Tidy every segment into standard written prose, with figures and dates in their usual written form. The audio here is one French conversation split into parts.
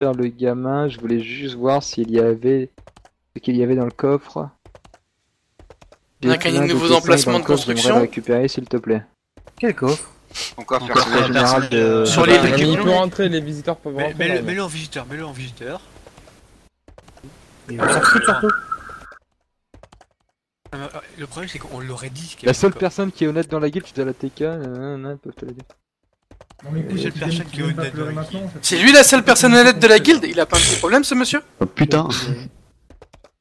faire le gamin, je voulais juste voir s'il y avait ce qu'il y avait dans le coffre. On a J'ai gagné plein de nouveaux dessins dans emplacements le de coffre, j'aimerais construction. le récupérer s'il te plaît. Quel coffre? Encore Encore personne. Le général de... Sur l'île de Mais il Cupidon. peut rentrer, les visiteurs peuvent rentrer. normalement. Mets-le en visiteur, mets-le en visiteur. Il va sortir surtout. Le problème c'est qu'on l'aurait dit. qu'il y La avait seule un coffre. personne qui est honnête dans la guilde, tu dois la TK, ils peuvent te le dire. Non mais écoute, seule tu personne viens- qui tu viens est pas honnête pleurer dans maintenant, ça fait- C'est lui la seule personne honnête de la guilde. Il a pas un petit problème, ce monsieur? Oh, putain.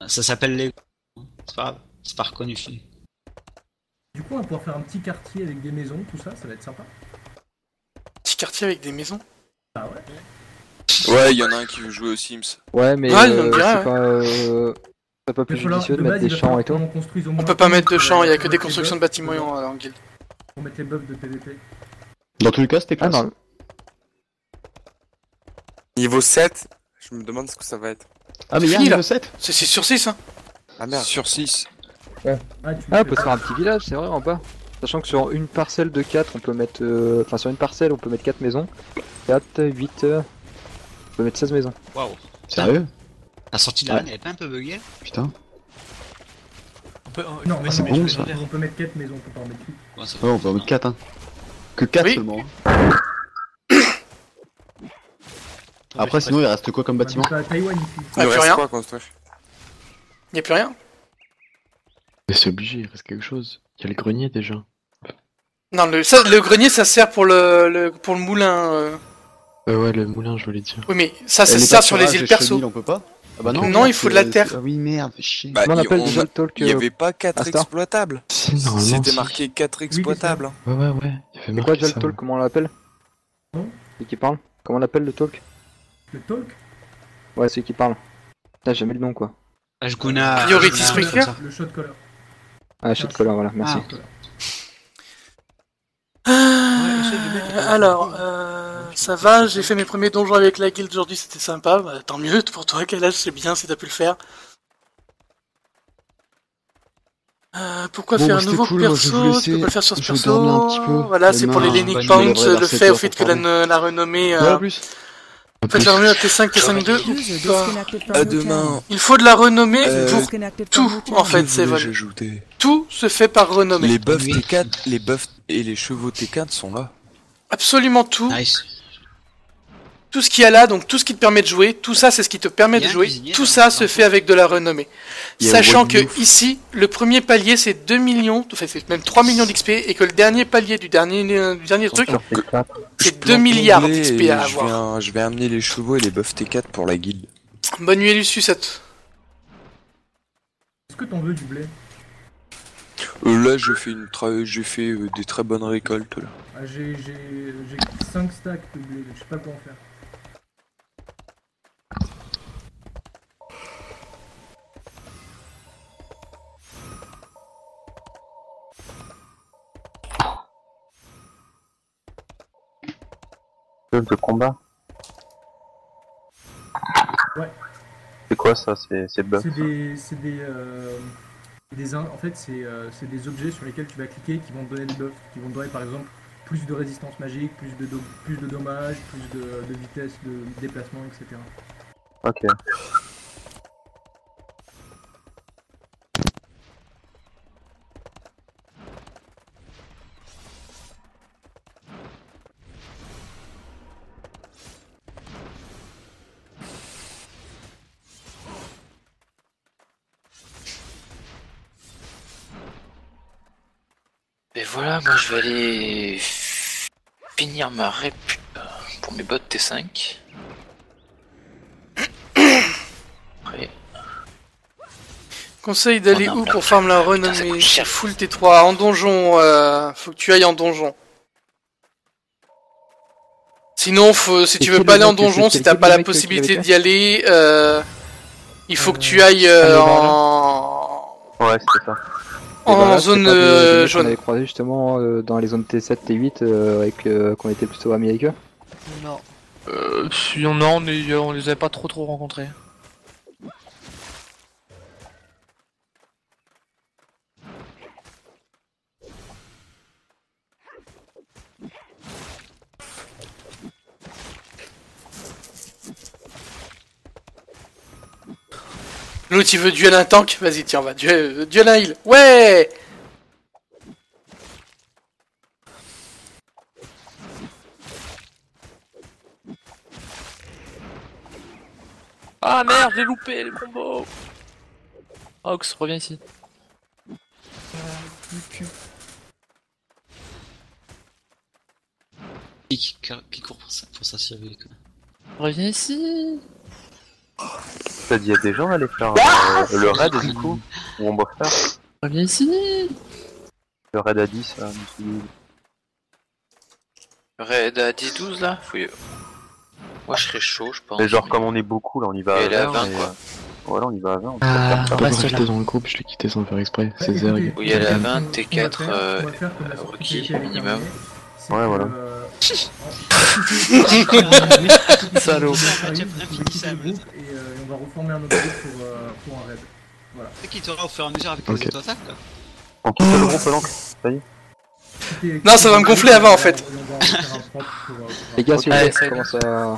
Ça s'appelle les... C'est pas grave, c'est pas reconnu. Du coup, on va pouvoir faire un petit quartier avec des maisons, tout ça, ça va être sympa. Petit quartier avec des maisons. Ah ouais. Ouais, il y en a un qui veut jouer aux Sims. Ouais, mais Ouais, on dirait, c'est ouais. pas plus Il va falloir- judicieux de base, mettre il des va champs falloir et tout. qu'on construise au On moins peut pas une mettre de pour- champs, il y a pour que des mettre les constructions de buffs, bâtiments en guilde. Pour mettre les buffs de PVP. Dans tous les cas, c'était Ah classe. non, Niveau 7, je me demande ce que ça va être. Ah, mais il y a un Fini, là. niveau 7. C'est 6 sur 6, hein. Ah merde. Sur 6. Ah, tu on peut se faire un petit village, c'est vrai en bas. Sachant que sur une parcelle de 4, on peut mettre... Enfin, sur une parcelle, on peut mettre 4 maisons. 4, 8... On peut mettre 16 maisons. Waouh. Sérieux? La sortie de la vanne, elle est pas un peu buggée? Putain. On peut, Non, mais c'est non, bon, mais ça. on peut mettre 4 maisons, on peut pas en mettre 8. Ouais, ça Ouais, on peut en mettre 4, hein. Que 4 Oui. seulement. hein. Après, sinon, il reste quoi comme bâtiment? On va mettre à Taïwan ici. Ah, Il nous plus reste rien. quoi à construire? Y a plus rien. Mais c'est obligé, il reste quelque chose. Il y a les greniers déjà. Non, le grenier, ça sert pour le moulin. Ouais, le moulin, je voulais dire. Oui, mais ça Les sert sur les pâturages, îles chenilles, perso. on peut pas? Ah bah non. Non, il faut de la terre. Ah oui, merde, fais chier. Bah, Comment on appelle on déjà a- le talk Il y avait pas 4 Astor exploitables. Si, normalement. C'était si. marqué 4 exploitables. hein. Ouais, ouais, ouais. Il y avait C'est marqué quoi déjà le ça, talk, comment on l'appelle? Non. Celui qui parle? Comment on l'appelle le talk? Le talk. Ouais, celui qui parle. Putain, j'ai jamais le nom quoi. Ashguna. Priority Ashguna, Sprinkler. comme ça. Le shot color. Ah, shot color, voilà, merci. Ah. Color. essaie de mettre- Alors, ça va, j'ai fait mes premiers donjons avec la guilde aujourd'hui, c'était sympa. Bah, tant mieux pour toi, Kalash, c'est bien si t'as pu le faire. Pourquoi Bon, faire bah, un c'était nouveau cool, moi, je vais vous perso? Tu peux laisser. pas le faire sur ce Je vais dormir un petit peu. perso. Voilà, c'est pour les Demain, Lenic bonne Points, nuit, le vers fait 7 au heures fait que pour la renommée. Ouais, en plus. Faites la renommée à T5, T5-2 ou pas. À demain. Il faut de la renommée Euh, pour tout, en fait, c'est vrai. Ajouter. Tout se fait par renommée. Les buffs T4, les buffs et les chevaux T4 sont là. Absolument tout. Nice. Tout ce qu'il y a là, donc tout ce qui te permet de jouer, tout ça c'est ce qui te permet Il y a de un jouer, cuisinier tout dans- ça dans se le fait avec de la renommée. Il y a Sachant What que New. ici, le premier palier c'est 2 millions, enfin c'est même 3 millions d'XP, et que le dernier palier du dernier truc, c'est 2 milliards d'XP à avoir. Je vais amener les chevaux et les buffs T4 pour la guilde. Bonne nuit Lucius. Est-ce que t'en veux du blé? Là, j'ai fait des très bonnes récoltes. Là. Ah, j'ai 5 stacks de blé, je sais pas quoi en faire. Jeu de combat. Ouais. C'est quoi ça? C'est buff. En fait, c'est des objets sur lesquels tu vas cliquer qui vont te donner des buffs, qui vont te donner par exemple plus de résistance magique, plus de dommages, plus de vitesse de déplacement, etc. Ok. Et voilà, moi je vais aller finir ma rep pour mes bots T5. Après, Conseil d'aller Oh non, où là, pour farm la putain, ça renommée? coûte cher. Full T3, en donjon, faut que tu ailles en donjon. Sinon, si tu Et veux qui pas est aller le en mec donjon, c'est si quel t'as type pas de la mec qui possibilité avait d'y aller, il faut que tu ailles Ouais, c'est ça. Et voilà, zone c'est pas des mecs qu'on jaune. avait croisé justement dans les zones T7, T8 avec qu'on était plutôt amis avec eux. Non. Si on a, on les avait pas trop rencontrés. L'autre il veut duel un tank, vas-y tiens on va duel un heal. Ouais. Ah merde, j'ai loupé les combos. Ox, reviens ici. Qui court pour sa survie, quoi. Reviens ici. T'as dit à des gens d'aller faire le raid du coup, où on va faire Reviens ici. le raid à 10 là, Raid à 10-12 là moi je serais chaud, je pense. mais genre comme on est beaucoup là, on y va Et à à 20 20 quoi. Voilà, on y va à 20. On peut Ah, faire ça. T'as pas quitté dans le groupe, je l'ai quitté sans faire exprès, c'est Zerg. Oui, elle est à 20, T4 requis minimum. Ouais, voilà. Salaud. Et on va reformer un autre groupe pour un raid. Voilà. C'est qui t'aura au fur et à mesure avec Ok. les autres attaques, quoi. On quitte le groupe, l'encre. Ça y est. Non, ça va me gonfler avant, en fait. Les gars, si Allez, vous ça commence à...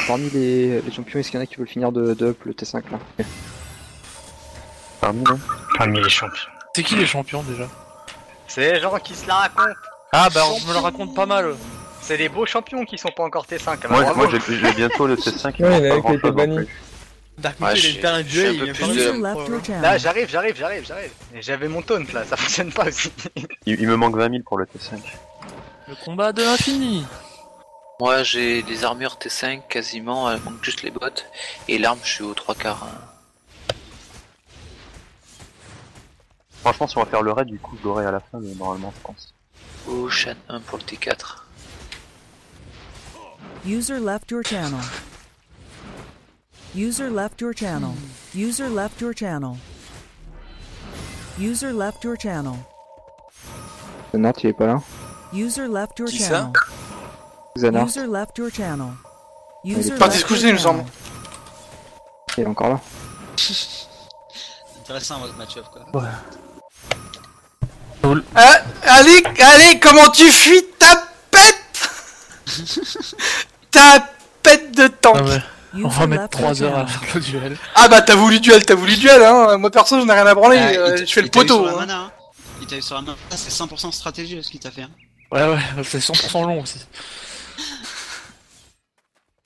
parmi les champions, est-ce qu'il y en a qui veulent finir de up le T5 là? Parmi les champions. C'est qui les champions déjà? C'est les gens qui se la racontent. Ah bah on me le raconte pas mal. C'est des beaux champions qui sont pas encore T5. Moi j'ai bientôt le T5. Ouais, il y en a pas qui a été grand-chose banni. non plus. Dark Ouais, Mytho, il a fait un duel, il vient faire de... Là, j'arrive. Et j'avais mon taunt là, ça fonctionne pas aussi. Il me manque 20 000 pour le T5. Le combat de l'infini. Moi j'ai les armures T5 quasiment, il manque juste les bottes. Et l'arme, je suis aux 3/4. Franchement, si on va faire le raid, du coup, je l'aurai à la fin, mais normalement, je pense. Oh, Shan 1 pour le T4. User left your channel. User left your channel. User left your channel. User left your channel. Zanart, il est pas là. User left your Qui ça channel. Zanart, User left your channel. est User Parti se left your coucher, il me semble. channel. il est encore là. Intéressant votre match-up, quoi. Ah, allez, comment tu fuis ta pète? Ta pète de tank. Ah ouais. On va User mettre left 3 your heures à channel. faire le duel. Ah bah t'as voulu duel, hein. Moi perso, je n'ai rien à branler, je fais le poteau. Il hein. t'a eu sur la mana, hein. Il t'a eu sur la mana, c'est 100% stratégie ce qu'il t'a fait. Hein. Ouais, c'est 100% long aussi.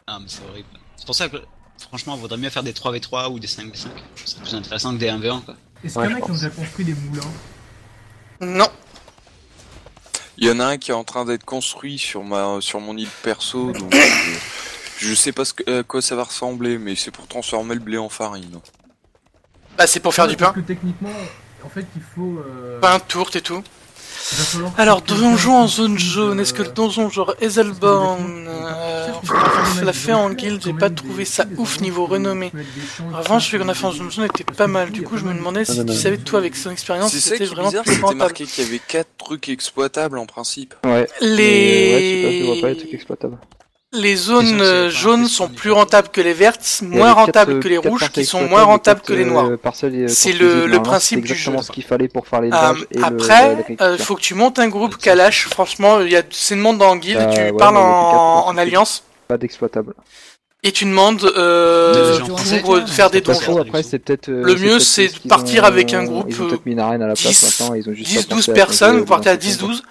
Ah, mais c'est horrible. C'est pour ça que, franchement, il vaudrait mieux faire des 3v3 ou des 5v5. C'est plus intéressant que des 1v1, quoi. Est-ce qu'il y en a qui ont déjà construit des moulins? Non. Il y en a un qui est en train d'être construit sur mon île perso, donc je sais pas à quoi ça va ressembler, mais c'est pour transformer le blé en farine. Bah c'est pour faire du pain. Parce que techniquement, en fait, il faut... Pain, tourte et tout. il va falloir que Alors, quelqu'un donjon en puisse, zone jaune, est-ce que le donjon genre Hazelborn, l'a fait en guilde, j'ai pas trouvé ça ouf niveau renommée. En revanche, celui qu'on a fait en zone jaune était pas mal, du coup je me demandais si tu savais toi avec son expérience C'est si ça qui c'était est vraiment bizarre, plus c'était rentable. marqué qu'il y avait 4 trucs exploitables en principe. Ouais. Les- Mais ouais, je sais pas, je vois pas les trucs exploitables. Les zones c'est jaunes pas sont plus rentables que les vertes, Il y moins avait rentables quatre, que les quatre rouges, parties qui sont exploitables moins et rentables quatre, que les noirs. parcelles, C'est construisibles. le Normalement, principe c'est du exactement jeu. ce qu'il fallait pour faire l'élevage et Après, l'agriculture. faut que tu montes un groupe Kalash, franchement, il y a c'est une demande en guilde, tu ouais, parles mais il y a plus en quatre alliance, Pas d'exploitable. et tu demandes gens français. pour faire des Pas donjons. trop, après, c'est peut-être. Le mieux, peut-être c'est parce de qu'ils partir ont- avec un groupe, Ils ont peut-être mis une arène à la place 10, maintenant, ils ont juste pas 10-12 pensé à personnes, changer vous partez à dans ce sens. 10-12,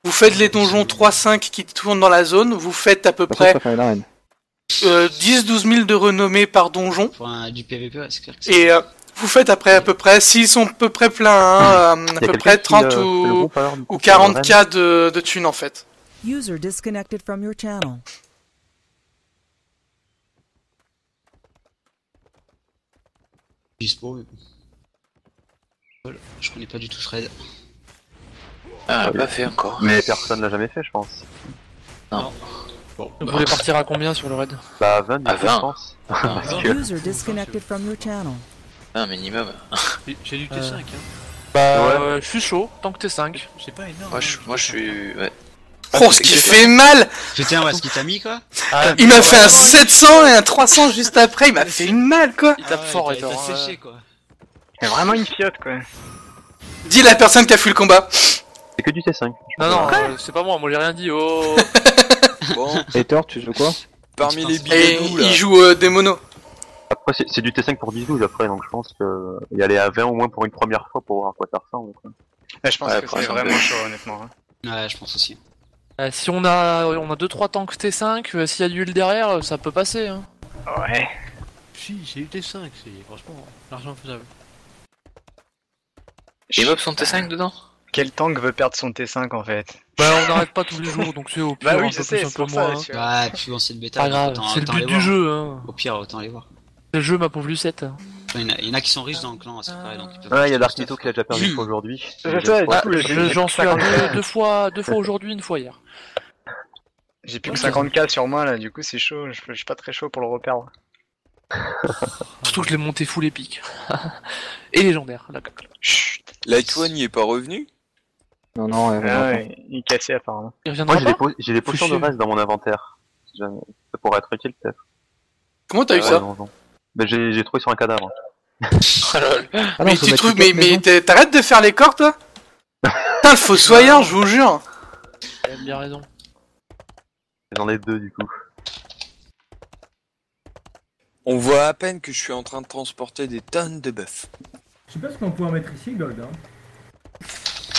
vous faites les donjons 3-5 qui tournent dans la zone, vous faites à peu Par contre, près ça fait une arène. 10-12 000 de renommée par donjon, Pour du PVP, ouais, c'est clair que c'est... et vous faites après à peu près, s'ils sont à peu près pleins, hein, à peu près 30 ou 40k de thunes en fait. User disconnected from your channel. Dispo, mais bon. Voilà, je connais pas du tout ce raid. Ah, pas fait encore. Mais personne l'a jamais fait, je pense. Non. Bon, Vous voulez partir à combien sur le raid? Bah, 20, du À coup, je 20. pense. Ah, Parce que- User disconnected from your channel. un minimum. J'ai du T5, hein. Bah, je suis chaud, tant que t'es 5. C'est pas énorme. Moi je suis... Ouais. Oh, ce qui fait mal! Putain, ouais, ce qu'il t'a mis, quoi. Il m'a fait un 700 et un 300 juste après, il m'a fait une mal quoi! Il tape fort, il t'a Hector, séché, quoi. C'est vraiment une fiotte quoi. Dis la personne qui a fui le combat! C'est que du T5. Non, c'est pas moi j'ai rien dit. Oh. Bon, Et Thor, tu joues quoi? parmi les Et bidons là, il joue des monos. Après, c'est du T5 pour 10-12 après, donc je pense que y aller à 20 au moins pour une première fois pour voir à quoi ça ressemble. Quoi. Ouais, je pense que c'est vraiment chaud, honnêtement. Hein. Ouais, je pense aussi. Si on a 2-3 tanks T5, s'il y a du heal derrière, ça peut passer. Hein. Ouais. Si, c'est du T5, c'est franchement largement faisable. Les mobs sont T5 dedans? Quel tank veut perdre son T5 en fait? Bah on n'arrête pas tous les jours, donc c'est au pire bah oui, un je peu sais, plus, un c'est peu pour ça, moins. tu vois. Ouais, puis bon, c'est le bêta. Pas grave, autant- c'est le autant but les du voir. jeu. Hein. Au pire, autant les voir. C'est le jeu, ma pauvre Lucette. Il y en a qui sont riches dans le clan, c'est pareil. Donc ils peuvent Ouais, il y a acheter Darkito qui a déjà perdu une fois aujourd'hui. C'est ça, Ah, j'en suis à deux fois aujourd'hui, une fois hier. J'ai plus que 50k sur moi là, du coup c'est chaud, je suis pas très chaud pour le reperdre. Surtout que je l'ai monté full épique. Et légendaire. Là. Chut. Light One y est pas revenu? Non, non, ouais, il est cassé apparemment. Il reviendra Moi j'ai des potions de reste dans mon inventaire. Si jamais. Ça pourrait être utile peut-être. Comment t'as eu ça? Bah, j'ai trouvé sur un cadavre. Mais tu trouves, mais t'arrêtes de faire les corps toi? Putain, le fossoyeur, je vous jure. Il a bien raison. J'en ai 2 du coup. On voit à peine que je suis en train de transporter des tonnes de bœufs. Je sais pas ce qu'on va pouvoir mettre ici, Gold. Hein.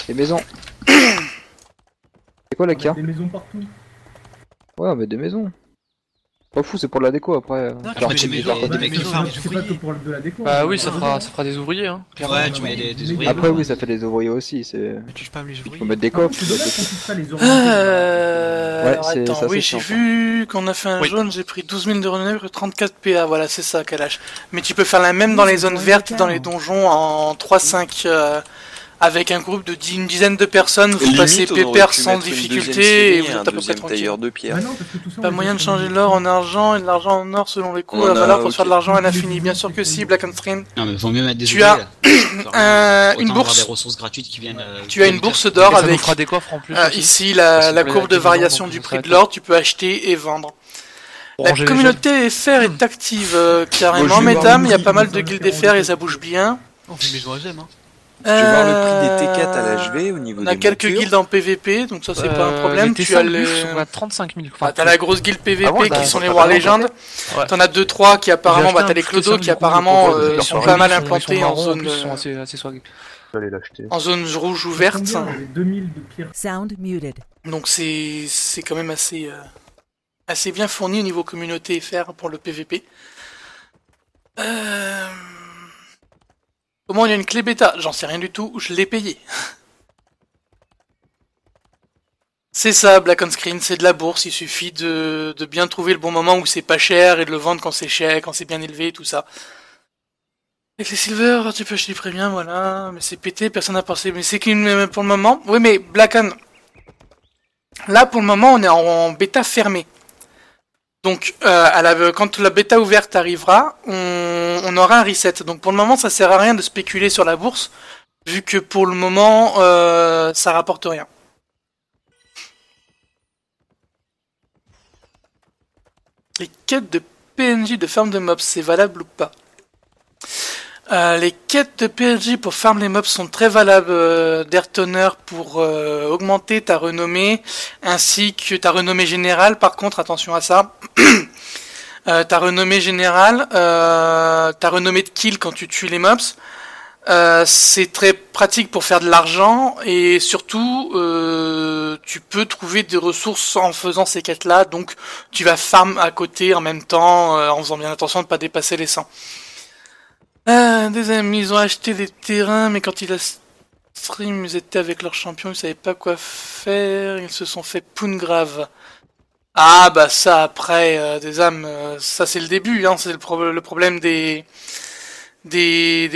Les maisons. C'est quoi la carte? Des maisons partout. Ouais, on met des maisons. Pas fou, c'est pour la déco après. Non, tu mets des maisons, C'est pas que pour de la déco. Bah oui, ça fera des ouvriers. Hein. Ouais, tu mets des ouvriers. Après, oui, ça fait des ouvriers aussi. Mais tu spams les ouvriers. Faut mettre des coffres. Alors, c'est attends, ça, oui, c'est j'ai chiant, vu qu'on a fait un jaune, j'ai pris 12 000 de renouvelle, 34 PA, voilà, c'est ça, Kalash. Mais tu peux faire la même dans les zones vertes, dans les donjons, en 3-5, avec un groupe de une dizaine de personnes, vous Limite, passez on aurait pépère pu sans mettre une difficulté, deuxième série et vous êtes à peu près deuxième tranquille. tailleur de pierre. Pas moyen de changer l'or en argent et de l'argent en or selon les coûts, On la a- valeur pour se faire ok. de l'argent à l'infini, bien sûr que si, Black and Stream. Non, mais vaut mieux mettre des Tu ouvriers, as là. une Autant avoir bourse. des ressources gratuites qui viennent. Tu as une bourse d'or Et ça nous avec fera des coffres en plus aussi. ici la Parce que courbe de les variation donc du ça prix va de être- l'or, tu peux acheter et vendre. Pour La ranger les communauté FR est active carrément, Moi, je vais voir mesdames, le il y a prix pas des mal de guildes FR et ça bouge bien. On fait une maison à gemme, hein. Je vais voir le prix des T4 à l'HV au niveau On des a quelques montures. guildes en PVP, donc ça c'est pas un problème. Les Tu as T5 les... luxe, on a 35 000. Ah, t'as la grosse guilde PVP Ah ouais, qui bah, sont ça les fait War pas Legend. Ouais. T'en as 2-3 qui apparemment, J'ai bah acheté t'as un les T5 Clodo du qui coup, apparemment pourquoi ils sont Ils pas mal sont implantés en marrons, zone, en plus, ils sont assez swag. Je vais aller l'acheter. en zone rouge ou verte. Combien il y avait 2000 de pierres. Sound muted. Donc c'est quand même assez bien fourni au niveau communauté FR pour le PVP. Comment il y a une clé bêta? J'en sais rien du tout, je l'ai payé. C'est ça, Black on Screen, c'est de la bourse, il suffit de bien trouver le bon moment où c'est pas cher et de le vendre quand c'est cher, quand c'est bien élevé, tout ça. Avec les silver, tu peux acheter les premium, voilà, mais c'est pété, personne n'a pensé, mais c'est qu'une pour le moment. Oui, mais Black on... Là, pour le moment, on est en bêta fermée. Donc, quand la bêta ouverte arrivera, on aura un reset. Donc, pour le moment, ça sert à rien de spéculer sur la bourse, vu que pour le moment, ça rapporte rien. Les quêtes de PNJ de farm de mobs, c'est valable ou pas? Les quêtes de PNJ pour farm les mobs sont très valables d'Airtoner pour augmenter ta renommée, ainsi que ta renommée générale. Par contre, attention à ça. Ta renommée générale, ta renommée de kill quand tu tues les mobs, c'est très pratique pour faire de l'argent et surtout tu peux trouver des ressources en faisant ces quêtes là, donc tu vas farm à côté en même temps en faisant bien attention de ne pas dépasser les 100. Des amis, ils ont acheté des terrains mais quand il a stream ils étaient avec leur champion, ils savaient pas quoi faire, ils se sont fait poun grave. Ah bah ça après des âmes, ça c'est le début, hein, c'est le problème des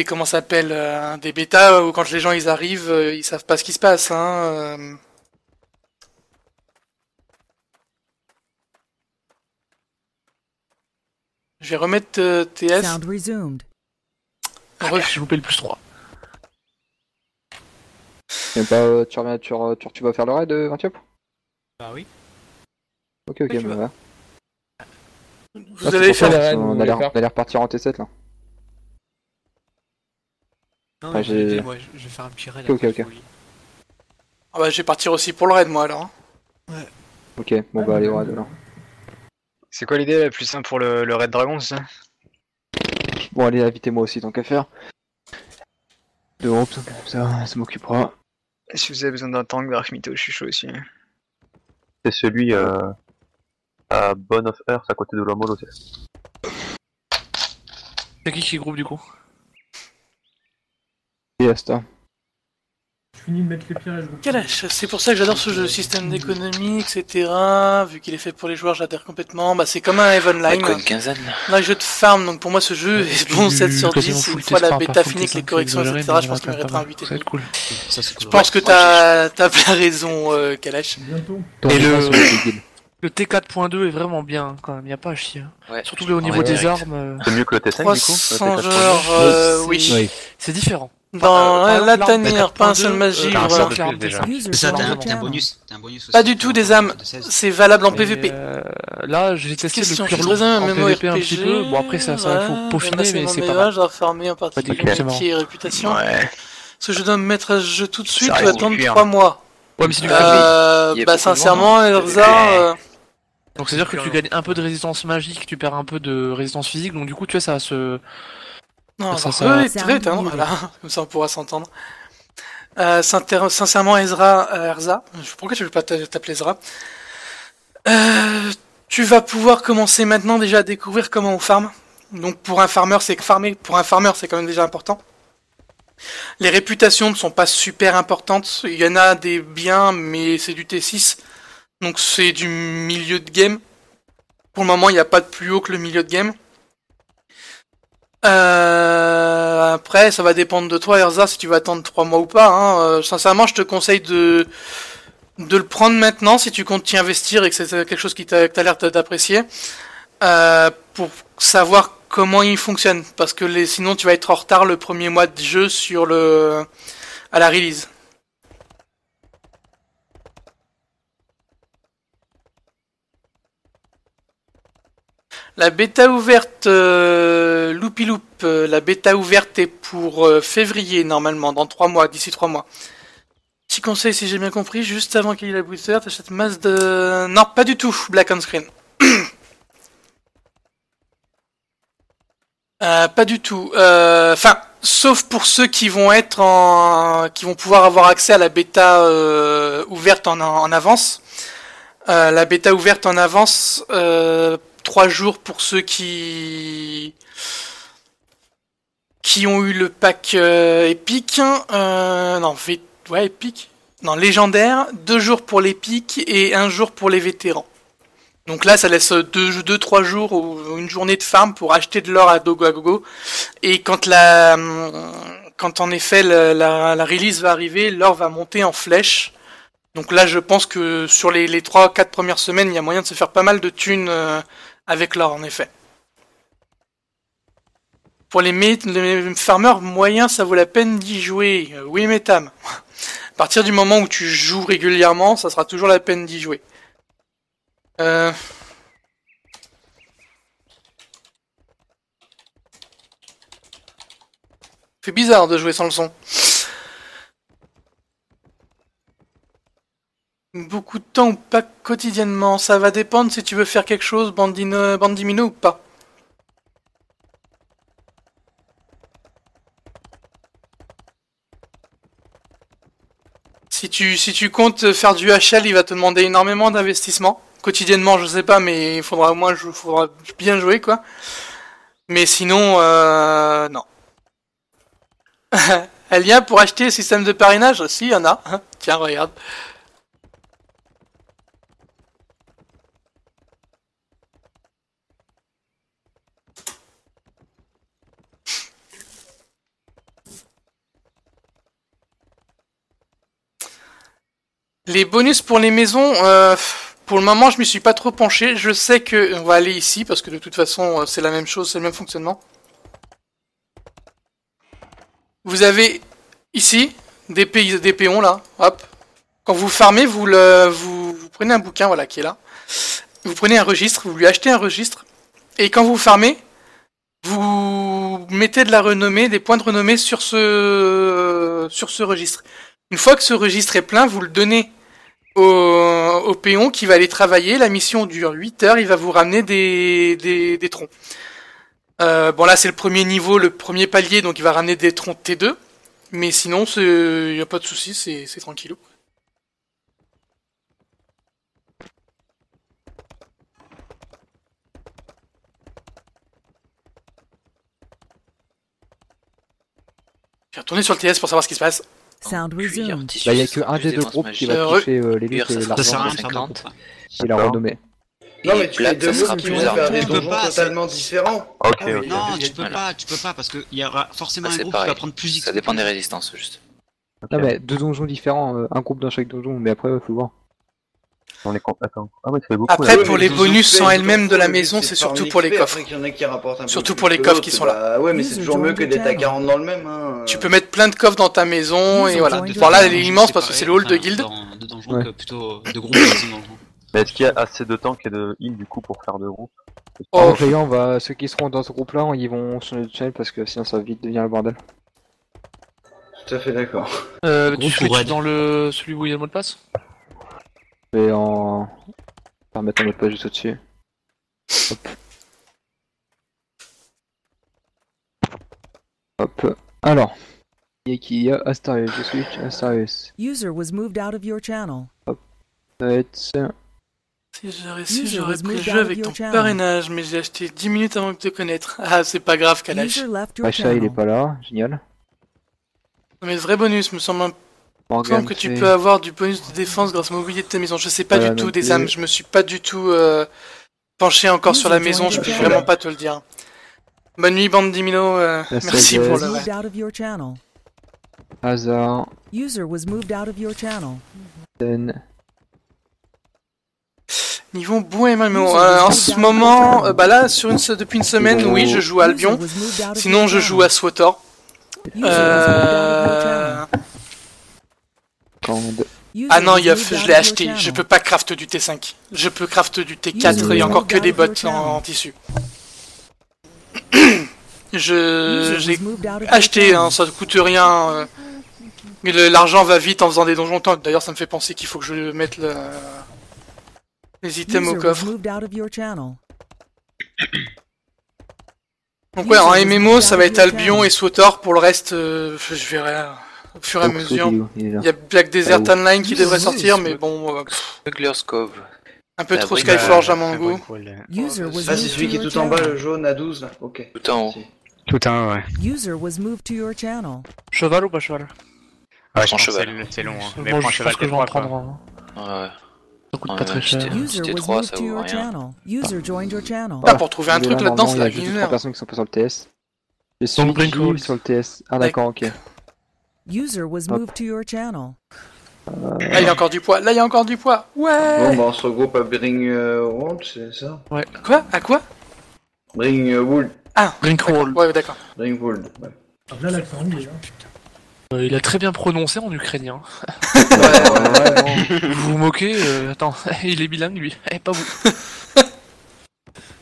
comment ça s'appelle des bêtas où quand les gens ils arrivent ils savent pas ce qui se passe hein. Je vais remettre TS. Sound resumed. J'ai loupé le plus 3. Et bah, tu vas faire le raid, Vintiop? Bah oui. Ok, ok, bah voilà. Vous allez faire le raid, on allait repartir en T7 là. Non, Enfin, mais moi, je vais faire un petit raid. Ok, ok. Ah bah je vais partir aussi pour le raid moi alors. Ouais. Ok, bon bah allez au raid alors. C'est quoi l'idée la plus simple pour le Red Dragon, c'est ça? Bon, allez, invitez-moi aussi, tant qu'à faire. De honte, ça m'occupera. Si vous avez besoin d'un tank, Darkmito, je suis chaud aussi. C'est celui à Bone of Earth à côté de Lomolo. C'est qui groupe du coup? Et Asta. Je finis de mettre les pierres et je vous... Kalash, c'est pour ça que j'adore ce jeu, le système d'économie, etc. Vu qu'il est fait pour les joueurs, j'adhère complètement. Bah, c'est comme un Evenline. Quoi, une quinzaine? Un jeu de farm, donc pour moi ce jeu est bon 7 sur 10. Une fois la bêta finie avec les corrections, etc., je pense qu'il mériterait un 8 et demi. Cool. Je pense que t'as bien raison, Kalash. Bientôt. Et le T4.2 est vraiment bien quand même, y a pas à chier. Ouais. Surtout au niveau des armes. C'est mieux que le T5 du coup? 300 joueurs, oui. C'est différent. Dans la tanière, pas un seul magie. T'as un Voilà. sort de plus déjà. C'est ça, t'as un bonus. T'as un bonus aussi. Pas du tout des âmes, c'est valable en PVP. Là, j'ai testé Question, le je suis pur très un en MMORPG. PVP un petit peu. Bon après ça il faut peaufiner mais c'est pas mal. Je dois farmer en particulier qui est réputation. Ouais. Parce que je dois me mettre à ce jeu tout de suite Ça ou reste attendre du cuir. 3 mois. Ouais mais c'est du Bah sincèrement, Elsa... Donc c'est à dire que tu gagnes un peu de résistance magique, tu perds un peu de résistance physique, donc du coup tu vois ça va se... Non, ça, oui, très vite, hein, voilà. Comme ça on pourra s'entendre. Sincèrement, Erza, pourquoi tu veux pas t'appeler Ezra? Tu vas pouvoir commencer maintenant déjà à découvrir comment on farm. Donc pour un farmer, c'est quand même déjà important. Les réputations ne sont pas super importantes. Il y en a des biens, mais c'est du T6. Donc c'est du milieu de game. Pour le moment, il n'y a pas de plus haut que le milieu de game. Après, ça va dépendre de toi, Erza, si tu vas attendre 3 mois ou pas. Hein. Sincèrement, je te conseille de le prendre maintenant si tu comptes t'y investir et que c'est quelque chose qui t'as l'air d'apprécier. Pour savoir comment il fonctionne. Parce que sinon, tu vas être en retard le premier mois de jeu à la release. La bêta ouverte, Loopy-Loop, la bêta ouverte est pour février normalement, dans 3 mois, d'ici 3 mois. Petit conseil si j'ai bien compris, juste avant qu'il y ait la booster, t'achètes masse de... Non, pas du tout, Black on Screen. Pas du tout. Enfin, sauf pour ceux qui vont qui vont pouvoir avoir accès à la bêta ouverte en avance. La bêta ouverte en avance... 3 jours pour ceux qui ont eu le pack épique, épique, non légendaire, 2 jours pour l'épique et 1 jour pour les vétérans. Donc là ça laisse 2-3 jours ou une journée de farm pour acheter de l'or à gogo. Et quand en effet la release va arriver, l'or va monter en flèche. Donc là je pense que sur les 3-4 premières semaines il y a moyen de se faire pas mal de thunes avec l'or en effet. Pour les farmers moyens, ça vaut la peine d'y jouer. Oui, Metam. À partir du moment où tu joues régulièrement, ça sera toujours la peine d'y jouer. C'est bizarre de jouer sans le son. Beaucoup de temps ou pas quotidiennement, ça va dépendre si tu veux faire quelque chose, Bandimino ou pas. Si tu comptes faire du HL, il va te demander énormément d'investissement. Quotidiennement, je sais pas, mais il faudra bien jouer, quoi. Mais sinon, non. Elia, pour acheter le système de parrainage, si, il y en a. Tiens, regarde. Les bonus pour les maisons, pour le moment je m'y suis pas trop penché. Je sais que on va aller ici parce que de toute façon c'est la même chose, c'est le même fonctionnement. Vous avez ici des péons là, hop. Quand vous farmez, vous prenez un bouquin voilà qui est là. Vous prenez un registre, vous lui achetez un registre et quand vous farmez, vous mettez de la renommée, des points de renommée sur ce registre. Une fois que ce registre est plein, vous le donnez au péon qui va aller travailler. La mission dure 8 heures, il va vous ramener des troncs. Bon là c'est le premier niveau, le premier palier, donc il va ramener des troncs T2. Mais sinon, y a pas de souci, c'est tranquillou. Je vais retourner sur le TS pour savoir ce qui se passe. Sound resumed. Bah, il y a que un des deux groupes qui va toucher l'élite et l'argent. Il a renommé. Non mais tu fais deux groupes qui vont faire des donjons totalement différents. Ok, Non, tu peux pas, parce qu'il y aura forcément un groupe qui va prendre plus d'XP. Ça dépend des résistances, juste. Non mais deux donjons différents, un groupe dans chaque donjon, mais après faut voir. On est attends. Ah ouais, ça fait beaucoup. Après, pour les bonus en elles-mêmes de la maison, c'est surtout pour les coffres. Surtout pour les coffres qui sont là. Ouais, mais c'est toujours mieux que d'être à 40 dans le même. Hein. Tu peux mettre plein de coffres dans ta maison, et voilà. Bon là, elle est immense parce que c'est le hall de guild. De donjons, plutôt de groupes dans un donjon. Mais est-ce qu'il y a assez de tanks et de heal du coup pour faire deux groupes? Oh, ceux qui seront dans ce groupe-là, ils vont changer de channel parce que sinon ça va vite devenir le bordel. Tout à fait d'accord. Tu switches dans celui où il y a le mot de passe? Et en... On va mettre un mot de passe juste au-dessus. Hop. Hop. Alors. Il y a qui? Il y a Astarius, je switch Astarius. User was moved out of your channel. Hop. Ça va être... Si j'aurais su, j'aurais pris le jeu avec ton parrainage, mais j'ai acheté 10 minutes avant de te connaître. Ah, c'est pas grave, Kalash. Pacha, il est pas là, génial. Mais le vrai bonus me semble que tu peux avoir du bonus de défense grâce au mobilier de ta maison. Je sais pas du tout des âmes, je me suis pas du tout penché encore sur la maison, je peux vraiment pas te le dire. Bonne nuit, bande d'Imino, merci pour le reste. Hasard. User was moved out of your channel. Niveau bon et mal, mais en ce moment, bah là, depuis une semaine, oui, je joue à Albion. Sinon, je joue à SWTOR. Ah non, je l'ai acheté. Je peux pas craft du T5. Je peux craft du T4 et encore que des bottes en tissu. J'ai acheté, hein, ça ne coûte rien. L'argent va vite en faisant des donjons. D'ailleurs, ça me fait penser qu'il faut que je mette les items au coffre. Donc ouais, en MMO, ça va être Albion et SWTOR. Pour le reste, je verrai au fur et à mesure. Il y a Black Desert Online qui devrait sortir, mais bon... Smuggler's Cove. Un peu trop Skyforge à mon goût. Ah, c'est celui qui est tout en bas, le jaune à 12 là. Ok. Tout en haut. Tout en haut, ouais. User was moved to your channel. Cheval ou pas cheval? Ouais, je pense cheval. c'est long. Hein. Mais moi, prends je cheval pense que je vais en prendre un. Ouais. Ça coûte pas très cher. User was moved to your channel. User joined your channel. Ah, pour trouver un truc là-dedans, c'est la Il y a juste 3 personnes qui sont pas sur le TS. J'ai Donc suivi sur le TS. Ah d'accord, ok. User was moved to your channel. Là, il y a encore du poids. Là, il y a encore du poids. Ouais. Bon, bah on se regroupe à Bring Wold, c'est ça? Ouais. Quoi? À quoi? Bring Wold. Ah, Brinkworld. Ouais, d'accord. Bring Wold, ouais. Là, l'accent anglais, hein. Il a très bien prononcé en ukrainien. Ouais, Vous vous moquez attends, il est bilingue lui. Pas vous.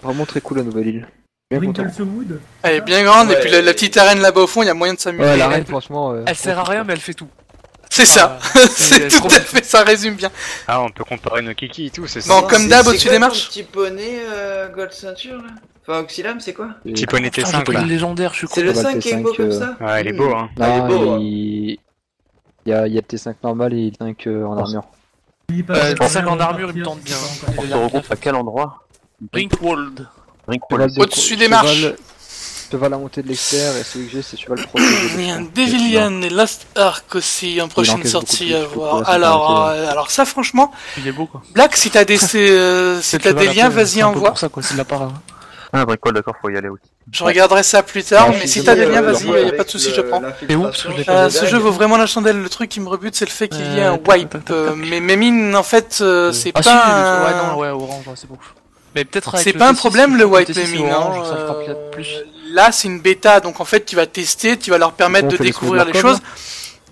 vraiment très cool la nouvelle île. Bien content. Brindlewood. Elle est bien grande, et puis la petite arène là-bas au fond, il y a moyen de s'amuser. Ouais, l'arène, franchement. Elle sert à rien, mais elle fait tout. C'est ça, c'est tout à fait, ça résume bien. Ah, on peut comparer nos kikis et tout, c'est ça. Bon, comme d'hab, au-dessus des marches. Petit poney Gold Ceinture là? Enfin, Oxylam, c'est quoi? Petit poney T5 là. Il est légendaire, je suis C'est le 5 qui est beau comme ça? Ouais, il est beau, hein. Ah, il est beau, hein. Il y a le T5 normal et le T5 en armure. Il est pas Le 5 en armure, il me tente bien. On se regroupe à quel endroit? Brinkworld. Au-dessus des marches. Cheval à monter de l'extérieur et celui que j'ai c'est cheval protégé. Il y a un Devilian et Last Ark aussi en prochaine sortie à voir. Alors ça franchement, il est beau quoi. Black, si t'as des liens, vas-y envoie. C'est ça quoi, c'est de la part. Ah, Brinkworld, d'accord, faut y aller aussi. Je regarderai ça plus tard, mais si t'as des liens, vas-y, y a pas de souci, je prends. Et où ce jeu vaut vraiment la chandelle. Le truc qui me rebute, c'est le fait qu'il y ait un wipe. Mais mine, en fait, c'est pas. Ouais, orange, c'est beau. Mais peut-être c'est pas un problème le white mine. Là, c'est une bêta, donc en fait, tu vas tester, tu vas leur permettre de découvrir les choses,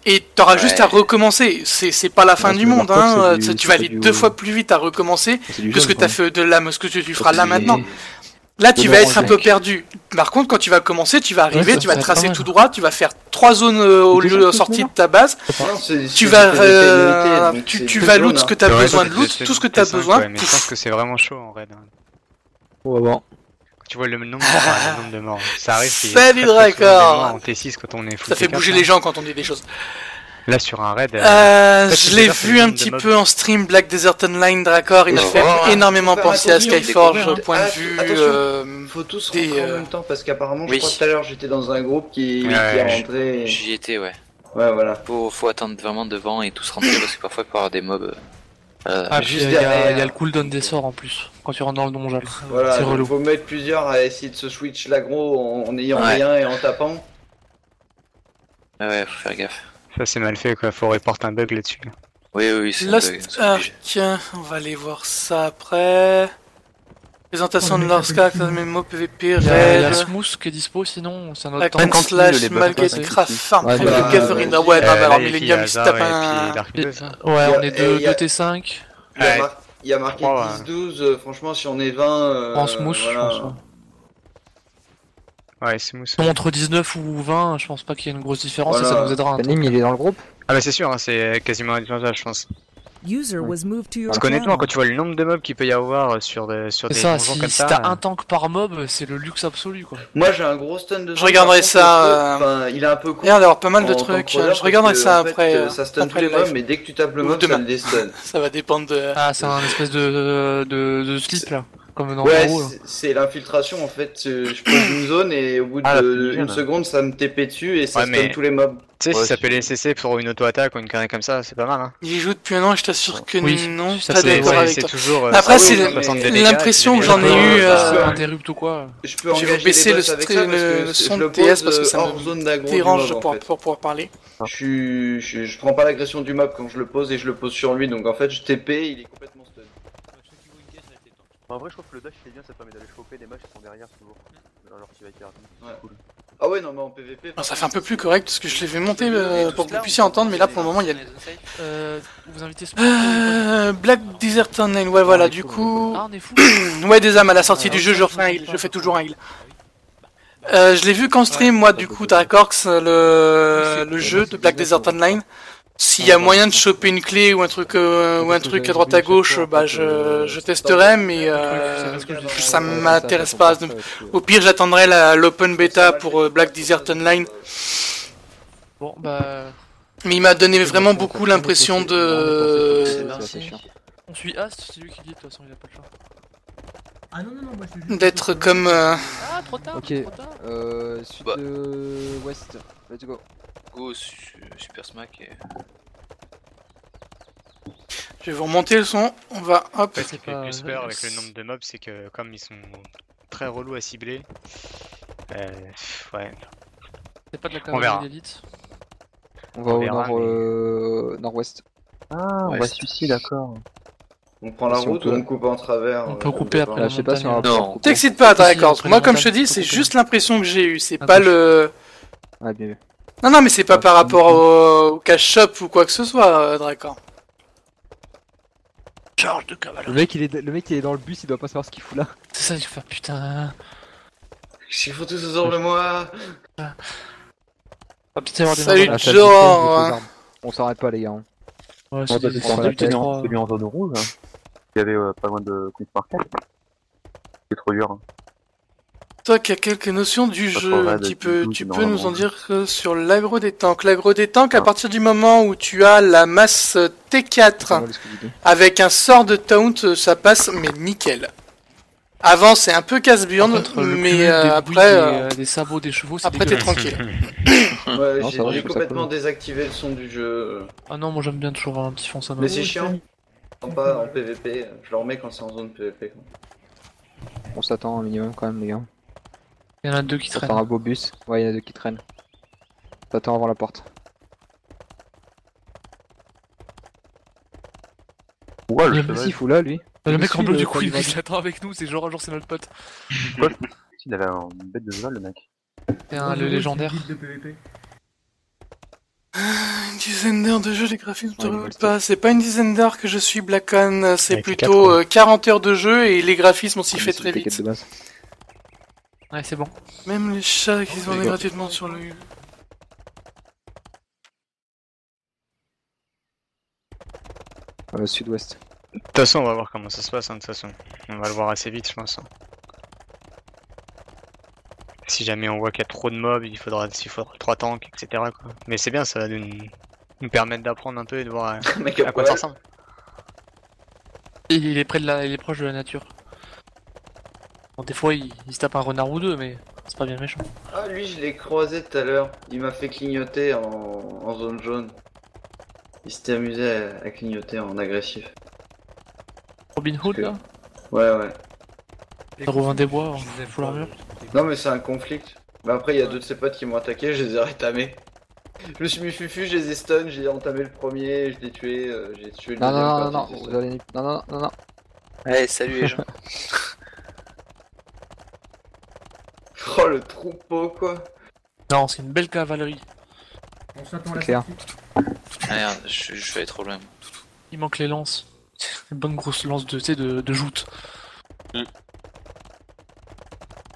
et t'auras juste à recommencer. C'est pas la fin du monde, hein. Tu vas aller 2 fois plus vite à recommencer que ce que t'as fait de là, ce que tu feras là maintenant. Là, tu vas être un peu perdu. Par contre, quand tu vas commencer, tu vas arriver, tu vas tracer tout droit, tu vas faire 3 zones au lieu de sortie de ta base. Tu vas, tu vas loot ce que t'as besoin de loot, tout ce que t'as besoin. Mais je pense que c'est vraiment chaud en raid. On va voir. Tu vois le nombre, enfin, le nombre de morts. Ça arrive. Salut Dracor. En T6 quand on est full Ça fait T4, bouger là. les gens quand on dit des choses. Là sur un raid. Je l'ai vu un petit peu en stream, Black Desert Online, Dracor, il a fait énormément penser à Skyforge au point de vue faut tous rentrer en même temps parce qu'apparemment je crois tout à l'heure j'étais dans un groupe qui est rentré. J'y étais, ouais. Ouais, voilà. Faut attendre vraiment devant et tous rentrer parce que parfois il peut y avoir des mobs. Puis il y a le cooldown des sorts en plus quand tu rentres dans le donjon. Voilà, C'est relou. faut mettre plusieurs à essayer de se switch l'aggro en ayant rien et en tapant. Ouais, faut faire gaffe. Ça c'est mal fait quoi, faut reporter un bug là-dessus. Oui, c'est Lost Ark, on va aller voir ça après. Présentation de Lost Ark, MMO, PVP, Il y Raid. a Smooth qui est dispo, sinon c'est un autre Hack and Slash, Malgate, Craft, Farm, Gathering. Ah ouais, non, mais alors Millennium il se tape un. Ouais, on est 2 T5. Il y a marqué 10-12, franchement si on est 20... En smooth, je pense. Ouais, smooth. Entre 19 ou 20, je pense pas qu'il y ait une grosse différence et ça nous aidera. Tanim, il est dans le groupe? Ah bah c'est sûr, hein, c'est quasiment indispensable je pense. User was moved to your Parce qu'honnêtement, channel. quand tu vois le nombre de mobs qu'il peut y avoir sur des donjons comme ça... Si t'as un tank par mob, c'est le luxe absolu quoi. Moi j'ai un gros stun de... Je regarderai ça. Enfin, il est un peu con. Il y a d'avoir pas mal de trucs. Je regarderai ça après. Ça stun tous les mobs, mais dès que tu tapes le mob, ça le déstun. Ça va dépendre de. Ah, c'est un espèce de slip là. Comme dans ouais, WoW, c'est l'infiltration en fait. Je pose une zone et au bout d'une seconde, ça me TP dessus et ça stun tous les mobs. Tu sais, si ça peut les CC pour une auto-attaque ou une connerie comme ça, c'est pas mal. Hein. J'y joue depuis un an et je t'assure que non, ça, pas d'accord avec toi. Toujours, après, c'est l'impression que j'en ai eu. Interrupt ou quoi. Je vais baisser le son de TS parce que ça me dérange pour pouvoir parler. Je prends pas l'agression du mob quand je le pose et je le pose sur lui, donc en fait, je TP, il est complètement stun. En vrai, je trouve que le dash c'est bien, ça permet d'aller choper des matchs qui sont derrière toujours. Alors tu vas être rapide. Ouais. Cool. Ah ouais, non, mais en PVP. Ça fait un peu plus correct parce que je l'ai fait monter pour que vous puissiez entendre, mais là pour le moment il y a. Vous invitez Black Desert Online, ouais, voilà, du coup. Ah, on est fou. Ouais, des âmes à la sortie du jeu, je refais un heal, je fais toujours un heal. Je l'ai vu qu'en stream, moi, du coup, Dracorx, le jeu de Black Desert Online. S'il y a moyen de choper une clé ou un truc à droite à gauche, bah je testerai, mais ça m'intéresse pas. Au pire, j'attendrai l'open beta pour Black Desert Online. Bon bah. Mais il m'a donné vraiment beaucoup l'impression de. On suit Ast, c'est lui qui dit de toute façon, il a pas le choix. Ah non, moi je suis d'être comme. Ah, trop tard. Ok, sud-ouest, let's go. Go, Super Smack et... Je vais vous remonter le son, on va hop. Ce qui fait plus peur avec le nombre de mobs, c'est que comme ils sont très relous à cibler, ouais. C'est pas de la cavalerie d'élite. On va au nord-ouest. Ah, on va suicider, d'accord. On prend la route ou on coupe en travers? On peut couper après. Je sais pas si on va. Non, t'excites pas, d'accord. Moi, comme je te dis, c'est juste l'impression que j'ai eu. C'est pas le. Ah, bien vu. Non, mais c'est pas par rapport au cash shop ou quoi que ce soit, Dracor. Charge de cavalerie. Le mec il est dans le bus, il doit pas savoir ce qu'il fout là. C'est ça, il faut faire putain. Il faut tous autour de moi. Salut Joe. On s'arrête pas les gars. Ouais, c'est celui en zone rouge. Il y avait pas loin de Quick Market. C'est trop dur. Toi qui as quelques notions du jeu, tu peux nous en dire sur l'aggro des tanks. L'aggro des tanks, à partir du moment où tu as la masse T4 avec un sort de taunt, ça passe mais nickel. Avant c'est un peu casse-burn, mais après... des sabots, des chevaux, après t'es tranquille. Ouais, j'ai complètement désactivé le son du jeu. Ah non, moi j'aime bien toujours avoir un petit fond sonore. Mais c'est chiant. Pas en PVP, je le remets quand c'est en zone PVP. On s'attend un minimum quand même les gars. Il y en a deux qui traînent. On un beau bus. Ouais, il y en a deux qui traînent. T'attends avant la porte. Ouais, le mec il fout là lui. Le mec en bleu du coup il s'attend avec nous, c'est genre c'est notre pote. Quoi? Il avait un bête de vol le mec. C'est un le légendaire. Une dizaine d'heures de jeu, les graphismes ne revolent pas. C'est pas une dizaine d'heures que je suis Blackan, c'est plutôt 40 heures de jeu et les graphismes on s'y fait très vite. Ouais, c'est bon. Même les chats qui sont gratuitement sur le... Sud-ouest. De toute façon, on va voir comment ça se passe, hein, de toute façon. On va le voir assez vite, je pense. Si jamais on voit qu'il y a trop de mobs, il faudra 3 tanks, etc. quoi. Mais c'est bien, ça va nous permettre d'apprendre un peu et de voir à quoi ça ressemble. Il est près il est proche de la nature. Bon, des fois il se tape un renard ou deux, mais c'est pas bien méchant. Ah, lui, je l'ai croisé tout à l'heure. Il m'a fait clignoter en zone jaune. Il s'était amusé à clignoter en agressif. Robin Hood là? Ouais. Rovin des bois, en full armure. Non, mais c'est un conflit. Bah après, il y a deux de ses potes qui m'ont attaqué, je les ai rétamés. Je me suis mis fufu, je les ai stun, j'ai entamé le premier, je l'ai tué, j'ai tué le deuxième. Non, vous allez... non. Allez, salut les gens. Oh, le troupeau, quoi. Non, c'est une belle cavalerie. On s'attend à la clair. sortie. Ah, merde, je vais aller trop loin. Il manque les lances. Une bonne grosse lance de joute.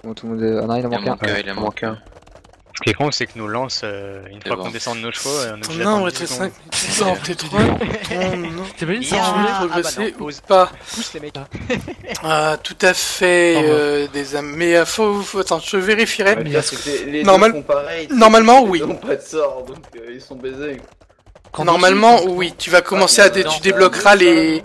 Bon, tout le monde est... Ah non, il en manque un. Il en manque un. Ce qui est con, c'est que nos lances, une fois qu'on descend de nos chevaux, on est obligé Non, d'attendre on 10 était secondes. 5, non, peut-être 3. Non. T'imagines Si ça tu voulais progresser ou pas. Pousse les mecs. Ah, tout à fait. Mais faut... Attends, je vérifierai. Ouais, là, c'était- les Normal- deux font pareil, Normalement, ils oui. n'ont pas de sort, donc ils sont baisés. Normalement, oui. Tu vas commencer à... Tu débloqueras les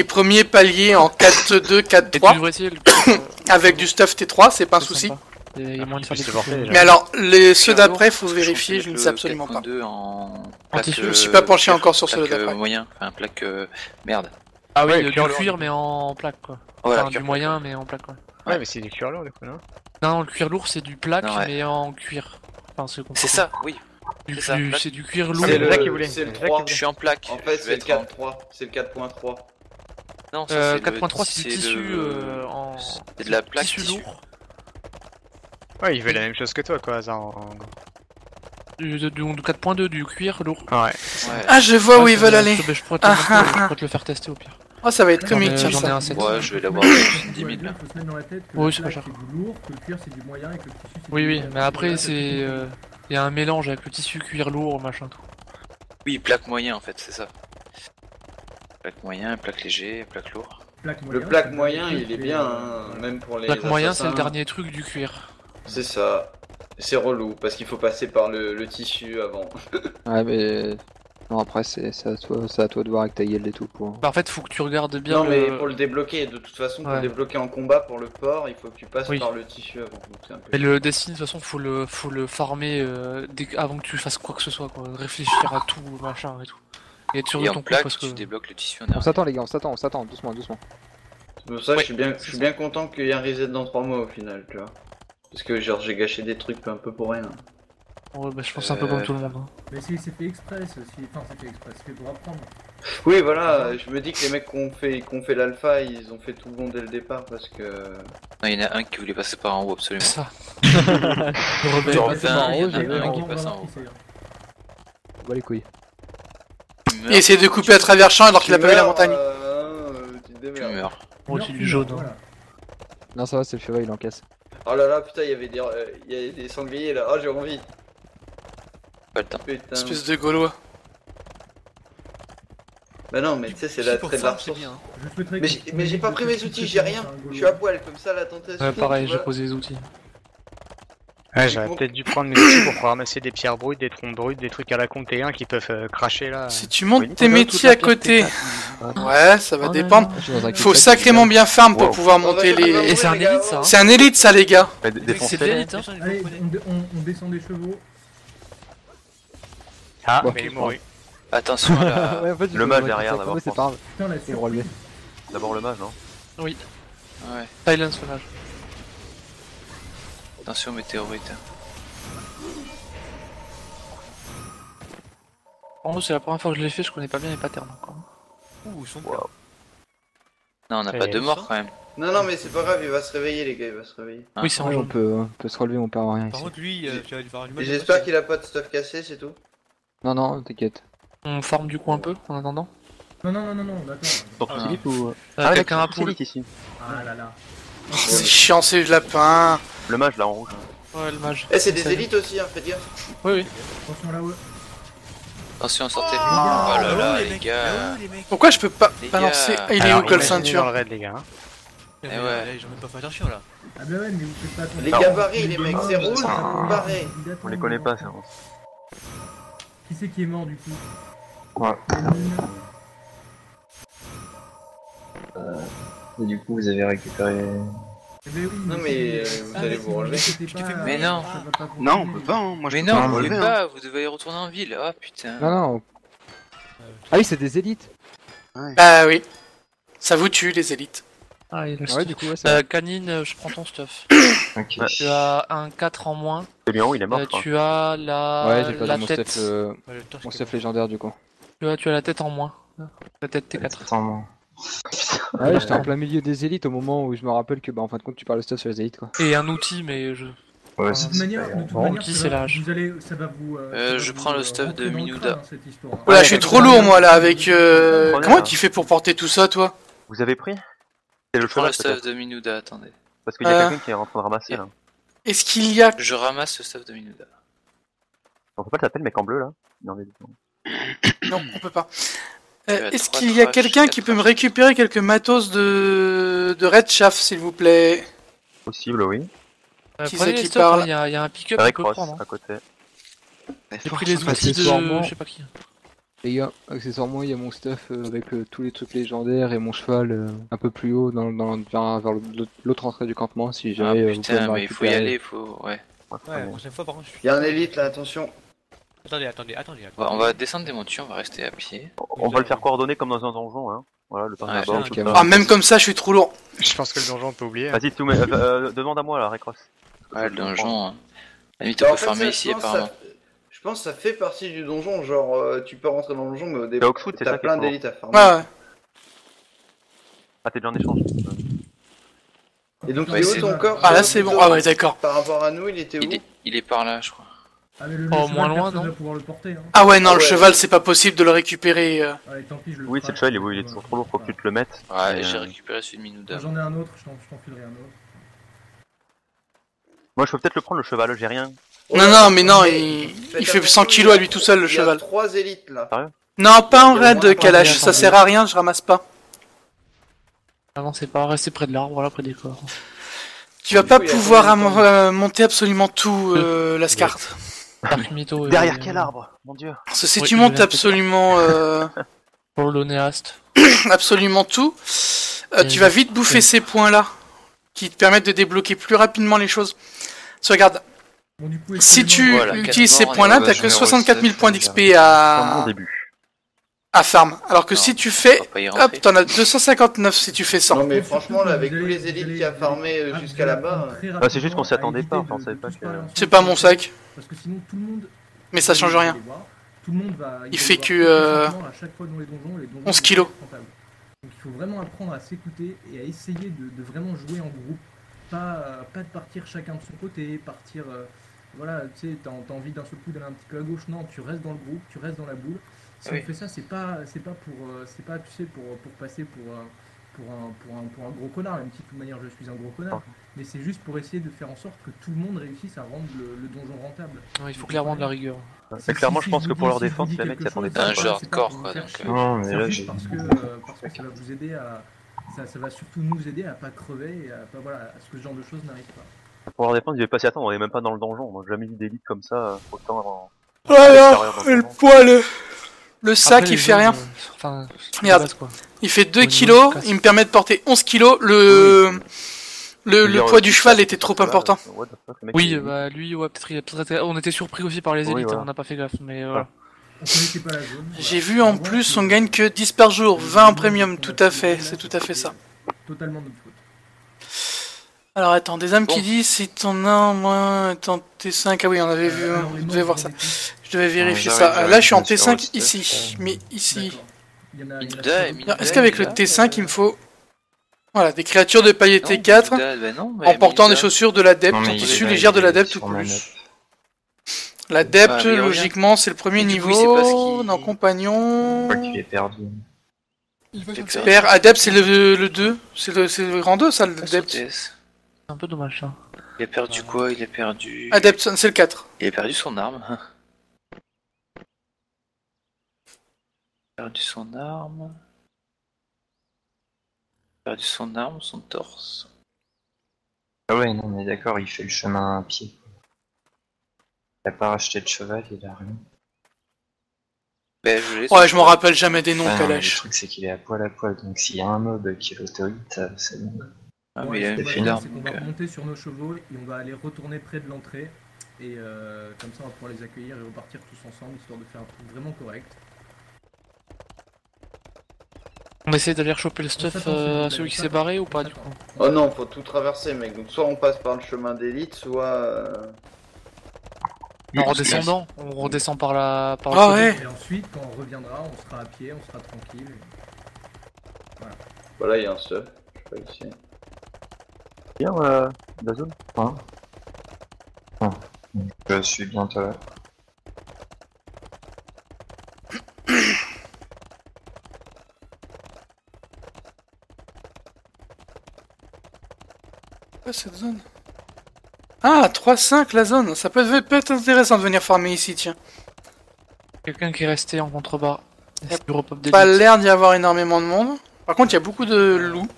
premiers paliers en 4-2, 4-3. Avec du stuff T3, c'est pas un souci. Il y a moins de faire des Mais alors, ceux d'après, faut vérifier, je ne sais absolument pas. Je me suis pas penché encore sur ceux d'après. Moyen, enfin plaque merde. Ah oui, Ouais, du cuir cuir lourd. mais en plaque quoi. Ouais, Enfin, cuir du moyen mais en plaque quoi. Ouais, mais c'est du cuir lourd du coup, non? Non, le cuir lourd c'est du plaque Non, ouais. mais en cuir. Enfin, C'est ça, oui. C'est du cuir lourd. C'est C'est le 3. Je suis en plaque. En fait, Je c'est vais le être en- 4.3. C'est le 4.3. Non, ça, c'est 4.3 c'est du tissu le- en... C'est de la plaque tissu tissu. lourd. Ouais, il veut la même chose que toi, quoi, hasard. Du 4.2 du cuir lourd. Ouais. Ah, je vois où ils veulent aller. Je pourrais te le faire tester au pire. Oh, ça va être comique, tiens, J'en ai ça. un 7. Ouais, je vais l'avoir 10 000 là. Il faut se mettre dans la tête que Oui, la c'est pas plaque, cher. c'est du lourd, que le cuir c'est du moyen et que le tissu c'est Oui, du oui, léger. mais après Voilà, c'est... tout. Il y a un mélange avec le tissu cuir lourd, machin tout. Oui, plaque moyen en fait, c'est ça. Plaque moyen, plaque léger, plaque lourd. Le plaque moyen, il est bien, hein, même pour les Plaque moyen c'est le assassins. dernier truc du cuir. C'est ça. C'est relou, parce qu'il faut passer par le tissu avant. Ouais, mais... Non, après, c'est à toi de voir avec ta guilde et tout pour... Bah en fait faut que tu regardes bien Non, mais le... pour le débloquer, de toute façon, pour Ouais. le débloquer en combat pour le port, il faut que tu passes Oui. par le tissu avant. Donc c'est un peu Mais le dessin de toute façon faut le farmer avant que tu fasses quoi que ce soit quoi. Réfléchir à tout, machin et tout. Et être sûr de Et en ton coup plaque, parce que... tu débloques le tissu en On arrière. s'attend les gars, on s'attend, doucement. C'est pour ça que je suis bien content qu'il y ait un reset dans 3 mois au final, tu vois. Parce que genre j'ai gâché des trucs un peu pour rien. Ouais, bah, je pense un peu comme tout le monde. Hein. Mais c'est fait exprès, c'est fait exprès, c'est fait pour apprendre. Oui voilà, je me dis que les mecs qui ont fait l'alpha, ils ont fait tout bon dès le départ parce que... Non, il y en a un qui voulait passer par en haut absolument. Ça. Genre 20, il y en j'ai a un qui On va passe voir en haut. qui c'est, hein. On va les couilles. Il essaie de couper à travers champ alors qu'il a pas vu la montagne. Tu te Tu démerdes. meurs. Bon, c'est du jaune. Hein. Voilà. Non, ça va, c'est le furet, il encaisse. Oh là là, putain, il y avait des sangliers là. Oh, j'ai envie. Pas le temps. Putain. Espèce de gaulois. Bah non, mais tu sais, c'est l'attrait de la ressource. Je souhaiterais Mais j'ai pas pris mes outils, j'ai rien. Je suis à poil comme ça, la tentation. Ouais, pareil, tu j'ai vois. posé les outils. Ouais, j'aurais peut-être dû prendre mes outils pour pouvoir ramasser des pierres brutes, des troncs brutes, des trucs à la con T1 qui peuvent cracher là. Si tu montes tes métiers à côté, ouais, ça va Oh, dépendre. Je suis dans un Faut cul-de-sac, sacrément bien farm pour Wow. pouvoir monter les... Et c'est un élite ça. Hein. C'est un élite ça les gars. Mais C'est de défoncez-les. l'élite hein. Allez, on descend des chevaux. Ah, Bon, mais il est je mort. Attention à la... Ouais, en fait, Le mage derrière, d'abord, c'est je pas grave, Putain, la c'est relevé. D'abord le mage, non? Oui. Ouais. Silence le mage. Attention météorite. En gros c'est la première fois que je l'ai fait, je connais pas bien les patterns encore. Ouh, ils sont Non, on n'a pas de mort quand même. Non, non, mais c'est pas grave, il va se réveiller, les gars, il va se réveiller. Oui c'est en On jaune. peut se relever, on perd rien Par ici. contre, lui, tu vas lui faire du mal. Et j'espère qu'il a pas de stuff cassé, c'est tout. Non, t'inquiète. On farme du coup un peu en attendant. Non, attends. Donc Ah. Philippe ou... Avec un Philippe poule. ici. Ah là là. Oh, c'est chiant ces lapins. Le mage là en rouge. Ouais le mage. Eh, c'est des élites aussi, hein, faites gaffe. Oui oui. Attention là-haut. Attention, sortez. Ah. Oh là là, les les mecs, gars. les mecs. Pourquoi je peux pas Les balancer... gars. Ah, il est Alors, où Col imaginez dans Ceinture? le raid, les gars. Hein. Eh ouais. Là, ils ont même pas fait attention là. Ah bah ouais, mais vous faites pas attention. Les gabarits, les mecs, c'est rouge, vous barrez. On les connaît pas, ça. Qui c'est qui est mort du coup? Ouais. Et du coup, vous avez récupéré. Eh ben oui, Non mais vous allez vous relever. Mais non. Non, on peut pas, hein. Moi je Mais peux non, pas vous me pouvez relever, pas, vous devez retourner en ville. Oh putain. Non. Ah oui, c'est des élites. Bah oui. Ça vous tue, les élites. Ah, il a le Ouais, stuff. du coup, ouais, ça. Canine, je prends ton stuff. Ok. Tu as un 4 en moins. C'est bien, il est mort, je crois. Tu as la, Ouais, j'ai pas la mon tête. stuff, mon stuff légendaire du coup. Tu as la tête en moins. La tête T4. En moins. Ah ouais, j'étais en plein milieu des élites au moment où je me rappelle que, bah, en fin de compte, tu parles de stuff sur les élites quoi. Et un outil, mais je. Ouais, De toute manière, Outil, c'est l'âge. ça va vous. Je prends le stuff de Minuda. Oula, je suis trop lourd moi là avec. Comment tu fais pour porter tout ça, toi? Vous avez pris? C'est le Je prends le cheval, stuff peut-être. de Minuda, attendez. Parce qu'il y a quelqu'un qui est en train de ramasser, là. Est-ce qu'il y a. Je ramasse le stuff de Minuda. On peut pas t'appeler le mec en bleu, là? Non, Non, on peut pas. Tu as Est-ce 3 qu'il y a trash, quelqu'un 4 qui peut me récupérer quelques matos de Red Chaff, s'il vous plaît? Possible, oui. Qui Prenez c'est les qui stuff, parle? il y a un pick-up Avec qu'on peut Ross, prendre. à côté. J'ai pris les outils de. Je sais pas qui. Les gars, accessoirement, il y a mon stuff avec tous les trucs légendaires et mon cheval un peu plus haut vers l'autre entrée du campement si Ah jamais vous pouvez putain, me mais il faut y récupérer. aller, faut. Ouais. Ouais, la prochaine fois par contre, je suis. Il y a un élite là, attention. Attendez. On va descendre des montures, on va rester à pied. On va le faire coordonner comme dans un donjon, hein. Voilà, le temps Ouais, d'abord. ok. Ah, même comme ça, je suis trop lourd. Je pense que le donjon on peut oublier. Vas-y, demande à moi, là, Recross. Ouais, le donjon. La limite, Bah, on en peut fait, farmer ça, ici je pense, apparemment. Je pense que ça fait partie du donjon, genre tu peux rentrer dans le donjon, mais au début C'est Oxwood, c'est t'as ça qui est plein fort. d'élites à farmer. Ouais, ouais. Ah, t'es déjà en échange. Et donc Ouais, il est où c'est- ton corps Ah, là, c'est bon. Ah, ouais, d'accord. Par rapport à nous, il était où? Il est par là, je crois. Ah, mais le Oh, cheval, moins loin, personne non va pouvoir le porter. Hein. Ah, ouais, non, le ouais. cheval, c'est pas possible de le récupérer. Allez, tant pis, je le Oui, ferai. c'est le cheval, il est toujours trop lourd, faut que tu te le mettes. Ouais, Et, j'ai récupéré celui de Minuda. J'en ai un autre, je t'en filerai un autre. Moi, je peux peut-être le prendre, le cheval, j'ai rien. Non, mais non, il fait 100 kilos à lui tout seul, le Il y a cheval. 3 élites là. Non, pas en Il y a au moins raid, Kalash, attendez, ça sert à rien, je ramasse pas. Avancez pas, restez près de l'arbre, voilà, près des corps. Tu vas pas coup, il y a pouvoir combien de monter absolument tout, la carte. Dark Mytho. Derrière quel arbre? Mon dieu. Parce que si Oui, tu je montes viens de absolument, Pour l'Onéast. absolument tout, tu vas vite bouffer ces points-là, qui te permettent de débloquer plus rapidement les choses. So, regarde, Bon, du coup, si tu Voilà, utilises quatre ces morts, points-là, on est t'as au que numéro 64 000 7, points d'XP C'est un bon à début. farm. Alors que si tu fais, On va pas y hop, rentrer. t'en as 259 si tu fais 100. Non mais franchement là avec tous les élites qu'il y a farmé jusqu'à là-bas. Ah, c'est juste qu'on s'y attendait pas, enfin, on savait pas que. C'est pas mon sac. Parce que sinon tout le monde. Mais ça change rien. Tout le monde va. Il va fait devoir que, tout simplement à chaque fois dans les donjons 11 sont kilos. rentables. Donc il faut vraiment apprendre à s'écouter et à essayer de vraiment jouer en groupe. Pas de partir chacun de son côté, partir. Voilà, tu sais, t'as envie d'un seul coup d'aller un petit peu à gauche. Non, tu restes dans le groupe, tu restes dans la boule. Si Oui. on fait ça, c'est pas tu sais pour passer pour un gros connard, même si de toute manière je suis un gros connard, mais c'est juste pour essayer de faire en sorte que tout le monde réussisse à rendre le donjon rentable. Non, il faut clairement de la rigueur. Mais clairement, je pense que pour leur défense, les mecs s'y attendaient pas. Un jeu hardcore, quoi, donc, Non, mais là, c'est j'ai. parce que ça va vous aider à ça va surtout nous aider à pas crever et à pas voilà à ce que ce genre de choses n'arrive pas. Pour leur défense, ils devaient pas s'y attendre, on est même pas dans le donjon. On a jamais vu d'élite comme ça, autant avant. Voilà, le poil. Le sac, Après, il les fait rien. zones, Enfin, Regarde, base, quoi. il fait 2 Au niveau kilos, de casse. il me permet de porter 11 kilos. Le poids du cheval était trop important. Oui, bah lui, ouais, peut-être on était surpris aussi par les Oui, élites, voilà. on n'a pas fait gaffe, mais voilà. On connaissait pas la zone. J'ai vu en plus, on gagne que 10 par jour, 20 en premium, tout à fait, c'est tout à fait ça. Totalement notre faute. Alors attends, des âmes qui disent si t'en as en moins en T5, ah oui, on avait vu, on devait voir ça. Je devais vérifier ça. Là, je suis en T5 ici, mais ici. Est-ce qu'avec le T5, il me faut... Voilà, des créatures de palier T4 en portant des chaussures de l'adepte, en tissu légère de l'adepte ou plus. L'adepte, logiquement, c'est le premier niveau, dans compagnon... Tu es perdu. Expert, adepte, c'est le 2, c'est le grand 2, ça, l'adepte. C'est un peu dommage ça. Il a perdu quoi? Il a perdu... Adepte, c'est le 4. Il a perdu son arme. Il a perdu son arme. perdu son arme, son torse. Ah ouais, non, mais d'accord, il fait le chemin à pied. Il a pas racheté de cheval, il a rien. Ben, Ouais, je m'en rappelle jamais des noms, Ah non, mais le Kalash. truc, c'est qu'il est à poil, donc s'il y a un mob qui l'autorite, c'est bon. Ah, Bon, mais il a ce une qu'on va file faire, d'armes. c'est qu'on va remonter sur nos chevaux et on va aller retourner près de l'entrée. Et comme ça, on va pouvoir les accueillir et repartir tous ensemble, histoire de faire un truc vraiment correct. On essaie d'aller choper le stuff à celui qui s'est barré ou pas du coup? Oh non, faut tout traverser, mec. Donc soit on passe par le chemin d'élite, soit. En redescendant, on redescend par la. Par Ah ouais. Et ensuite, quand on reviendra, on sera à pied, on sera tranquille. Et... Voilà. Voilà, il y a un stuff. Je sais pas ici. Bien, la zone. Hein Je suis bientôt là. Quoi cette zone? Ah, 3-5 la zone. Ça peut être intéressant de venir farmer ici, tiens. Quelqu'un qui est resté en contrebas. Il n'y a pas l'air d'y avoir énormément de monde. Par contre, il y a beaucoup de loups.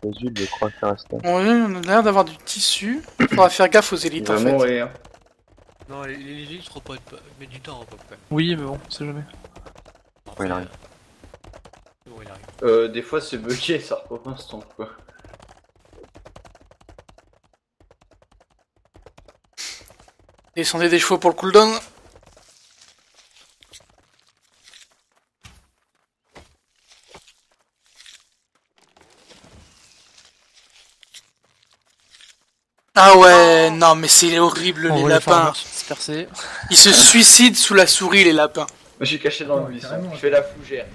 Les huiles, je crois que ça reste. On a l'air d'avoir du tissu. Il faudra faire gaffe aux élites en fait. Mourir. Non, les élites mettent du temps à peu près. Oui, mais bon, c'est jamais. Ouais, il arrive. Bon, il arrive. Des fois c'est bugué, ça reprend un instant quoi. Descendez des chevaux pour le cooldown. Ah ouais, non mais c'est horrible les lapins. Ils se suicident sous la souris les lapins. Moi je suis caché dans le buisson, je fais la fougère.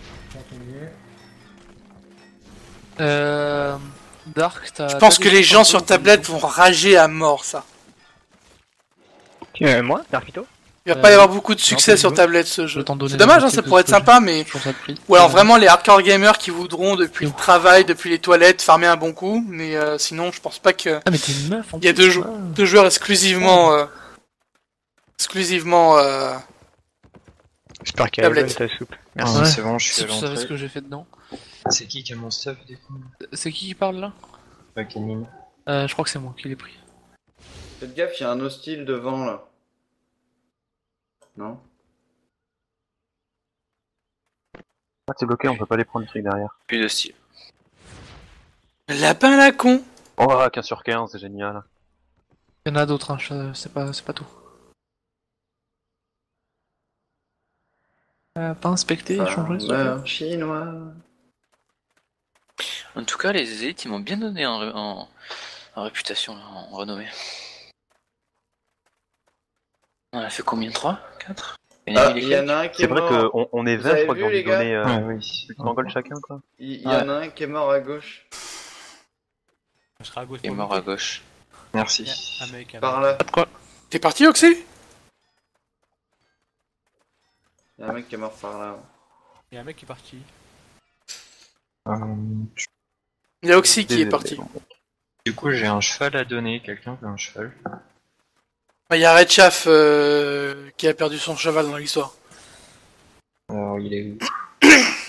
Dark, t'as... Je pense que les gens sur tablette vont rager à mort ça. Moi, Darkito? Il va pas y avoir beaucoup de succès sur tablette ce jeu. C'est dommage, hein, ça pourrait être sympa, mais... Ou alors vraiment les hardcore gamers qui voudront depuis le travail, depuis les toilettes, farmer un bon coup, mais sinon je pense pas que... Ah mais t'es une meuf en Il y a deux joueurs exclusivement... J'espère qu'elle est bonne ta soupe. Merci, Ouais. c'est bon, je suis Si à tu savais ce l'entrée. que j'ai fait dedans. C'est qui a mon stuff du coup? C'est qui parle là? Kenny. Je crois que c'est moi qui l'ai pris. Faites gaffe, il y a un hostile devant là. Non? Ah, c'est bloqué, on peut pas les prendre les trucs derrière. Plus de style. Lapin la con. Oh, 15 sur 15, c'est génial. Il y en a d'autres, hein, c'est pas tout. Pas inspecté, échangé. Chinois. En tout cas, les élites, ils m'ont bien donné en réputation, là, en renommée. On a fait combien? 3? 4? Il y en a un qui est C'est vrai mort. qu'on est Vous 20, avez je crois vu, qu'on les lui gars donnait oui. 100 gold chacun quoi. Il y en a un qui est mort à gauche. Je serai à gauche. Il est mort à gauche. Merci. Un mec, un Par mec. là. Quoi? T'es parti Oxy? Il y a un mec qui est mort par là. Il y a un mec qui est parti. Il y a Oxy qui est parti. Du coup, j'ai un cheval à donner. Quelqu'un veut un cheval? Bah, il y a Red Chaff qui a perdu son cheval dans l'histoire. Alors, il est où?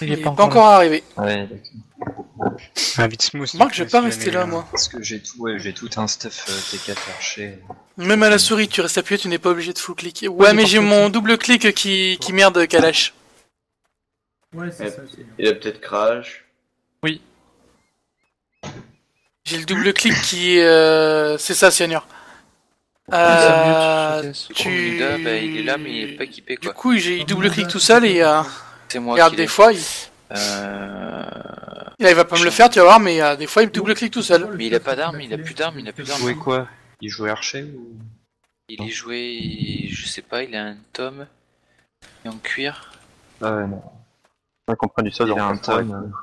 Il est pas encore arrivé. Ouais, d'accord. Un vite smooth. Marc, je vais pas rester là, moi. Parce que j'ai tout, j'ai tout un stuff T4 archer. Même à la souris, tu restes appuyé, tu n'es pas obligé de full cliquer. Ouais, mais j'ai mon double clic qui merde Kalash. Ouais, c'est ça. Il a peut-être crash. Oui. J'ai le double clic qui... c'est ça, Cyanure. Bah, il est là, mais il est pas équipé, quoi. Du coup, il double clic tout seul et... C'est moi regarde, qui des l'ai. fois, il va pas me le faire, tu vas voir, mais des fois, il double clic tout seul. Mais il a pas d'armes, il a plus d'armes, il a plus Il d'armes. jouait quoi? Il jouait archer ou? Il est joué, je sais pas, il a un tome et en cuir. Non. On comprend du sol, Il a un tome.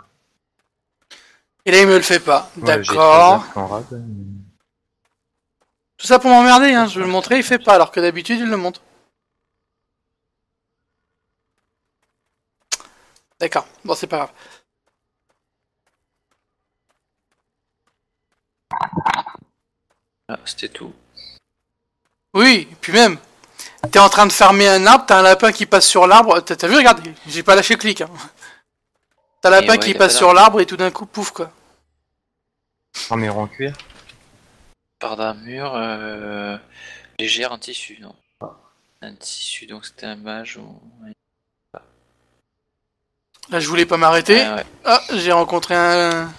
Et là, il me le fait pas. Ouais, j'ai D'accord. 3 en rab, mais- Tout ça pour m'emmerder, hein. Je vais le montrer, il fait pas, alors que d'habitude, il le montre. D'accord. Bon, c'est pas grave. Ah, c'était tout. Oui, et puis même, t'es en train de farmer un arbre, t'as un lapin qui passe sur l'arbre, t'as vu, regarde, j'ai pas lâché clic. Hein. T'as lapin qui passe sur l'arbre et tout d'un coup, pouf quoi. Un mur en cuir. Par d'armure, légère, un tissu, non. Un tissu, donc c'était un mage ou... Là, je voulais pas m'arrêter. Ouais. Ah, j'ai rencontré un...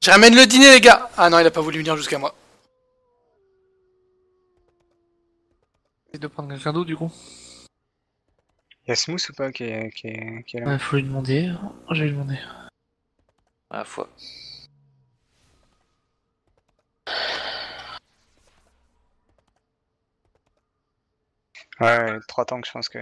Je ramène le dîner, les gars. Ah non, il a pas voulu venir jusqu'à moi. Et de prendre quelqu'un d'autre, du coup. Y'a Smooth ou pas qui est là? Faut lui demander. Je vais lui demander. À la fois. Ouais, 3 tanks, je pense que...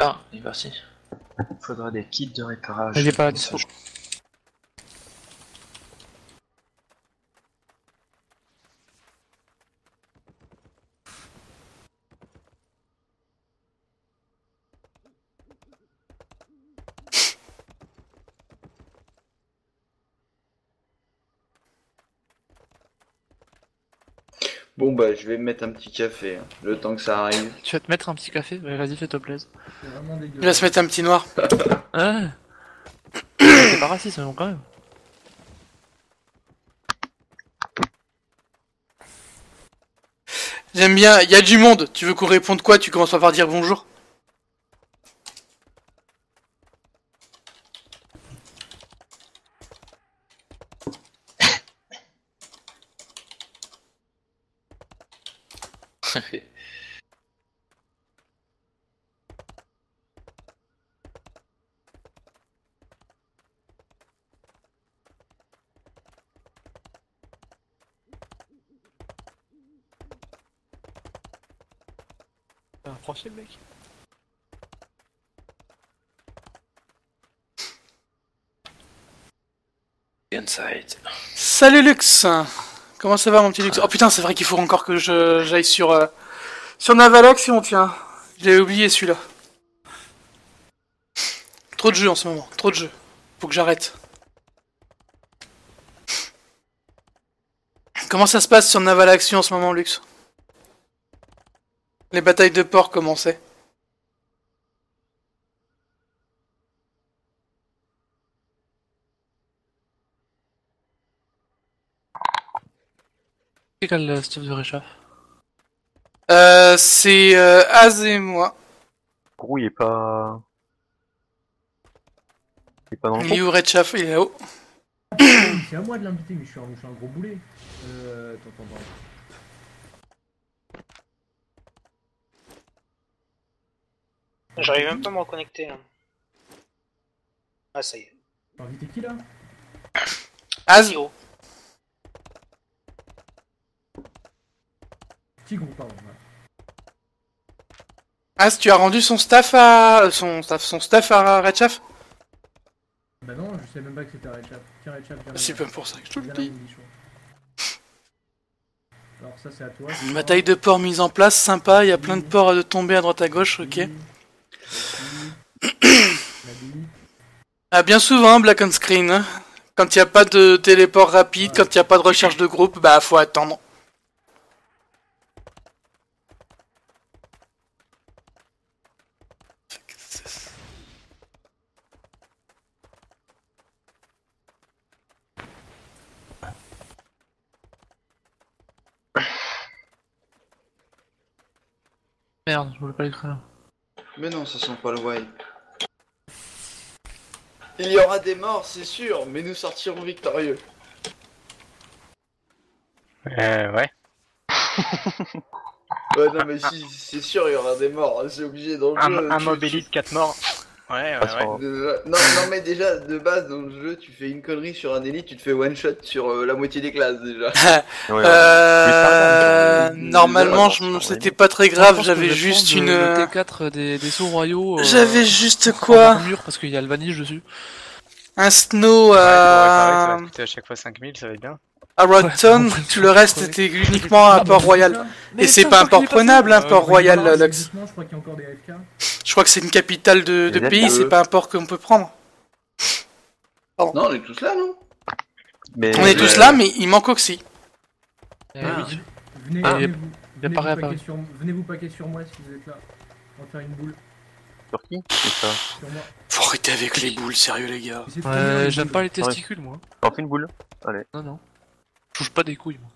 Ah, il est parti. Il faudra des kits de réparage. Il est pas à dispo. Bon bah je vais me mettre un petit café, hein, le temps que ça arrive. Tu vas te mettre un petit café? Ouais, vas-y, fais-toi plaisir. Il va se mettre un petit noir. Ouais. C'est pas raciste, mais bon, quand même. J'aime bien, il y a du monde. Tu veux qu'on réponde quoi? Tu commences par dire bonjour. T'as approché le mec? Inside. Salut Lux. Comment ça va mon petit Lux? Oh putain, c'est vrai qu'il faut encore que j'aille sur Navalaction, tiens. J'avais oublié celui-là. Trop de jeux en ce moment, trop de jeux. Faut que j'arrête. Comment ça se passe sur Navalaction en ce moment, Lux? Les batailles de port, comment c'est? C'est quel stuff de réchauffe? C'est Az et moi. Gros, il est pas... Il est pas dans le Il est où Red Chaff? Il est là-haut. C'est à moi de l'inviter, mais je suis un gros boulet. Attends. J'arrive même pas à me reconnecter là. Ah ça y est. T'as invité qui là? Az. Petit groupe, pardon. Ouais. Az, tu as rendu son staff à... Son staff à Red Chaff? Bah non, je sais même pas que c'était Red Chaff. Tiens, Red Chaff, C'est pas pour ça que je te le dis. Alors ça c'est à toi. Une bataille de ports mise en place, sympa, il y a plein de ports de tomber à droite à gauche, ok. Ah, bien souvent, Black on Screen. Hein. Quand il n'y a pas de téléport rapide, quand il n'y a pas de recherche de groupe, bah faut attendre. Merde, je voulais pas l'écrire. Mais non, ça sent pas le wipe. Il y aura des morts, c'est sûr, mais nous sortirons victorieux. Ouais. Ouais, non, mais si, c'est sûr, il y aura des morts, c'est obligé dans le jeu. Un mob élite, 4 morts. Ouais. Non, mais déjà, de base, dans le jeu, tu fais une connerie sur un élite, tu te fais one shot sur la moitié des classes déjà. Normalement, c'était pas très grave, j'avais juste une. Le T4 des sauts royaux. J'avais juste quoi? Mur parce qu'il y a le vanille dessus. un snow Ouais, pour réparer, ça à... va coûter à chaque fois 5000, ça va être bien. à Rodton, tout le reste était uniquement un port royal. Mais Et c'est ça, pas je un crois port qu'il est prenable, passé. un port royal, Non, Lux. physiquement, je crois qu'il y a encore des AFK. Je crois que c'est une capitale de Les pays, ZE. c'est pas un port qu'on peut prendre. Non, on est tous là, non? Mais On est tous là, mais il manque Oxy. Eh Ah. oui. Venez, Ah, venez, il a pas réapparu. venez vous paquer sur moi si vous êtes là. On va faire une boule sur qui? C'est ça. sur moi. Faut arrêter avec les boules, sérieux les gars. Et c'est très bien, les J'aime boules. pas les testicules, moi. On fait une boule. Allez. Non, non. Je touche pas des couilles, moi.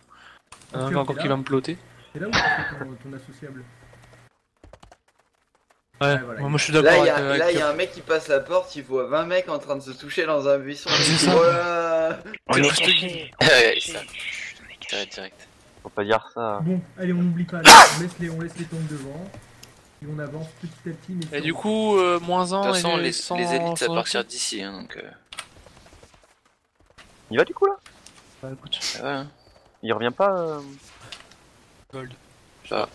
Il y en a Arthur, encore t'es qui là va me ploter. C'est là où tu fais ton associable? Ouais, voilà, moi je suis Là, d'accord il y a, avec... là, il y a un mec qui passe la porte, il voit 20 mecs en train de se toucher dans un buisson. C'est ça. Voilà. On est cachés. Ouais, ça. Direct. Faut pas dire ça. Bon, allez, on n'oublie pas, on laisse les tanks devant. Et on avance petit à petit. Mais Et du coup, moins De 1 toute façon, et les sans... élites, ça sans- partir d'ici, hein, donc... Il va du coup là? Bah écoute. Ouais, hein. Il revient pas Gold. Ça.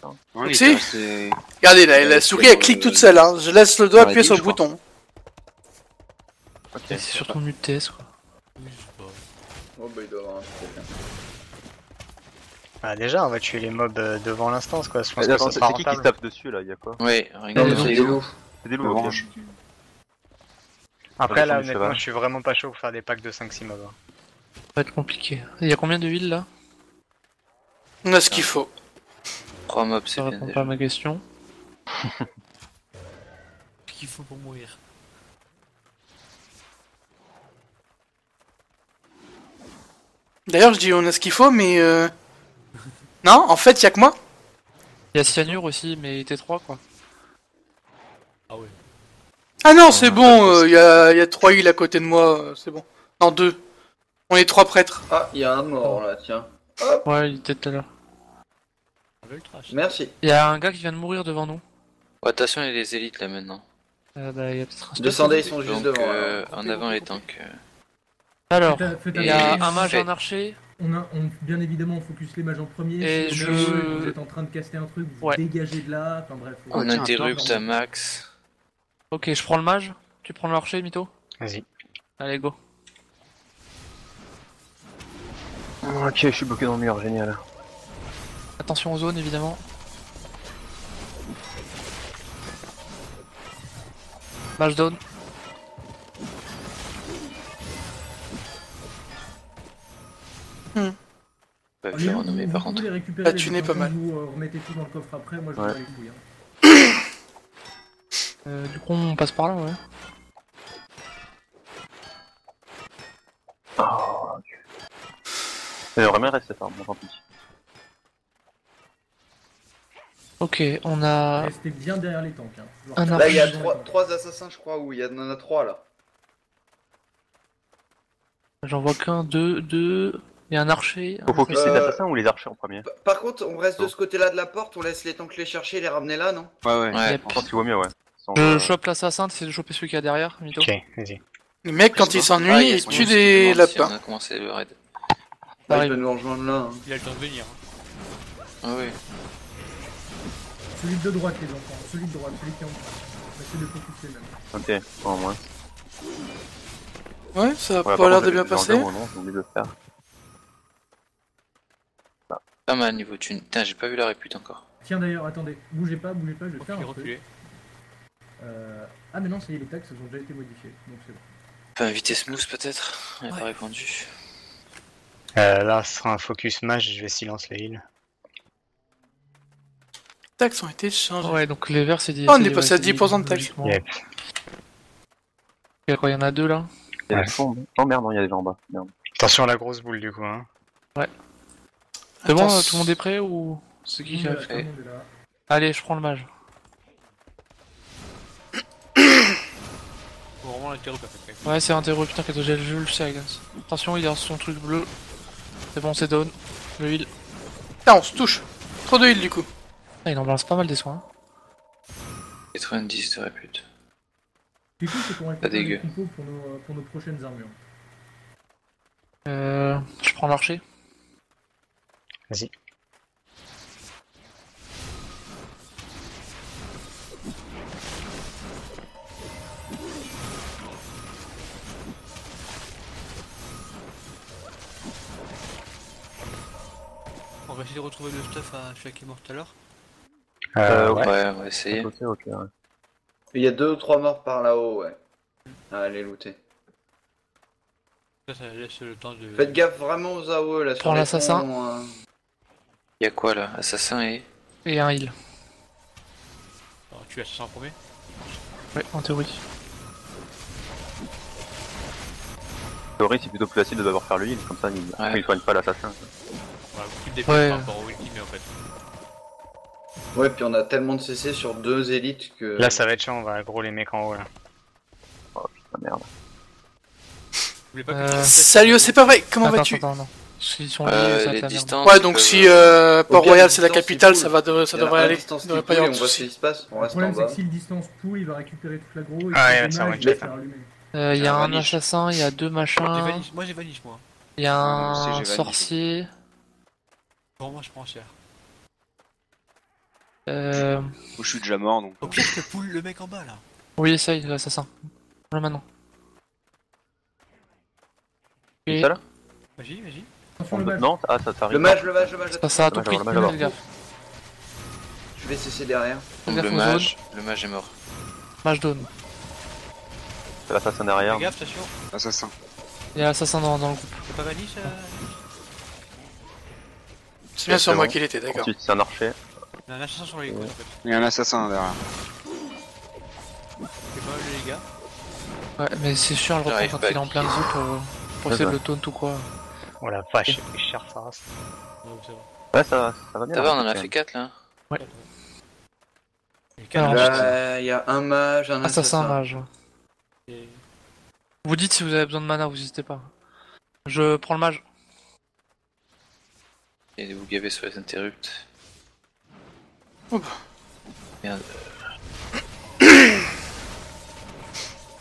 Non, il Si. était resté- Regardez là, la souris elle clique toute seule, hein. Je laisse le doigt appuyer sur le bouton. Ok. C'est surtout mieux de TS, quoi. Oh bah il doit avoir un truc bien. Bah déjà, on va tuer les mobs devant l'instance, quoi. Je pense Mais que ça attends, sera c'est qui se rentable. tape dessus là? Il y a quoi? Ouais, Non, regarde. mais c'est des loups. C'est des loups. ok. Orange. Après, là, Sur du honnêtement, cheval. je suis vraiment pas chaud pour faire des packs de 5-6 mobs. hein. Ça va être compliqué. Il y a combien de villes, là? On a ce qu'il faut. 3 mobs, c'est Ça bien répond déjà. pas à ma question. Ce qu'il faut pour mourir. D'ailleurs, je dis on a ce qu'il faut, mais non, en fait, y'a que moi. Il y a Cyanure aussi, mais il était 3, quoi. Ah ouais. Ah non, c'est bon, y a 3 îles à côté de moi, c'est bon. Non, 2. On est 3 prêtres. Ah, il y a un mort là, tiens. Ouais, il était tout à l'heure. Avec le trash. Merci. Il y a un gars qui vient de mourir devant nous. Ouais, attention, il y a les élites là maintenant. Bah, il y a peut-être un Descendez, ils sont juste Donc, devant. là. en avant les tanks. Alors, Faites il y a attention. un mage et Fait. un archer. Bien évidemment, on focus les mages en premier. Et Si vous êtes en train de caster un truc, vous Ouais. dégagez de là. Enfin bref. On interrupte à max. Ok, je prends le mage. Tu prends l'archer, Mytho? Vas-y. Allez, go. Ok, je suis bloqué dans le mur, génial. Attention aux zones, évidemment. Mage down. Pas vu renommer par contre. T'as tuné pas mal. Vous remettez tout dans le coffre après, moi je Ouais. vais les couilles. Hein. Du coup, on passe par là, ouais. Oh, ok. J'aimerais bien rester par bon, tant pis. Ok, on a... Restez bien derrière les tanks. Hein. Un Là, il y a archer. 3 assassins, je crois, ou il y en a 3 là. J'en vois qu'un, deux... Il y a un archer. Faut focus les assassins ou les archers en premier? Par contre, on reste de ce côté-là de la porte, on laisse les tanks les chercher, les ramener là, non? Ouais, Ouais. Yep. Je pense qu'il vaut mieux, ouais. Sans, Je chope l'assassin, t'essaies de choper celui qui est derrière, Mytho. Ok, vas-y. Les mecs, quand ils Ah, s'ennuient, il y a ils son tuent ours qui des demande si lapins. On a commencé le raid. Bah, il peut nous rejoindre là. Hein. Il a le temps de venir. Ah oui. Celui de droite, les enfants. Celui de droite, celui qui est en bas. Essayez de focus les mêmes. Ok, au moins. Ouais, ça a Ouais, pas par l'air contre, de bien j'avais passer. enlevé mon nom, j'ai oublié de le faire. Pas mal niveau thune. Putain, j'ai pas vu la répute encore. Tiens d'ailleurs, attendez, bougez pas, je vais faire un truc. Reculé. Ah mais non, ça y est, les taxes elles ont déjà été modifiées, donc c'est bon. Pas inviter Smooth peut-être. Il a pas répondu. Là, ce sera un focus mage, je vais silence les heals. Les taxes ont été changées. Ouais, donc les verts, c'est 10. Oh, on est passé à 10% de taxes. Yep. Il y en a 2 là. Il y a des gens. Oh merde, non, il y a des gens en bas. Merde. Attention à la grosse boule du coup, hein. Ouais. C'est bon, Attends, tout le monde est prêt ou c'est qui qui a Tout le fait? monde est là. Allez, je prends le mage. Faut vraiment l'interrompre après. Ouais, c'est interrompu, putain, que je le sais, guys. Attention, il a son truc bleu. C'est bon, c'est down. Le heal. Putain, on se touche. Trop de heal du coup. Ah, il en balance pas mal des soins. 90 de répute. Ce qui est cool, c'est qu'on Pas récupère dégueu. les compos pour nos prochaines armures. Je prends l'archer. Vas-y. essayer de retrouver le stuff à celui qui est mort tout à l'heure. Ouais, on va essayer. Ok, ouais. Il y a 2 ou 3 morts par là-haut, ouais. Ah, allez looter. Ça laisse le temps de... Faites gaffe vraiment aux AOE là. Prends l'assassin. Il y a quoi là? Assassin et un heal. Alors, tu es assassin en premier? Ouais, en théorie. En théorie, c'est plutôt plus facile de devoir faire le heal, comme ça il soigne pas l'assassin. Ouais, beaucoup de défense par rapport au ultime en fait. Ouais, puis on a tellement de CC sur 2 élites que... Là ça va être chiant, on va gros les mecs en haut là. Oh putain merde. Salut, c'est pas vrai, comment vas-tu? Attends, non. S'ils sont liés, ça les va distances. Ouais, donc si Port-Royal c'est la capitale, ça devrait aller. On devrait pas y avoir de voit ce soucis. qui se passe, on Le reste en problème, c'est bas. que si le distance pool, il va récupérer toute l'aggro. Ah ouais, ça va il va être faire allumer. Il y a un assassin, il y a 2 machins. Moi j'ai vanish moi. Il y a moi aussi, j'ai un vanish. sorcier. Bon, moi je prends cher. Je suis déjà mort donc. Au pire, je te pull le mec en bas là. Oui, essaye, l'assassin. Là maintenant. C'est ça là? Vas-y. Attention, le mage. Non, ah ça t'arrive. Le mage. C'est pas ça à tout prix, fais gaffe. Je vais CC derrière. Fais gaffe Le aux mage zones. est mort. Mage down. C'est l'assassin derrière. Fais gaffe, station. Assassin. Il y a l'assassin dans le groupe. T'as pas vanish C'est bien sur moi qu'il était, d'accord. Ensuite c'est un archer. Il y a un assassin sur les côtes en fait. Il y a un assassin derrière. C'est pas mal les gars. Ouais, mais c'est chiant le reprend quand il est en plein zoo pour essayer de le taunt ou quoi. Oh la vache, j'ai pris cher ça rase. Ouais, ça va bien. Ça va, on en a fait 4 là. Ouais. Là, il y a un mage, un Assassin, assassin. mage. Vous dites si vous avez besoin de mana, vous n'hésitez pas. Je prends le mage. Et vous gavez sur les interrupts. Oup. Merde.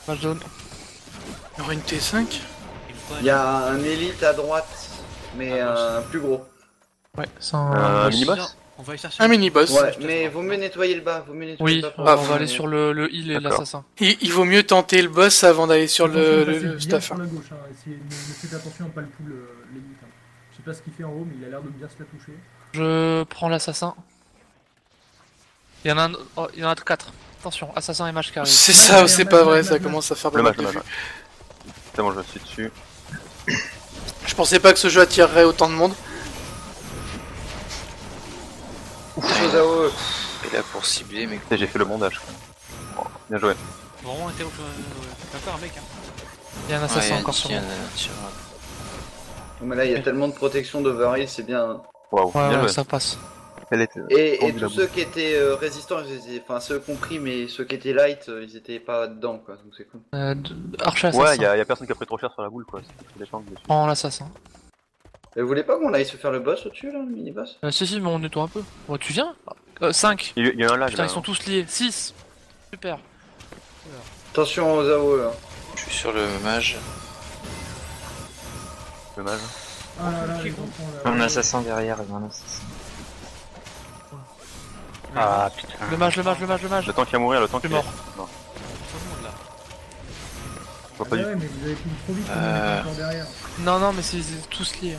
Mage down. Il y aura une T5. Il y a un élite à droite, mais un plus gros. Ouais, c'est un mini-boss. On va y chercher un mini-boss. Ouais, mais vaut mieux nettoyer le bas. Oui, le bas on va aller sur le heal et l'assassin. Il vaut mieux tenter le boss avant d'aller sur le staff. Sur la gauche, hein. Ne faites attention à pas le pull l'élite. Hein. Je sais pas ce qu'il fait en haut, mais il a l'air de bien se la toucher. Je prends l'assassin. Il y en a 4. Attention, assassin et mage qui arrivent. C'est ça, c'est pas vrai, ça commence à faire de Le mal mage, de vue. C'est bon, je suis dessus. Je pensais pas que ce jeu attirerait autant de monde. Et là pour cibler, mais. J'ai fait le bondage. Oh, bien joué. Vraiment interrompu. T'as encore un mec hein. Il y a un assassin encore sur moi. Mais là, il y a tellement de protection d'overheal, c'est bien. Waouh, bien joué. Ça passe. Et tous ceux qui étaient résistants, enfin ceux compris, mais ceux qui étaient light, ils étaient pas dedans quoi, donc c'est cool. Archer assassin. Ouais, y a personne qui a pris trop cher sur la boule quoi. Ça dépend dessus. Prends l'assassin. Et vous voulez pas qu'on aille se faire le boss au-dessus là, le mini-boss? Si, mais on nettoie un peu. Bon, tu viens 5. Il y a un lag Putain, là. ils sont tous liés. 6. Super. Attention aux AO là. Je suis sur le mage. Le mage. Ah là là, les enfants là. Un assassin derrière, il y a un assassin. Ah putain. Le mage. Le temps qu'il va mourir, le temps qu'il est mort. Non. Je vois Ah pas du ouais, mais vous avez fini trop vite, on est encore derrière. Non, mais c'est tous liés.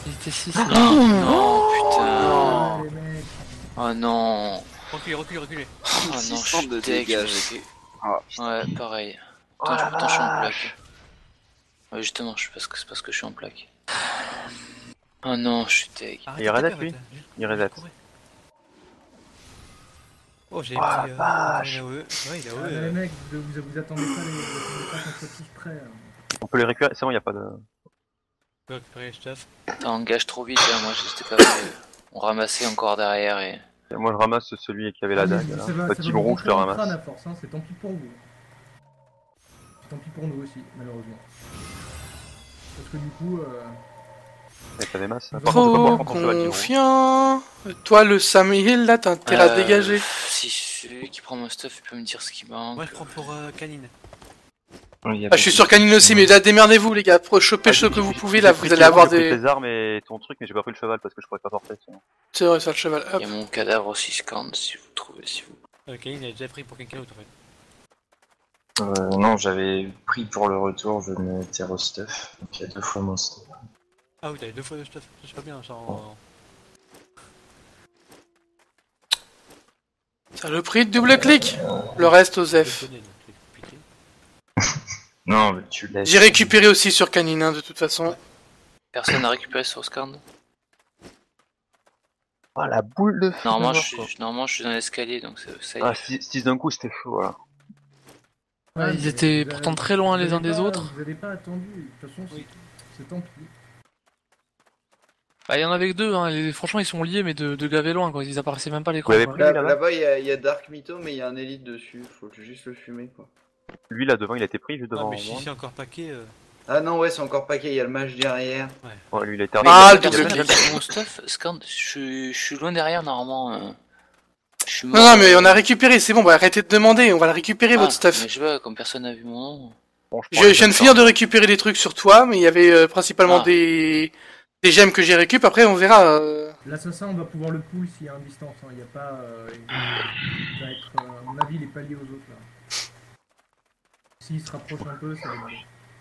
Ils étaient 6. Non, putain. Ah, les mecs. Oh non. Reculez. Oh non, je suis deg. Ouais, pareil. Attends, je suis en plaque. Ouais, justement, c'est parce que je suis en plaque. Oh non, je suis deg. Il reset lui. Il reset. Oh, j'ai Oh, pris. la vache. Ouais, il a Ah, les mecs, vous attendez pas, vous attendez pas qu'on soit tous prêts. On peut les récupérer, c'est bon, y a pas de. On peut récupérer les stuff. T'en engage trop vite, hein. Moi j'étais pas prêt. On ramassait encore derrière et. Et moi je ramasse celui qui avait la dague. Là. Le petit gros, je le ramasse. À force, hein. C'est tant pis pour vous. C'est tant pis pour nous aussi, malheureusement. Parce que du coup. Et t'as des masses. Trop confiant. Toi, le Sam Hill, là, t'as intérêt à dégager. Si celui qui prend mon stuff, il peut me dire ce qui manque. Moi, je prends pour Canine. Je suis sur Canine aussi, mais là, démerdez-vous, les gars. Chopez ce que vous pouvez, là, vous allez avoir des. J'ai pris tes armes et ton truc, mais j'ai pas pris le cheval parce que je pourrais pas porter. C'est vrai, ça, le cheval. Il y a mon cadavre aussi scan si vous trouvez, si vous. Canine a déjà pris pour quelqu'un d'autre, en fait. Non, j'avais pris pour le retour, je me terre au stuff. Donc il y a 2 fois mon stuff. Ah oui, t'avais 2 fois de stuff. C'est pas bien, ça. Saloperie de double clic. Le reste, Osef. Non, mais tu laisses. J'ai récupéré aussi sur Caninin de toute façon. Personne n'a récupéré sur Scan. Oh la boule de feu. Normalement, je suis dans l'escalier donc ça y est. Ah, 6 d'un coup, c'était chaud, voilà. Ouais, ils étaient pourtant très loin les uns des autres. Vous avez pas attendu, de toute façon, c'est tant pis. Bah, il y en avait que deux, hein. Franchement, ils sont liés, mais de gavé loin, quoi. Ils apparaissaient même pas à l'écran. Là-bas, il y a Dark Mytho, mais il y a un élite dessus. Faut juste le fumer, quoi. Lui, là devant, il a été pris juste devant. Non, mais si c'est encore paquet. Ah non, ouais, c'est encore paquet, il y a le mage derrière. Ouais, lui, il a été Ah, le Personne double n'a clic. pris mon stuff. Scan, je suis loin derrière normalement. Je suis Non, non, mais on a récupéré, c'est bon, bah arrêtez de demander, on va le récupérer votre stuff. Mais je vois, comme personne n'a vu mon nom. Bon, Je viens de finir de récupérer des trucs sur toi, mais il y avait principalement des gemmes que j'ai récup, après on verra. L'assassin, on va pouvoir le pull s'il y a un distance, hein. Il y a pas... il va être, à mon avis, il est pas lié aux autres, là. S'il se rapproche un peu, ça va être bon.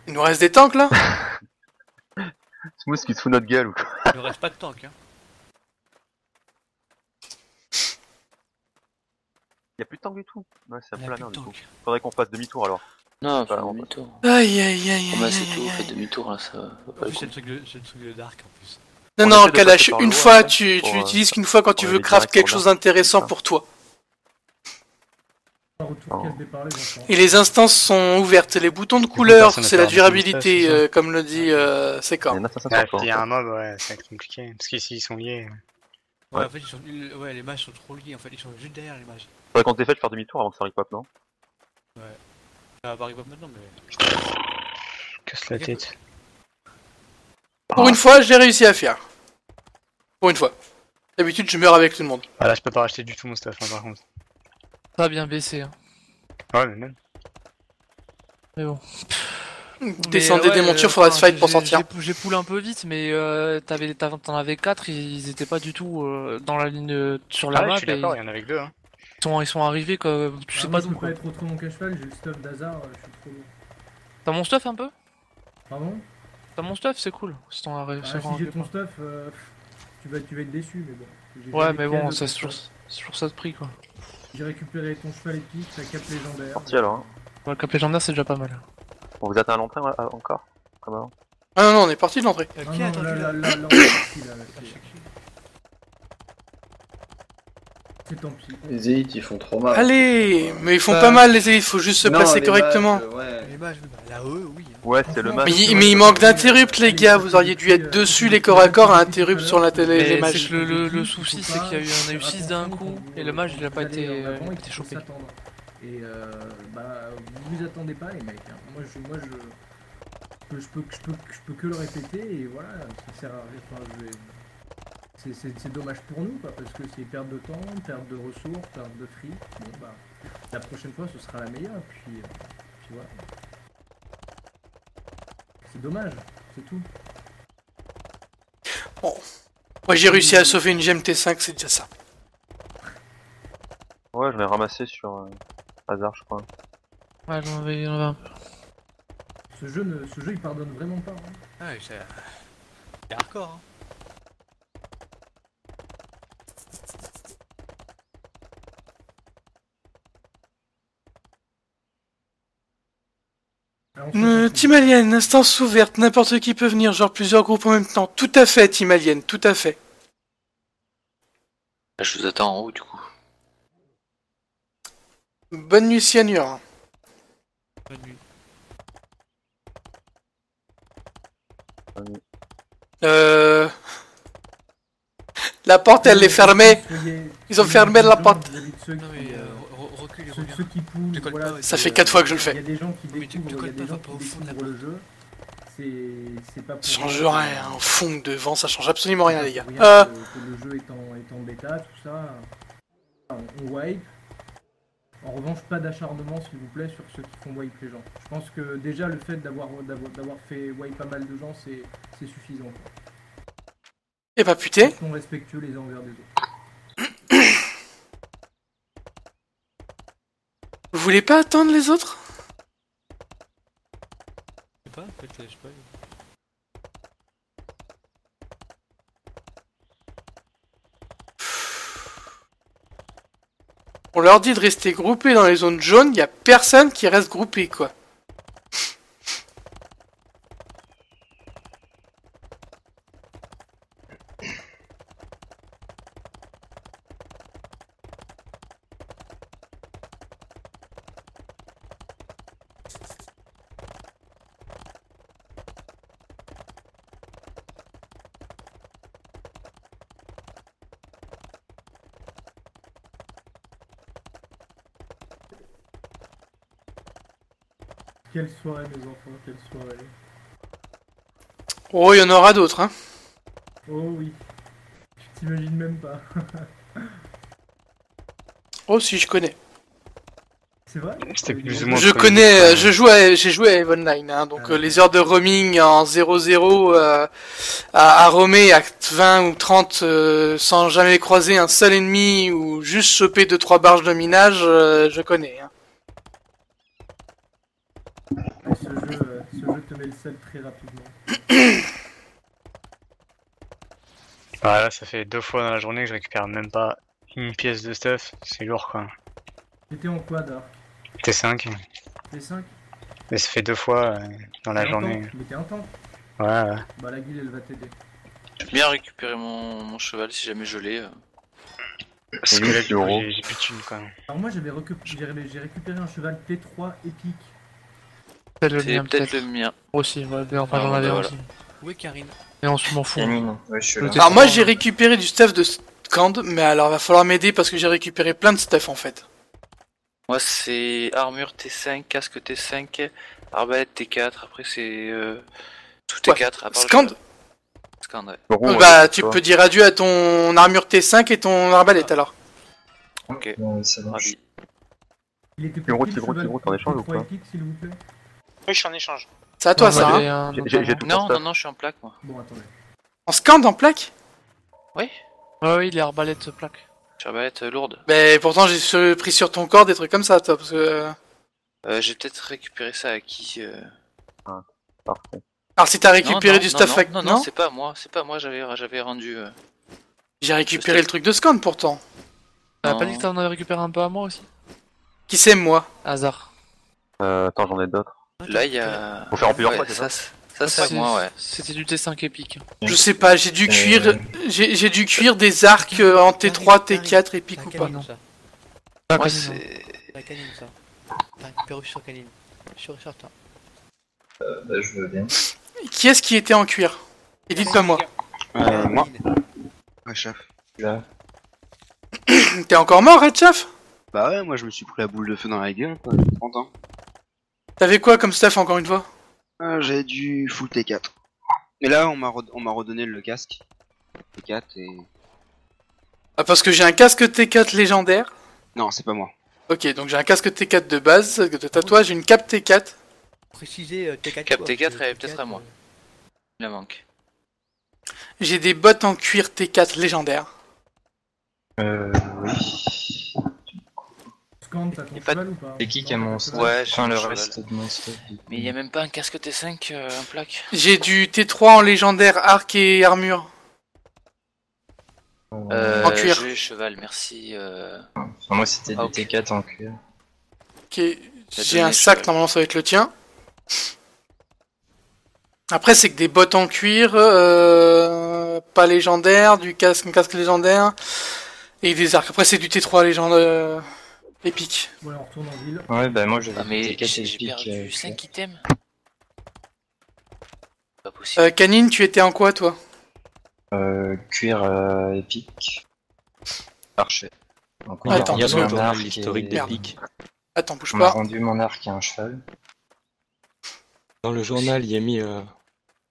Il nous reste des tanks, là. Smooth qui se fout notre gueule ou quoi. Il ne reste pas de tank, hein. Y'a plus de tank du tout. Ouais, c'est un planeur du coup. Faudrait qu'on fasse demi-tour alors. Non, pas demi-tour. Aïe aïe aïe Oh bah aïe c'est aïe tout, aïe faites demi-tour là, ça va pas En le plus, coup. c'est le truc de Dark en plus. Non, On non, essaie de Kalash, passer par une le haut, fois, après, tu pour, utilises qu'une fois quand tu on veux est craft direct quelque sur chose là. d'intéressant Ah. pour toi. Retour casse par les enfants. Et les instances sont ouvertes, les boutons de couleur, personne n'a c'est la perdu durabilité, son stuff, comme le dit Sekan. Il y a un mob, ouais, ça va être compliqué. Parce qu'ici, ils sont liés. Ouais, en fait, ouais, les mages sont trop liés, en fait, ils sont juste derrière les mages. Faudrait qu'on se défaite faire demi-tour avant que ça arrive pas, non? Ouais. Ça va pas arriver maintenant, mais. Casse la tête. Pour une fois, je l'ai réussi à faire. Pour une fois. D'habitude, je meurs avec tout le monde. Ah là, je peux pas racheter du tout mon stuff, hein, par contre. Ça a bien baissé, hein. Ouais, mais même. Mais bon. Descendre des démontures, faudra se fight pour sortir. J'ai pull un peu vite, mais t'en avais 4, ils étaient pas du tout dans la ligne sur la Ah ouais, map. je suis d'accord, il y en avait que deux, hein. Ils sont arrivés, quoi, tu sais Moi, pas je d'où, peux quoi. pas être trop mon cache-cheval, j'ai le stuff d'hasard, je suis trop lourd. T'as mon stuff un peu? Pardon? T'as mon stuff, c'est cool. Si t'en as réussi à Si j'ai ton stuff, tu vas être déçu, mais bon. J'ai Ouais, jamais mais ken bon, de c'est ton toujours stuff. ça de prix, quoi. J'ai récupéré ton cheval épique, ta cape légendaire. Parti alors, hein. Ouais, le cap légendaire, c'est déjà pas mal. On vous attend à l'entrée encore? Comme avant? Ah non, non, on est parti de l'entrée. Ah non, là, on est parti, là. C'est tant pis. Les élites, ils font trop mal. Allez, mais ils font pas mal les élites, faut juste se Non, placer les correctement. mages, ouais. Les mages, là, eux, oui. Ouais, c'est le match. Mais il manque d'interrupt, les gars, vous auriez dû être dessus les corps à corps à interrupt sur la télé, les Mais mages. c'est que le souci, c'est qu'il y a eu un AU6 d'un coup, et le mage, il a pas été chopé. Et bah, vous attendez pas, les mecs. Hein. Moi, je peux que le répéter, et voilà, ça sert à rien. Enfin, c'est dommage pour nous, quoi, parce que c'est perte de temps, perte de ressources, perte de fric. Bon, bah, la prochaine fois, ce sera la meilleure, puis voilà. C'est dommage, c'est tout. Bon. Moi j'ai réussi à sauver une gemme T5, c'est déjà ça. Ouais, je l'ai ramassé sur hasard, je crois. Ouais, j'en avais un peu. Ce jeu, il pardonne vraiment pas. Hein. Ah ouais, c'est hardcore, hein. Team Alien, instance ouverte, n'importe qui peut venir, genre plusieurs groupes en même temps. Tout à fait, Team Alien, tout à fait. Je vous attends en haut du coup. Bonne nuit, Cyanure. Bonne nuit. La porte, elle est fermée. Ils ont fermé la porte. Non mais recule et reviens. Ceux qui poussent, voilà, Ça fait 4 fois que je le fais. Il y a des gens qui découvrent, le jeu. C'est pas pour Ça change rien, au fond, devant, ça change absolument rien, les gars. que le jeu est en bêta, tout ça. On wipe. En revanche, pas d'acharnement, s'il vous plaît, sur ceux qui font wipe les gens. Je pense que déjà, le fait d'avoir fait wipe pas mal de gens, c'est suffisant. Et bah putain. Ils sont respectueux les uns envers des autres. Vous voulez pas attendre les autres? Je sais pas, en fait, je sais pas. On leur dit de rester groupés dans les zones jaunes, y a personne qui reste groupé, quoi. Quelle soirée, mes enfants, quelle soirée. Oh, il y en aura d'autres, hein. Oh oui. Tu t'imagines même pas. Oh, si, je connais. C'est vrai? C'était plus ou moins. Je connais, j'ai joué à EVE Online, hein, donc les heures de roaming en 0-0 à roamer à 20 ou 30 sans jamais croiser un seul ennemi ou juste choper 2-3 barges de minage, je connais. Hein. Ce jeu te met le sel très rapidement. Voilà, ça fait 2 fois dans la journée que je récupère même pas une pièce de stuff, c'est lourd quoi. T'étais en quoi, Dark? T5. T5? Mais ça fait 2 fois dans la journée. Mais t'es un tank. Ouais, ouais. Bah la guilde elle va t'aider. J'aime bien récupérer mon cheval si jamais je l'ai. Parce que là, du coup, j'ai plus de thunes quoi. Alors moi j'ai récupéré un cheval T3 épique. C'est peut-être le mien. Aussi, ouais, enfin j'en avais aussi. Où est Karine? Et on s'en fout. Ouais, je suis là. Alors moi j'ai récupéré du stuff de Scand, mais alors va falloir m'aider parce que j'ai récupéré plein de stuff en fait. Moi c'est armure T5, casque T5, arbalète T4, après c'est tout T4 à part Scand. Scand, ouais. Bah tu peux dire adieu à ton armure T5 et ton arbalète alors. Ok, ravi. Il était Gros, t'en échanges ou pas? s'il vous plaît. Oui, je suis en échange. C'est à toi ça, hein. J'ai tout Non, non, non, je suis en plaque moi. Bon, attendez. En Scand en plaque? Oui. Ouais, il est arbalète plaque. Arbalète lourde. Mais pourtant j'ai pris sur ton corps des trucs comme ça, toi, parce que... J'ai peut-être récupéré ça à qui Ah, parfait. Alors si t'as récupéré du stuff... Non, c'est pas moi, j'avais rendu... J'ai récupéré le truc de Scand pourtant. T'as pas dit que t'en avais récupéré un peu à moi aussi? Qui c'est moi? Hasard. Attends, j'en ai d'autres. Là, il y a... Faut faire en plusieurs fois, ouais, c'est ça? Ça, c'est moi, ouais. C'était du T5 épique. Je sais pas, j'ai dû cuire... J'ai dû cuire des arcs en T3, T4 épique ou pas. Moi, c'est... La canine, ça. T'as récupéré sur canine. Sur certain. Bah, je veux bien. Qui est-ce qui était en cuir? Et dites-moi moi. Moi. Ouais, chef. Là. T'es encore mort, Red Chef? Bah ouais, moi je me suis pris la boule de feu dans la gueule, quoi. 30 ans. T'avais quoi comme stuff encore une fois? J'ai du full T4. Mais là, on m'a redonné le casque. T4 et... Ah, parce que j'ai un casque T4 légendaire. Non, c'est pas moi. Ok, donc j'ai un casque T4 de base, de tatouage, une cape T4. Préciser T4. Cap T4, elle est peut-être à moi. Il la manque. J'ai des bottes en cuir T4 légendaire. Oui. Scand, t'as ton cheval ou pas? C'est qui a mon stuff? Ouais, Enfin, le cheval. reste de mon stuff. Mais il y a même pas un casque T5 en plaque. J'ai du T3 en légendaire, arc et armure. En cuir. J'ai cheval, merci. Enfin, moi, c'était du T4 en cuir. Ok, j'ai un sac, normalement ça va être le tien. Après, c'est que des bottes en cuir, pas légendaire, du casque, un casque légendaire, et des arcs. Après, c'est du T3 légendaire épique. Ouais, on retourne en ville. Ouais, bah moi, je Ah, mais T4 j'ai épique, perdu 5 items. Pas possible. Canine, tu étais en quoi, toi? Cuir épique. Archer. Donc, Attends, il y a parce que- mon arc l'historique Merde. d'épique. Attends, bouge On m'a pas. rendu mon arc et un cheval. Dans le journal, il y a mis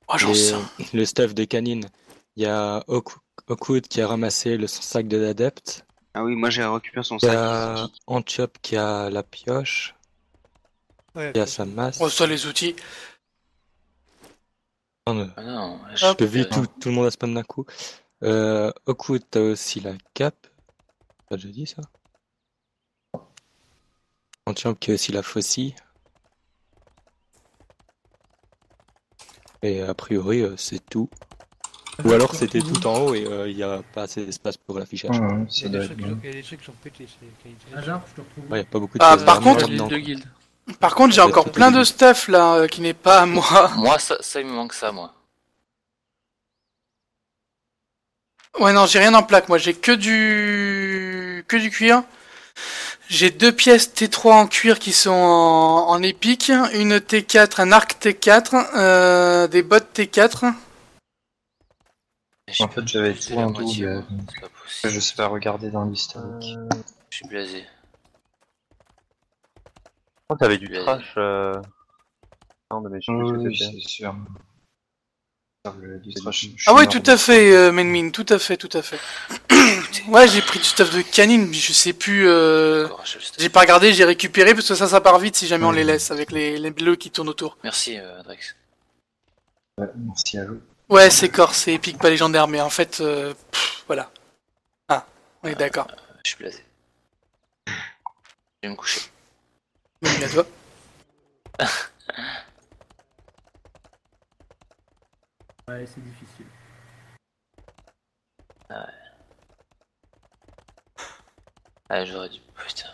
Oh, j'en sais. le stuff de canine. Il y a Oakwood qui a ramassé le sac de l'adepte. Ah oui, moi j'ai récupéré son Il y sac. a Antiope qui a la pioche. Ouais, Il y a sa masse. Oh, ça, les outils. Non, Ah non, je te vis tout le monde à spawn d'un coup. Oakwood, t'as aussi la cape. Pas déjà dit ça. Antiope qui a aussi la faucille. Et a priori, c'est tout. Ou alors c'était tout en haut et il n'y a pas assez d'espace pour l'affichage. Il y a des trucs qui sont pétés, c'est Hazard, je te retrouve. Ouais, y a pas beaucoup de Ah, choses par à contre, mettre dedans. Par contre, j'ai encore plein de stuff là qui n'est pas à moi. Moi, ça il me manque ça, moi. Ouais, non, j'ai rien en plaque. Moi, j'ai que du cuir. J'ai 2 pièces T3 en cuir qui sont en épique, une T4, un arc T4, des bottes T4. En fait, j'avais tout la en moitié, double. moi. C'est pas possible. Je sais pas regarder dans l'historique. Je suis blasé. Oh, t'avais du Blasé. trash. Non, mais je sais plus ce que Oui, c'était. c'est sûr. Du trash, je Ah suis ouais, mort tout de à fait, Menmin, tout à fait, tout à fait. Ouais, j'ai pris du stuff de canine, mais je sais plus. J'ai pas regardé, j'ai récupéré parce que ça part vite si jamais on les laisse avec les bleus qui tournent autour. Merci, Drex. Ouais, merci à vous. Ouais, c'est corps, c'est épique, pas légendaire, mais en fait, voilà. Ah, on est d'accord. Je suis blasé. Je vais me coucher. Menmin à toi. Ouais, c'est difficile. Ah, j'aurais dû. Putain.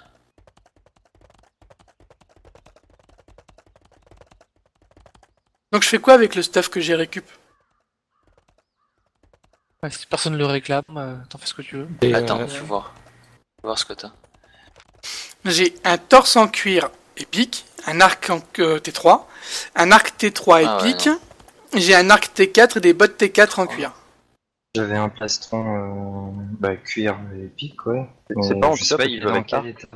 Donc je fais quoi avec le stuff que j'ai récup? Ouais, si personne le réclame, t'en fais ce que tu veux. Attends, faut voir. Faut voir ce que t'as. J'ai un torse en cuir épique, un arc en T3, un arc T3 Ah ouais, épique, non. j'ai un arc T4 et des bottes T4 en cuir. J'avais un plastron cuir épique, ouais. C'est pas en je top sais pas, que il tu est dois dans mettre quel état?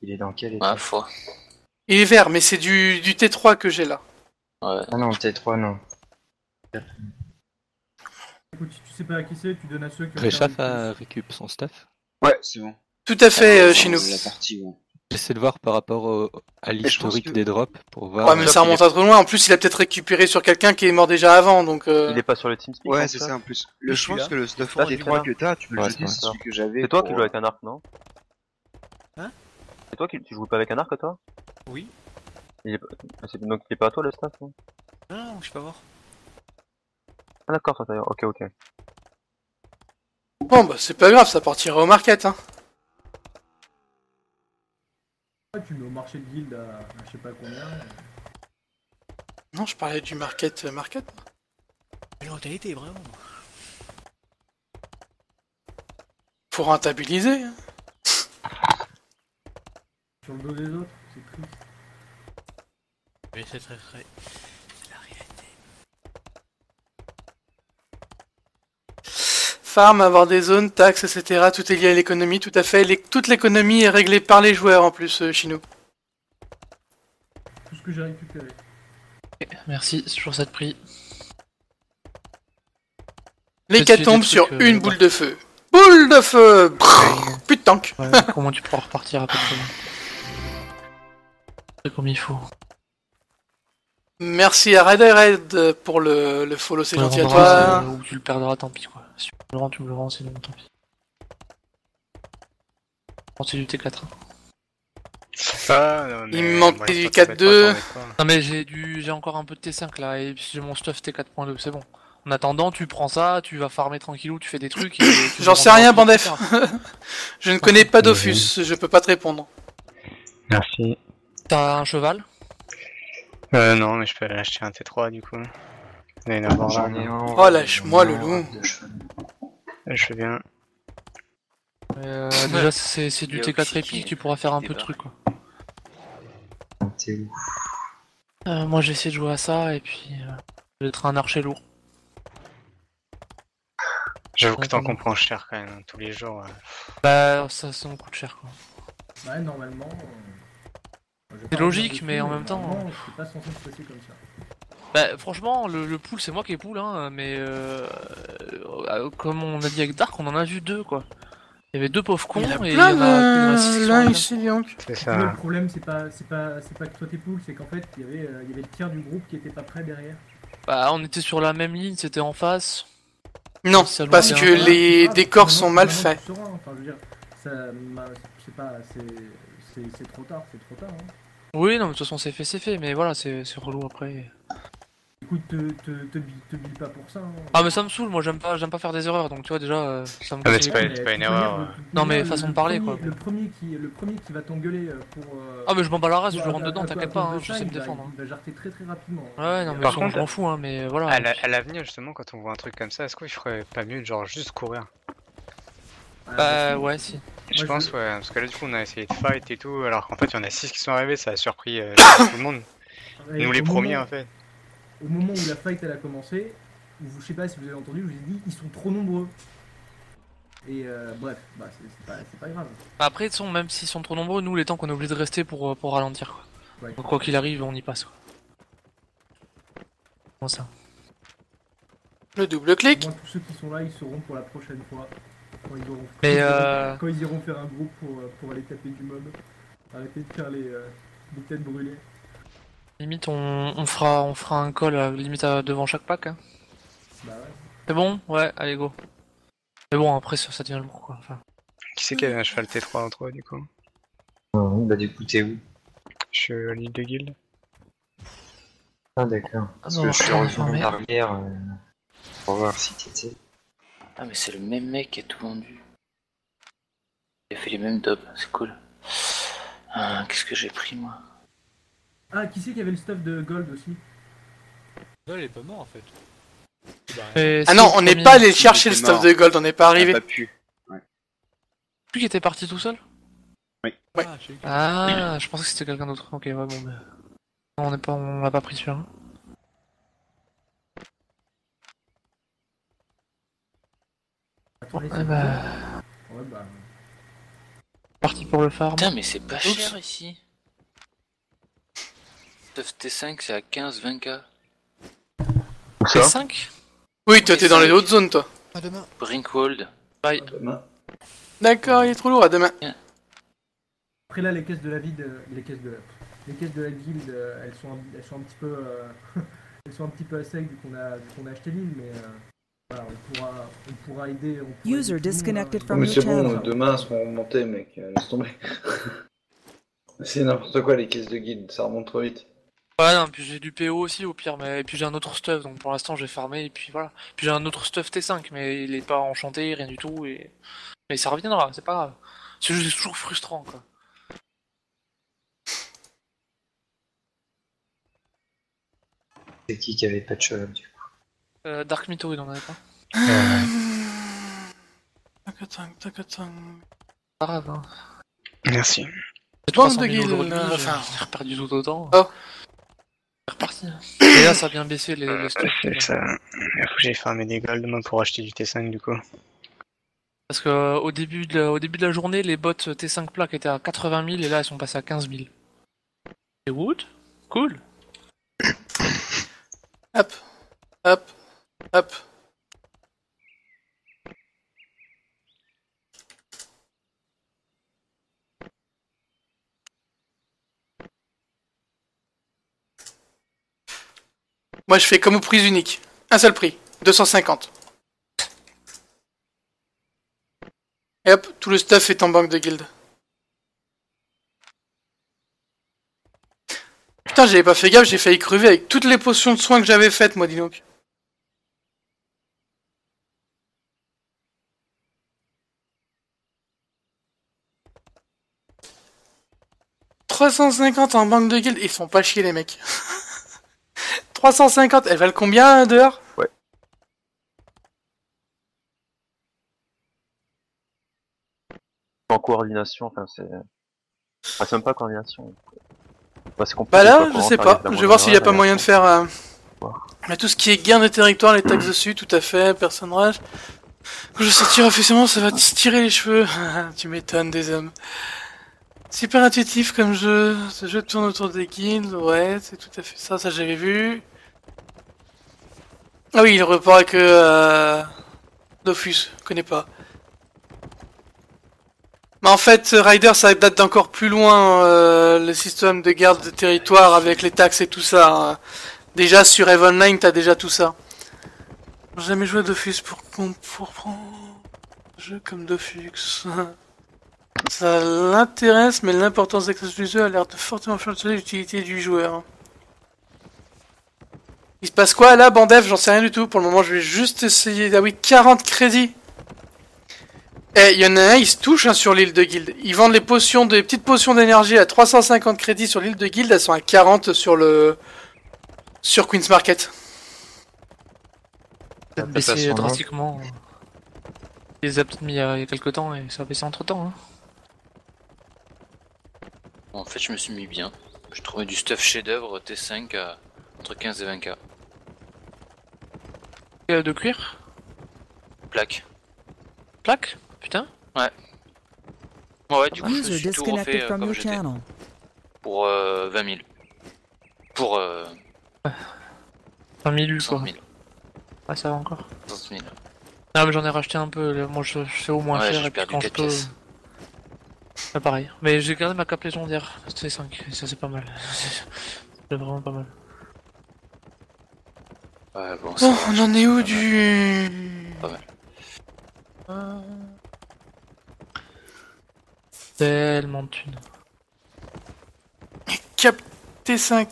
Il est dans quel état? Ouais, faut. Il est vert, mais c'est du T3 que j'ai là. Ouais. Ah non, T3, non. Écoute, si tu sais pas à qui c'est, tu donnes à ceux qui ont Réchauffe perdu le à récup son stuff. Ouais, c'est bon. Tout à fait, Alors, chez nous. La partie, ouais. J'essaie de voir par rapport à l'historique des drops pour voir. Ouais, mais ça remonte à trop loin. En plus, il a peut-être récupéré sur quelqu'un qui est mort déjà avant, donc. Il est pas sur le TeamSpeak. Ouais, c'est ça en plus. Je pense que le stuff T3 que t'as, tu peux le jeter, c'est celui que j'avais. C'est toi pour, qui joues avec un arc, non? Hein? C'est toi qui tu joues pas avec un arc, toi? Oui. Donc il est pas à toi le staff, non? Non, je peux voir. Ah d'accord, ça d'ailleurs. Ok, ok. Bon, bah, c'est pas grave, ça partira au market, hein. Ouais, tu mets au marché de guild à je sais pas combien. Non, je parlais du market. Mais l'entalité, vraiment. Faut rentabiliser. Hein. Sur le dos des autres, c'est triste. Mais c'est très. C'est la réalité. Farm, avoir des zones, taxes, etc. Tout est lié à l'économie, tout à fait. Toute l'économie est réglée par les joueurs en plus, chez nous. Tout ce que j'ai récupéré. Merci, c'est toujours ça de prix. L'hécatombe sur une boule de feu. Boule de feu. Plus de tank. Ouais, comment tu pourras repartir à peu près? C'est comme il faut. Merci à Red pour le follow, c'est gentil à toi. Ou tu le perdras, tant pis quoi. Si tu me le rends, tu me le rends, sinon tant pis. Bon, c'est du T4. Ah, non, mais Il me manque bon, du il faut te mettre 4-2. pas sur les Non mais j'ai encore un peu de T5 là, et puis j'ai mon stuff T4.2, c'est bon. En attendant, tu prends ça, tu vas farmer tranquillou, tu fais des trucs. J'en sais rien, Bandef. Je ne connais pas Dofus, je peux pas te répondre. Merci. T'as un cheval? Non, mais je peux aller acheter un T3 du coup. Il y en a là. Oh, lâche-moi le loup. Je fais bien. Déjà, c'est du T4 épique, tu pourras faire un peu de trucs quoi. T'es où? Moi j'essaie de jouer à ça, et puis je vais être un archer lourd. J'avoue que tant qu'on prend cher quand même, hein, tous les jours. Bah, ça me coûte cher quoi. Ouais, normalement. C'est logique, mais en même temps. C'est pas censé se passer comme ça. Bah, franchement, le pool, c'est moi qui ai pool, hein, mais comme on a dit avec Dark, on en a vu deux quoi. Il y avait deux pauvres cons et il y en a six. Là, ici, donc. C'est ça. Le problème, c'est pas que toi t'es pool, c'est qu'en fait, il y avait le tiers du groupe qui était pas prêt derrière. Bah, on était sur la même ligne, c'était en face. Non, parce que les décors sont mal faits. Enfin, je veux dire, c'est trop tard, c'est trop tard. Hein. Oui, non, mais de toute façon, c'est fait, mais voilà, c'est relou après. écoute, te bille pas pour ça. Hein. Ah mais ça me saoule, moi j'aime pas faire des erreurs, donc tu vois déjà ça me Ah mais casse c'est les pas, couilles. c'est pas une erreur. Non mais façon de parler quoi. Le premier qui va t'engueuler pour... Ah mais je m'en bats la race, je pour- rentre dedans, à t'inquiète cause pas, de hein, je ça, sais me il va- défendre. Il va jarter très très rapidement. Ouais non mais Par je contre, m'en fous hein, mais voilà. À l'avenir, justement, quand on voit un truc comme ça, est-ce qu'il ferait pas mieux de genre juste courir? Bah ouais si. Je pense, ouais, parce que là, du coup, on a essayé de fight et tout, alors qu'en fait, il y en a 6 qui sont arrivés, ça a surpris tout le monde. Et Nous, les au premiers, moment- en fait. Au moment où la fight elle a commencé, je sais pas si vous avez entendu, je vous ai dit ils sont trop nombreux. Et bref, bah, c'est pas grave. Après de toute façon, même s'ils sont trop nombreux, nous les tanks on est obligé de rester pour ralentir quoi. Ouais. Donc quoi qu'il arrive, on y passe quoi. Comment ça? Le double clic. Moi, tous ceux qui sont là, ils seront pour la prochaine fois. Quand ils, auront... Mais, quand ils iront faire un groupe pour aller taper du mob. Arrêtez de faire les têtes brûlées. Limite on fera un call limite devant chaque pack hein. Bah ouais. C'est bon? Ouais, allez go. Mais bon après ça devient lourd quoi. Enfin... Qui c'est qui avait un cheval T3 entre eux, du coup? Bah du coup, t'es où? Je suis à l'île de Guild. Ah d'accord. Parce non, que je suis attends, revenu en merde. arrière pour voir si t'étais. Ah mais c'est le même mec qui a tout vendu. Il a fait les mêmes dobs, c'est cool. Qu'est-ce que j'ai pris moi? Ah, qui c'est qui avait le stuff de gold aussi? Non, il est pas mort en fait. Ah non, on n'est pas allé chercher le stuff de gold, on n'est pas arrivé. Pas pu. Ouais. Lui qui était parti tout seul? Oui. Ouais. Ah, je pensais que c'était quelqu'un d'autre. Ok, ouais, bon, mais... Non, on l'a pas pris celui-là. Attends, Ouais, bah... Ouais, bah. Parti pour le farm. Putain, mais c'est pas cher ici. Stuff T5 c'est à 15-20k. T5? Oui, toi t'es dans les autres zones toi. À demain. Brinkwold. Bye. D'accord, il est trop lourd, à demain. Après là, les caisses de la ville, les caisses de la guilde, elles sont un petit peu, elles sont un petit peu à sec vu qu'on a acheté l'île, mais voilà, on pourra aider. User disconnected from Mais your c'est bon, channel. demain elles seront remontées, mec, laisse tomber. C'est n'importe quoi les caisses de guilde, ça remonte trop vite. Ouais, non, puis j'ai du PO aussi au pire, mais et puis j'ai un autre stuff, donc pour l'instant j'ai farmé, et puis voilà. Puis j'ai un autre stuff T5, mais il est pas enchanté, rien du tout, et... Mais ça reviendra, c'est pas grave. C'est juste toujours frustrant, quoi. C'est qui avait pas de cheval du coup? Dark Mytho, il en avait pas. Pas grave, hein. Merci. C'est Bande 300 de 000 guildes, aujourd'hui, enfin. j'ai reperdu tout autant. Oh. C'est reparti. Et là, ça a bien baissé les stocks. Ça... Il faut que j'aille farmer des gold demain pour acheter du T5 du coup. Parce que au début de la journée, les bots T5 plaques étaient à 80 000 et là, elles sont passées à 15 000. Et wood? Cool. Hop, hop, hop. Moi je fais comme aux prises uniques. Un seul prix, 250. Et hop, tout le stuff est en banque de guild. Putain, j'avais pas fait gaffe, j'ai failli crever avec toutes les potions de soins que j'avais faites, moi, dis donc. « 350 en banque de guild, ils font pas chier les mecs. 350, elles valent combien dehors? Ouais. En coordination, enfin c'est... Enfin, c'est même pas coordination. Bah, c'est compliqué, Bah là, quoi, je quand on sais parle pas, de je vais voir s'il y a pas d'ailleurs. moyen de faire... Mais tout ce qui est gain de territoire, les taxes dessus, tout à fait, personnage. Quand je sortirai officiellement, ça va te tirer les cheveux. Tu m'étonnes des hommes. Super intuitif comme jeu. Ce jeu tourne autour des guildes, ouais, c'est tout à fait ça, ça j'avais vu. Ah oui, il repart avec Dofus, je connais pas. Mais en fait, Rider, ça date d'encore plus loin, le système de garde de territoire avec les taxes et tout ça. Hein. Déjà sur Eve Online, t'as déjà tout ça. J'ai jamais joué à Dofus pour prendre un jeu comme Dofus. Ça l'intéresse, mais l'importance d'exercice du jeu a l'air de fortement influencer l'utilité du joueur. Il se passe quoi là, Bandef? J'en sais rien du tout. Pour le moment, je vais juste essayer. Ah oui, 40 crédits. Eh, il y en a un, il se touche hein, sur l'île de Guild. Ils vendent les potions, des petites potions d'énergie à 350 crédits sur l'île de Guild. Elles sont à 40 sur Queen's Market. Ça a baissé drastiquement. Il les a peut-être mis il y a quelques temps et ça a baissé entre temps. Hein. Bon, en fait, je me suis mis bien. Je trouvais du stuff chef-d'œuvre T5 à entre 15 et 20k. De cuir? Plaque. Plaque? Putain? Ouais. Ouais, du coup, je me User suis tout disconnected refait from comme your j'étais. channel. Pour 20 000. Pour 100 000 100 quoi. 000. Ouais, ça va encore. 100 000. Ah, mais j'en ai racheté un peu. Là. Moi, je fais au moins Ouais, cher j'ai et puis perdu quand 4 je peux. pièces. Ah, pareil. Mais j'ai gardé ma cape légendaire. C'était 5. Et ça, c'est pas mal. C'est vraiment pas mal. Ouais, bon, Bon, on en est où du... Pas mal. Tellement de thunes. Cap T5.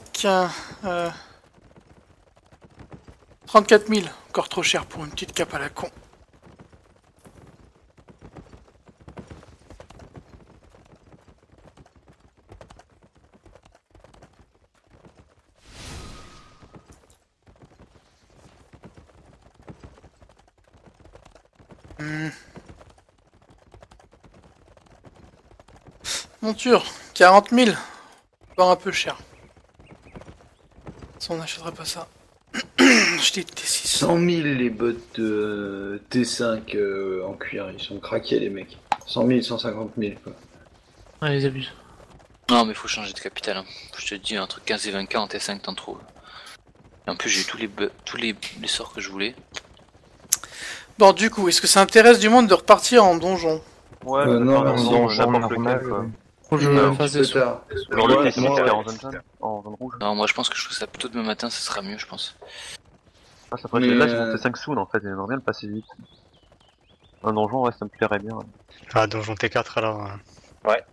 34 000. Encore trop cher pour une petite cape à la con. Monture, 40 000. Encore un peu cher. Si on n'achèterait pas ça. Acheter T6. 100 000 les bottes de T5 en cuir, ils sont craqués les mecs. 100 000, 150 000 quoi. Ouais, ils abusent. Non, mais faut changer de capital. Hein. Je te dis, entre 15 et 20k en T5, t'en trouves. Et en plus, j'ai tous les sorts que je voulais. Bon, du coup, est-ce que ça intéresse du monde de repartir en donjon? Ouais, non, n'importe lequel quoi. Faut que je un fasse petit des peu sous. tard. Genre le Ouais, T6 moi, c'était ouais. en zone rouge. Non, moi je pense que je ferai ça plutôt demain matin, ça sera mieux, je pense. Ah, ça pourrait Mais, être là, ils vont T5 soon en fait, j'aimerais bien le passer vite. Un donjon, ouais, ça me plairait bien. Ah, donjon T4 alors. Ouais.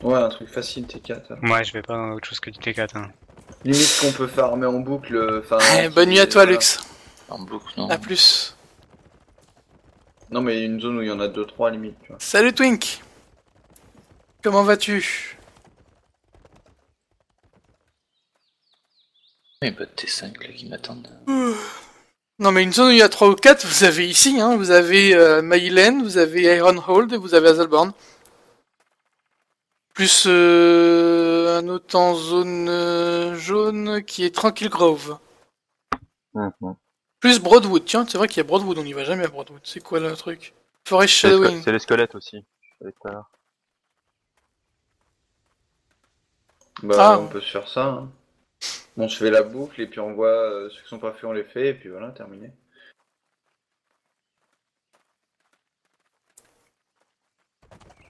Ouais, un truc facile T4. hein. Ouais, je vais pas dans autre chose que du T4. Hein. Limite qu'on peut farmer en boucle. Enfin. Bonne nuit à toi, voilà. Lux. En boucle, non. A plus. Non, mais une zone où il y en a 2-3 limite, tu vois. Salut Twink. Comment vas-tu? Les bottes T5 là qui m'attendent. Non mais une zone où il y a 3 ou 4, vous avez ici, hein. Vous avez Maylen, vous avez Ironhold et vous avez Hazelborn. Plus un autre en zone jaune qui est Tranquil Grove. Plus Broadwood, tiens, c'est vrai qu'il y a Broadwood, on n'y va jamais à Broadwood. C'est quoi le truc? Forest Shadowing. C'est les squelettes aussi. Je savais tout à l'heure. Bah, on peut se faire ça. Hein. On se fait la boucle et puis on voit ceux qui sont pas faits, on les fait et puis voilà, terminé.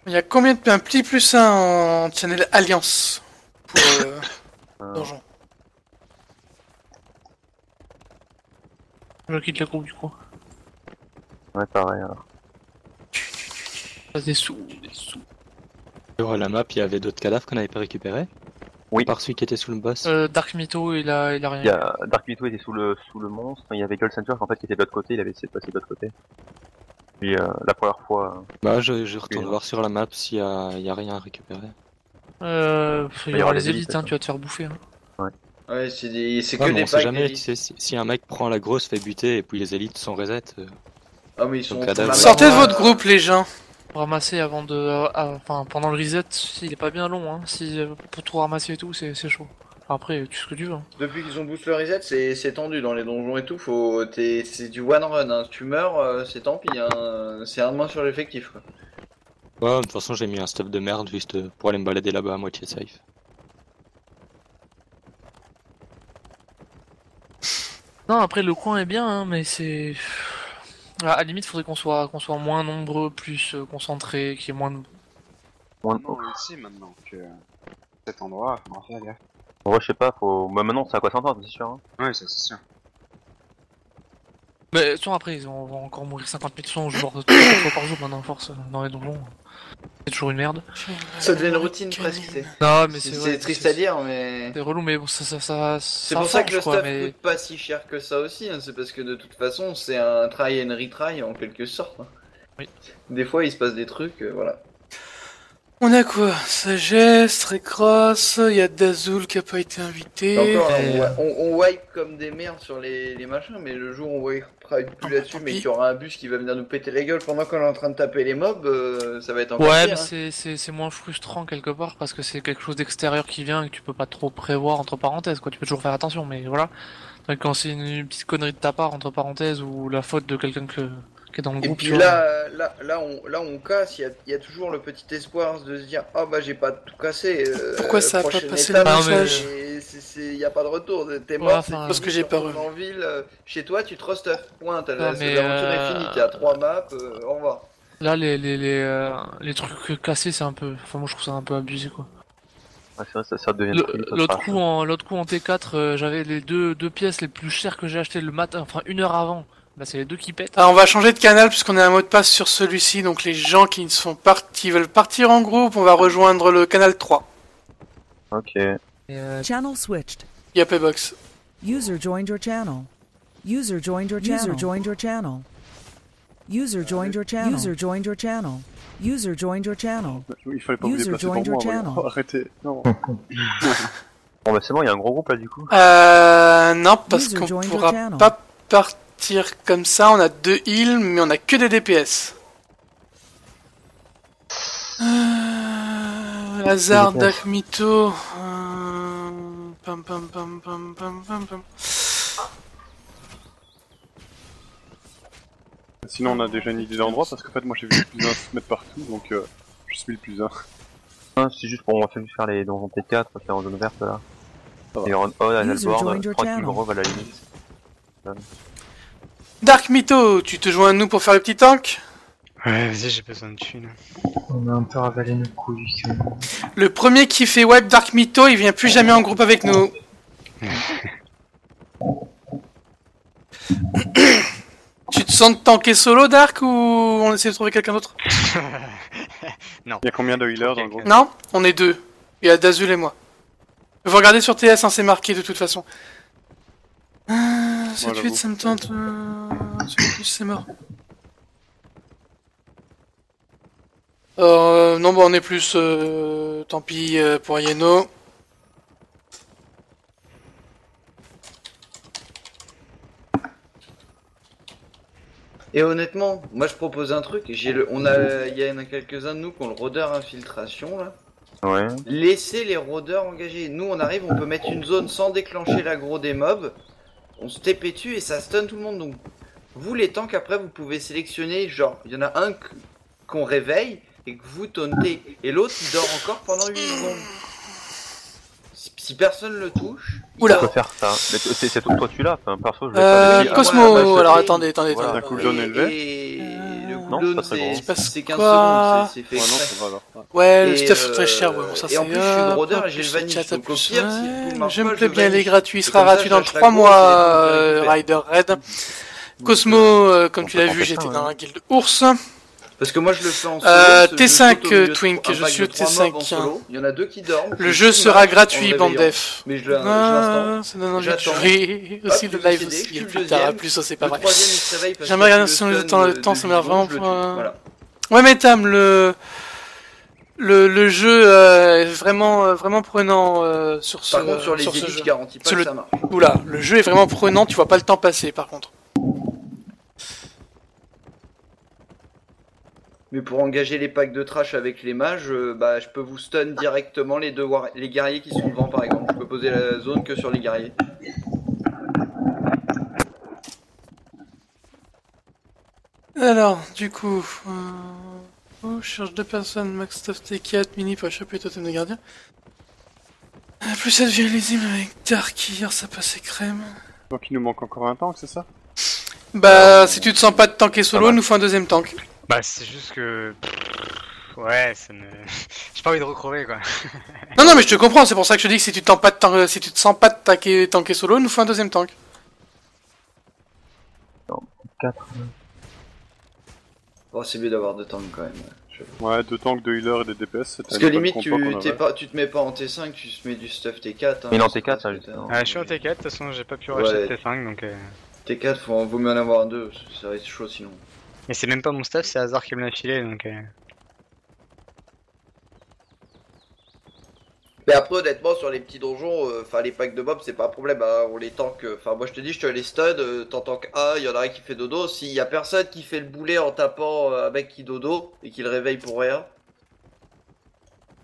Il y a combien de un pli plus 1 en channel Alliance pour donjon? Je quitte la groupe du coup. Ouais, pareil alors. Passe des sous, des sous. Sur la map, il y avait d'autres cadavres qu'on n'avait pas récupérés. Oui. Par celui qui était sous le boss. Dark Mytho, il a rien. Il y a Dark Mytho était sous le monstre, il y avait Gold Center en fait qui était de l'autre côté, il avait essayé de passer de l'autre côté. Puis la première fois. Bah je retourne voir sur la map s'il y a rien à récupérer. Il y aura les élites, hein, tu vas te faire bouffer. Hein. Ouais. Ouais, c'est que Ouais, des on sait packs jamais, d'élites. tu sais, si un mec prend la grosse, fait buter et puis les élites sont reset. Ah, mais ils sont. Sortez de votre groupe, les gens. Ramasser avant de. Enfin, pendant le reset, il est pas bien long, hein. Si, pour tout ramasser et tout, c'est chaud. Enfin, après, tu sais ce que tu veux. Hein. Depuis qu'ils ont boost le reset, c'est tendu dans les donjons et tout. C'est du one run. Hein. Si tu meurs, c'est tant pis. Hein. C'est un de moins sur l'effectif. Quoi. Ouais, de toute façon, j'ai mis un stuff de merde juste pour aller me balader là-bas à moitié safe. Non, après, le coin est bien, hein, mais c'est. À la limite, faudrait qu'on soit moins nombreux, plus concentrés, qu'il y ait moins de. Non, on le sait maintenant que cet endroit, faudra faire gaffe. En vrai, je sais pas, faut. Bah, maintenant, c'est à quoi s'entendre, c'est sûr. Hein. Ouais, ça c'est sûr. Mais soit après, on va encore mourir 50 000 sons, genre 3 fois par jour maintenant, force, dans les donjons. C'est toujours une merde. Ça devient une routine presque. Non, mais c'est c'est triste à dire, mais. C'est relou, mais bon, C'est pour ça que le staff coûte pas si cher que ça aussi. Hein. C'est parce que de toute façon, c'est un try and retry en quelque sorte. Hein. Oui. Des fois, il se passe des trucs, voilà. On a quoi? Sagesse, très cross, il y a Dazul qui a pas été invité. Encore, on wipe comme des merdes sur les machins, mais le jour où on wipera plus là-dessus, mais qu'il y aura un bus qui va venir nous péter la gueule pendant qu'on est en train de taper les mobs, ça va être encore ouais, pire. mais c'est moins frustrant quelque part parce que c'est quelque chose d'extérieur qui vient et que tu peux pas trop prévoir entre parenthèses, quoi. Tu peux toujours faire attention, mais voilà. Donc, quand c'est une petite connerie de ta part entre parenthèses ou la faute de quelqu'un qui est dans le groupe. Et puis là, on casse, il y a toujours le petit espoir de se dire ah bah j'ai pas tout cassé. Pourquoi ça a pas passé le message? Il y a pas de retour, t'es mort, ouais, parce que j'ai pas revu. En ville, chez toi tu trust stuff, point, l'aventure est finie, t'as 3 maps, au revoir. Là les trucs cassés c'est un peu, enfin moi je trouve ça un peu abusé quoi. Ouais, c'est vrai, ça devient l'autre coup en T4 j'avais les deux pièces les plus chères que j'ai achetées le matin, enfin 1 heure avant. Bah c'est les deux qui pètent. Alors on va changer de canal puisqu'on a un mot de passe sur celui-ci, donc les gens qui veulent partir en groupe, on va rejoindre le canal 3. Ok. Channel switched. Yep, box. User joined your channel. User joined your channel. User joined your channel. User joined your channel. User joined your channel. User joined your channel. Il fallait pas vous déplacer pour moi. Arrêtez. Non. Bon bah c'est bon, il y a un gros groupe là du coup. Non, parce qu'on pourra pas partir comme ça. On a 2 heals, mais on a que des DPS. Lazare, Dakmito. Pam pam pam pam pam pam pam. Sinon on a déjà une idée d'endroit parce qu'en fait moi j'ai vu le plus 1 se mettre partout donc je suis le plus 1. C'est juste pour on va faire les donjons T4 qui est en zone verte là. Et on à l'albord, tranquille Grove à la limite. Dark Mytho, tu te joins à nous pour faire le petit tank? Ouais, vas-y, j'ai besoin de thunes. On a un peu ravalé nos couilles. Le premier qui fait wipe Dark Mytho, il vient plus jamais en groupe avec nous. Tu te sens de tanker solo, Dark, ou on essaie de trouver quelqu'un d'autre? Non. Il y a combien de healers dans le groupe? Non, on est 2. Il y a Dazul et moi. Vous regardez sur TS, hein, c'est marqué de toute façon. 7-8, ça me tente. C'est mort. Non, bah on est plus. Tant pis pour Yeno. Et honnêtement, moi je propose un truc. Il y en a quelques-uns de nous qui ont le rôdeur infiltration là. Ouais. Laissez les rôdeurs engagés. Nous on arrive, on peut mettre une zone sans déclencher l'aggro des mobs. On se TP dessus et ça stun tout le monde. Donc vous les tanks après vous pouvez sélectionner genre il y en a un qu'on réveille et que vous tauntez et l'autre il dort encore pendant 8 secondes. Si personne le touche, Oula. On peut faire ça. Mais c'est toi tu l'as, enfin, perso je vais pas Cosmo, alors attendez. Voilà, un cooldown élevé. Non, c'est pas très gros. C'est 15 secondes, c'est fait exprès. Ouais, le stuff est très cher, ouais, bon ça c'est... Et en plus je suis brodeur et j'ai le vanish, donc au pire, si tout marche je me pas, plais bien, vanish. il est gratuit, il Et sera comme ça, gratuit dans j'achète 3 la mois, grosse et Rider Red. Cosmo, comme tu l'as vu, j'étais dans la guilde ours. Parce que moi je le fais en solo. T5 Twink, je suis au T5. Il y en a 2 qui dorment. Le jeu sera gratuit, Bandef. Mais je l'installe. Ça donne envie de jouer aussi le live aussi. Plus tard, plus ça c'est pas vrai. J'aimerais regarder si on a le temps, ça m'a vraiment pour... Ouais mais Tam, le jeu est vraiment prenant sur ce jeu. Par contre sur les élites, je garantis pas que ça marche. Oula, le jeu est vraiment prenant, tu vois pas le temps passer par contre. Mais pour engager les packs de trash avec les mages, je peux vous stun directement les guerriers qui sont devant par exemple. Je peux poser la zone que sur les guerriers. Alors, du coup... je cherche 2 personnes, max stuff T4, mini pour choper totem de gardien. Plus ça devient lisible avec Dark, hier ça passait crème. Donc il nous manque encore un tank, c'est ça? Bah, si tu te sens pas de tanker solo, nous faut un deuxième tank. Bah, c'est juste que... Ouais, ça me... J'ai pas envie de recrever, quoi. Non, mais je te comprends, c'est pour ça que je te dis que si tu te sens pas de tanker solo, nous faut un deuxième tank. Non, 4. Oh, c'est mieux d'avoir 2 tanks quand même. Ouais, 2 tanks, 2 healers et des DPS, c'était Parce que limite, tu te mets pas en T5, tu te mets du stuff T4. Hein, mais non, T4, ça, justement. Je suis en T4, de toute façon, j'ai pas pu racheter T5 donc. T4, vaut mieux en avoir un 2, ça va être chaud sinon. Mais c'est même pas mon stuff, c'est Hazard qui me l'a filé donc. Mais après, honnêtement, sur les petits donjons, enfin les packs de mobs, c'est pas un problème. Hein, on les tank. Enfin, moi je te dis, je te les stun, t'en tank un, il y en a un qui fait dodo. S'il y a personne qui fait le boulet en tapant un mec qui dodo et qui le réveille pour rien,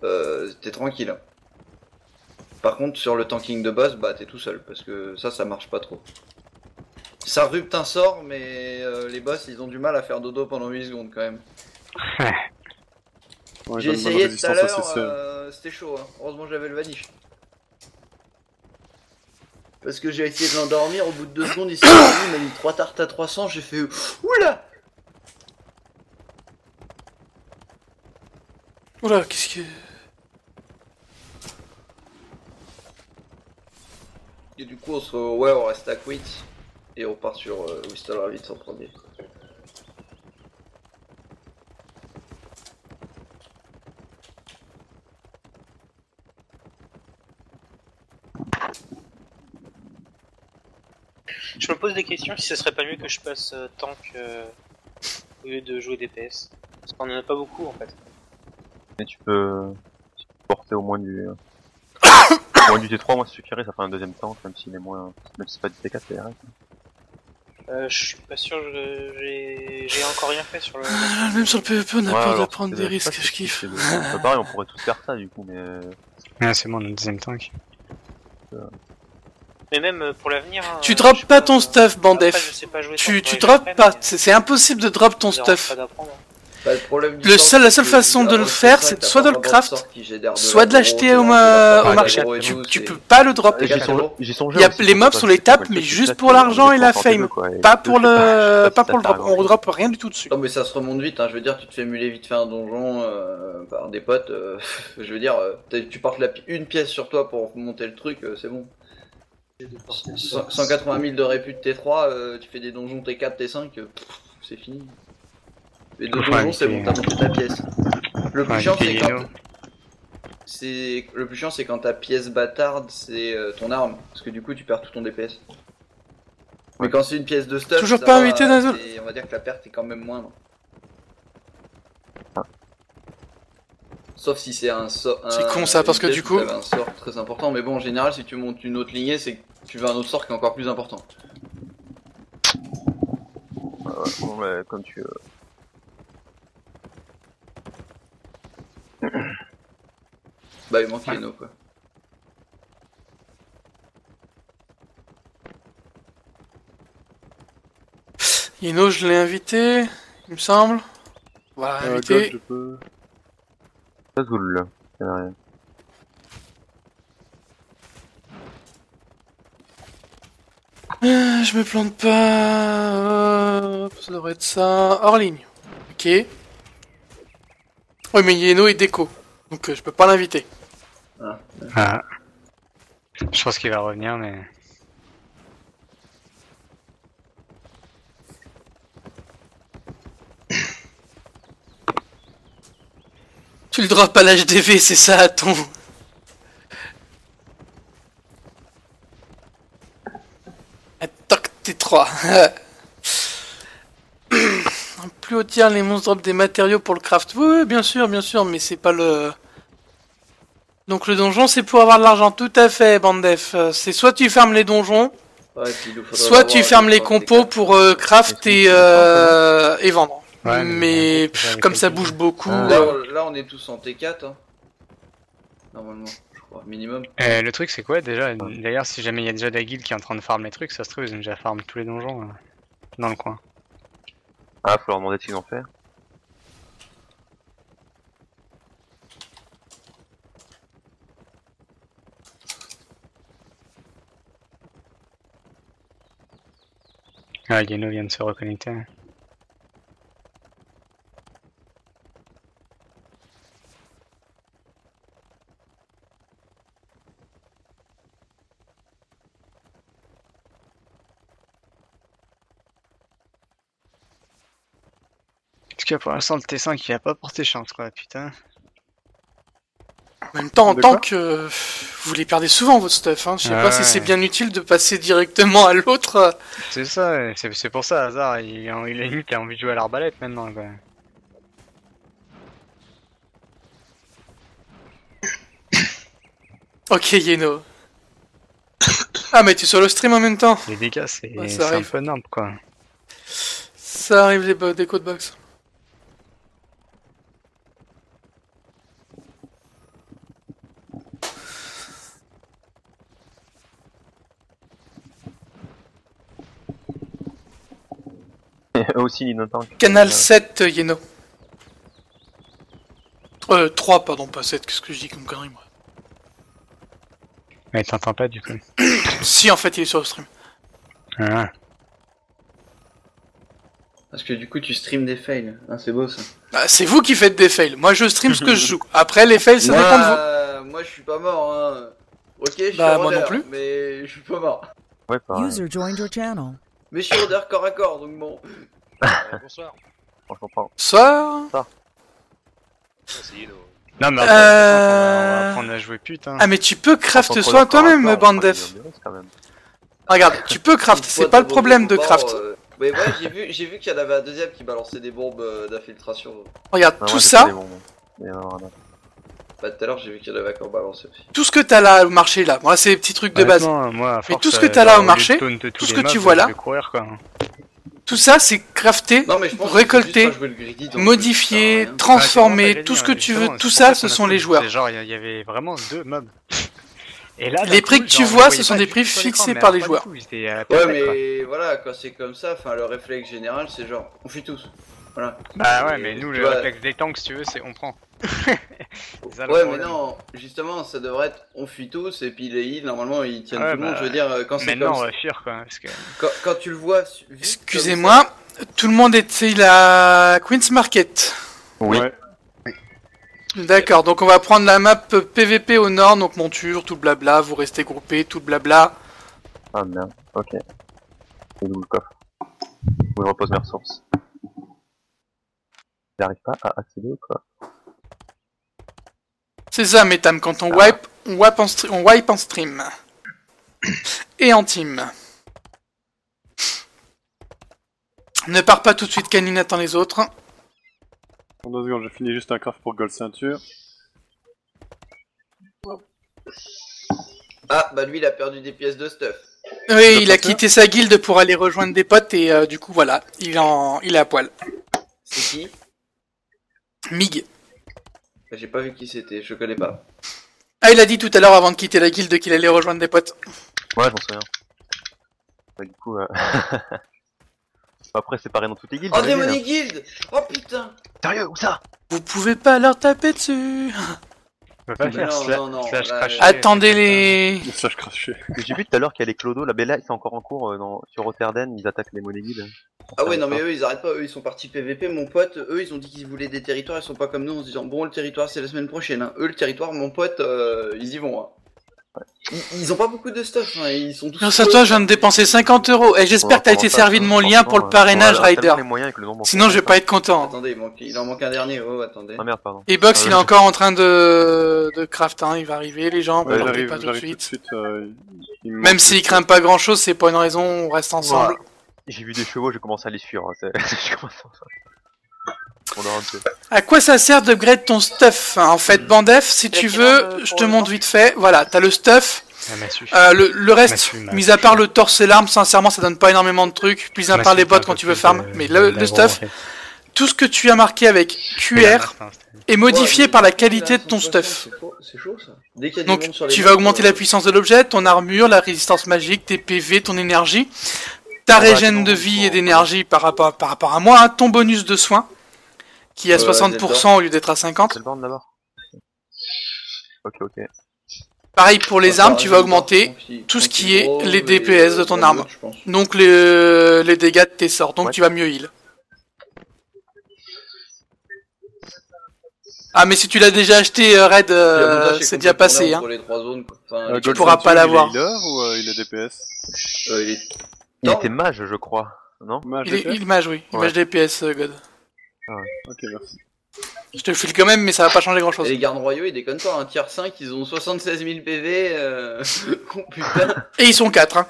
t'es tranquille. Hein. Par contre, sur le tanking de boss, bah t'es tout seul parce que ça marche pas trop. Ça rupte un sort, mais les boss ils ont du mal à faire dodo pendant 8 secondes quand même. Ouais, j'ai essayé tout à l'heure, c'était chaud, hein. Heureusement j'avais le vanish. Parce que j'ai essayé de l'endormir, au bout de 2 secondes il s'est endormi, il m'a mis 3 tartes à 300, j'ai fait oula. Oula, qu'est-ce que... Et du coup on reste à quit, et on part sur Whistle Ravitz en premier. Je me pose des questions si ce serait pas mieux que je passe tank au lieu de jouer DPS. Parce qu'on en a pas beaucoup en fait. Mais tu peux porter au moins du... au moins du T3, moi ça suffirait, ça fait un deuxième tank, même s'il est moins... même si c'est pas du T4, c'est direct. Je suis pas sûr, j'ai encore rien fait sur le... Même sur le PvP, on a peur de prendre des risques, je kiffe. C'est pareil, on pourrait tous faire ça du coup, mais... Ah, c'est bon, on a le deuxième tank. Mais même pour l'avenir... Tu drops pas ton stuff, Bandef. Tu drops pas, c'est impossible de drop ton stuff. Bah, le problème la seule façon de le faire, c'est soit de le craft, soit de l'acheter au marché. Tu peux pas le drop. Les mobs on les tape, mais juste pour l'argent et la fame, pas pour le drop. On drop rien du tout dessus. Non mais ça se remonte vite, hein. Je veux dire, tu te fais émuler vite fait un donjon par des potes. Je veux dire, tu portes une pièce sur toi pour monter le truc, c'est bon. 180 000 de répute T3, tu fais des donjons T4, T5, c'est fini. Les deux donjons, c'est bon, t'as monté ta pièce. Le plus chiant, c'est quand ta pièce bâtarde, c'est ton arme, parce que du coup, tu perds tout ton DPS. Mais quand c'est une pièce de stuff, toujours pas invité Nazul. On va dire que la perte est quand même moindre. Sauf si c'est un sort. C'est con ça, parce que du coup. Un sort très important, mais bon, en général, si tu montes une autre lignée, c'est que tu veux un autre sort qui est encore plus important. Bon, bah, comme tu veux. Bah, il manque Yeno quoi. Yeno, je l'ai invité, il me semble. Voilà, invité. Je peux... Azul, ça n'a rien. Je me plante pas. Ça devrait être ça. Hors ligne. Ok. Oui, mais Yeno est déco. Donc je peux pas l'inviter. Ah. Je pense qu'il va revenir, mais. Tu le drops à l'HDV, c'est ça, ton. Attaque T3. Plus haut tiers, les monstres drop des matériaux pour le craft. Oui, bien sûr, mais c'est pas le... Donc le donjon, c'est pour avoir de l'argent. Tout à fait, Bandef. C'est soit tu fermes les donjons, soit tu fermes les compos pour craft et vendre. Ouais, mais comme ça bouge beaucoup... Là, on est tous en T4. Hein. Normalement, je crois, minimum. Le truc, c'est quoi déjà? D'ailleurs, si jamais il y a déjà des guildes qui est en train de farm les trucs, ça se trouve, ils ont déjà farm tous les donjons dans le coin. Ah, faut leur demander ce qu'ils ont fait. Ah, Yeno vient de se reconnecter. Parce que pour l'instant, le T5 il a pas porté chance, quoi, putain. En même temps, en tank, vous les perdez souvent votre stuff. Hein. Je sais pas si c'est bien utile de passer directement à l'autre. C'est ça, c'est pour ça, Hazard, il a limite envie de jouer à l'arbalète maintenant, quoi. Ok, Yeno. Ah, mais tu es sur le stream en même temps. Les dégâts, c'est ça un arrive. peu nimp, quoi. Ça arrive des codes box. Aussi, il note Canal 7, Yeno. 3, pardon, pas 7. Qu'est-ce que je dis comme connerie, moi? Mais t'entends pas, du coup. Si, en fait, il est sur le stream. Ah. Parce que du coup, tu stream des fails. Ah, c'est beau ça. Bah, c'est vous qui faites des fails. Moi, je stream ce que je joue. Après, les fails, ça dépend de vous. Moi, je suis pas mort, hein. Ok, je suis Bah, rodeur, moi non plus. mais je suis pas mort. Ouais, pareil. User joined your channel. Mais je suis rodeur corps à corps, donc bon. Bonsoir. Soir. Non, mais après, on va apprendre à jouer putain. Ah, mais tu peux craft soin toi-même, Bandef. Regarde, tu peux craft, c'est pas le problème de craft. Mais ouais, j'ai vu qu'il y en avait un deuxième qui balançait des bombes d'infiltration. Regarde, tout ça. Bah, tout à l'heure, j'ai vu qu'il y en avait encore balancé aussi. Tout ce que t'as là au marché là, moi c'est des petits trucs de base. Moi, mais tout ce que t'as là au marché, tout ce que tu vois là, tout ça c'est crafter, récolter, modifier, transformer, tout ce que tu veux, tout ça ce sont les joueurs. Genre, il y avait vraiment 2 mobs. Et là, les prix que tu vois, ce sont des prix fixés par les joueurs. Ouais, mais voilà, quand c'est comme ça, enfin, le réflexe général, c'est genre, on fuit tous. Voilà. Bah ouais, mais nous, le réflexe des tanks, si tu veux, c'est on prend. Ouais, mais non, justement, ça devrait être on fuit tous, et puis les heals, normalement, ils tiennent tout le monde. Je veux dire, quand c'est comme maintenant, on va fuir, quoi. Parce que... quand tu le vois. Excusez-moi, tout le monde était la Queen's Market. Oui. Ouais. D'accord, donc on va prendre la map PVP au nord, donc monture, tout le blabla, vous restez groupés, tout le blabla. Ah merde, ok. C'est où le coffre? Où je repose mes ressources? J'arrive pas à accéder au coffre. C'est ça, Metam, quand on wipe, on wipe en stream. Et en team. Ne pars pas tout de suite, Canine, attends les autres. En 2 secondes, je finis juste un craft pour Gold Ceinture. Ah, bah lui, il a perdu des pièces de stuff. Oui, il a quitté sa guilde pour aller rejoindre des potes et du coup, voilà, il est à poil. C'est qui? Mig. J'ai pas vu qui c'était, je connais pas. Ah, il a dit tout à l'heure avant de quitter la guilde qu'il allait rejoindre des potes. Ouais, je m'en souviens. Bah, du coup, après, c'est pareil dans toutes les guildes. Oh, Démonic Guild! Oh putain! Sérieux, où ça? Vous pouvez pas leur taper dessus. On peut pas faire slash crash. Attendez les... Slash crash. J'ai vu tout à l'heure qu'il y a les clodos, la Bella, c'est encore en cours sur Rotterdam, ils attaquent les monnaies guildes. Ah ouais, non mais eux ils arrêtent pas, eux ils sont partis PVP, mon pote, eux ils ont dit qu'ils voulaient des territoires, ils sont pas comme nous en se disant bon le territoire c'est la semaine prochaine, hein. Eux le territoire, mon pote, ils y vont. Hein. Ils ont pas beaucoup de stuff, hein. Ils sont tous... Grâce à toi, je viens de dépenser 50 €. Et j'espère que t'as été servi de mon lien pour le parrainage Rider. Sinon, je vais pas être content. Attendez, il en manque un dernier. Oh, attendez. Ah merde, pardon. Et Box, il est encore en train de craft. Hein. Il va arriver, les gens. Ouais, j'arrive pas tout de suite. Même s'il craint pas grand chose, c'est pas une raison. On reste ensemble. Voilà. J'ai vu des chevaux, j'ai commencé à les suivre. J'ai commencé à... À quoi ça sert d'upgrade ton stuff? En fait, Bandef, si tu veux, je te montre vite fait. Voilà, t'as le stuff. Le reste, mis à part le torse et l'arme, sincèrement, ça donne pas énormément de trucs. Mis à part les bots quand tu veux farm. Mais le stuff, tout ce que tu as marqué avec QR est modifié par la qualité de ton stuff. C'est chaud ça. Dès qu'il y a du Donc, monde sur les tu vas augmenter la puissance de l'objet, ton armure, la résistance magique, tes PV, ton énergie, ta régène de vie et d'énergie par rapport à moi, hein, ton bonus de soins, qui est à 60% au lieu d'être à 50%. C'est le bord d'abord. Ok. Pareil pour les armes, tu vas augmenter tout ce qui est les DPS de ton arme. Donc les dégâts de tes sorts, donc tu vas mieux heal. Ah mais si tu l'as déjà acheté Red, c'est déjà passé hein. Tu pourras pas l'avoir. Il est healer ou il est DPS Il était mage je crois, non? Il est mage oui, mage DPS God. Ah ouais, ok, merci. Je te le file quand même, mais ça va pas changer grand chose. Et les gardes royaux, ils déconnent pas, un tier 5, ils ont 76 000 PV, oh putain. Et ils sont 4, hein.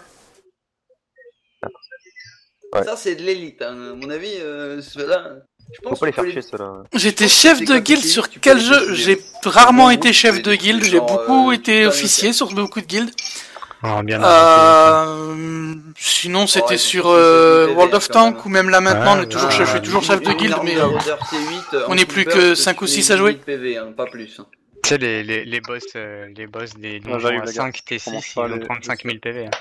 Ouais. Ça, c'est de l'élite, hein. À mon avis, ceux-là. Je pense Faut pas les que faire les- chier, ceux-là. J'étais chef de guilde sur quel jeu? J'ai rarement été chef de guilde, j'ai beaucoup été officier sur beaucoup de guildes. Oh, bien Sinon c'était sur World of Tanks ou même là maintenant, je suis toujours chef de guilde, mais on n'est plus que 5 ou 6 à jouer. PV, hein, pas plus. Tu sais, les boss des donjons j'arrive, à les gars. 5 T6, Commence ils pas vont les- 35 000 PV. hein.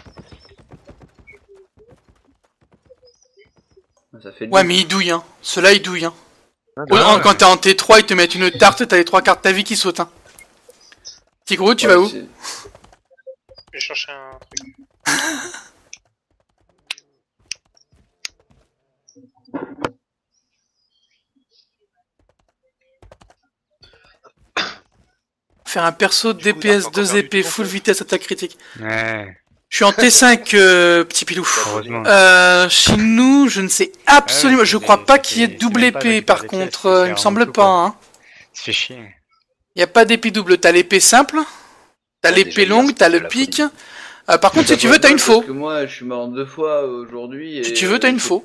Ça fait Ouais, mais ils douillent, hein. Ceux-là ils douillent, hein. ouais. Quand t'es en T3, ils te mettent une tarte, t'as les 3 quarts de ta vie qui sautent, hein. Tigrou, tu vas où? Je vais chercher un truc. Faire un perso DPS 2 épées, full vitesse, attaque critique. Ouais. Je suis en T5, petit pilou. Heureusement. Chez nous, je ne sais absolument. Je crois pas qu'il y ait double épée, par contre. Il me semble pas, hein. Ça fait chier. Y a pas d'épée double. T'as l'épée simple, t'as l'épée longue, t'as le pic. Par contre, si tu veux, t'as une faux. Parce que moi, je suis mort 2 fois aujourd'hui. Si tu veux, t'as une faux.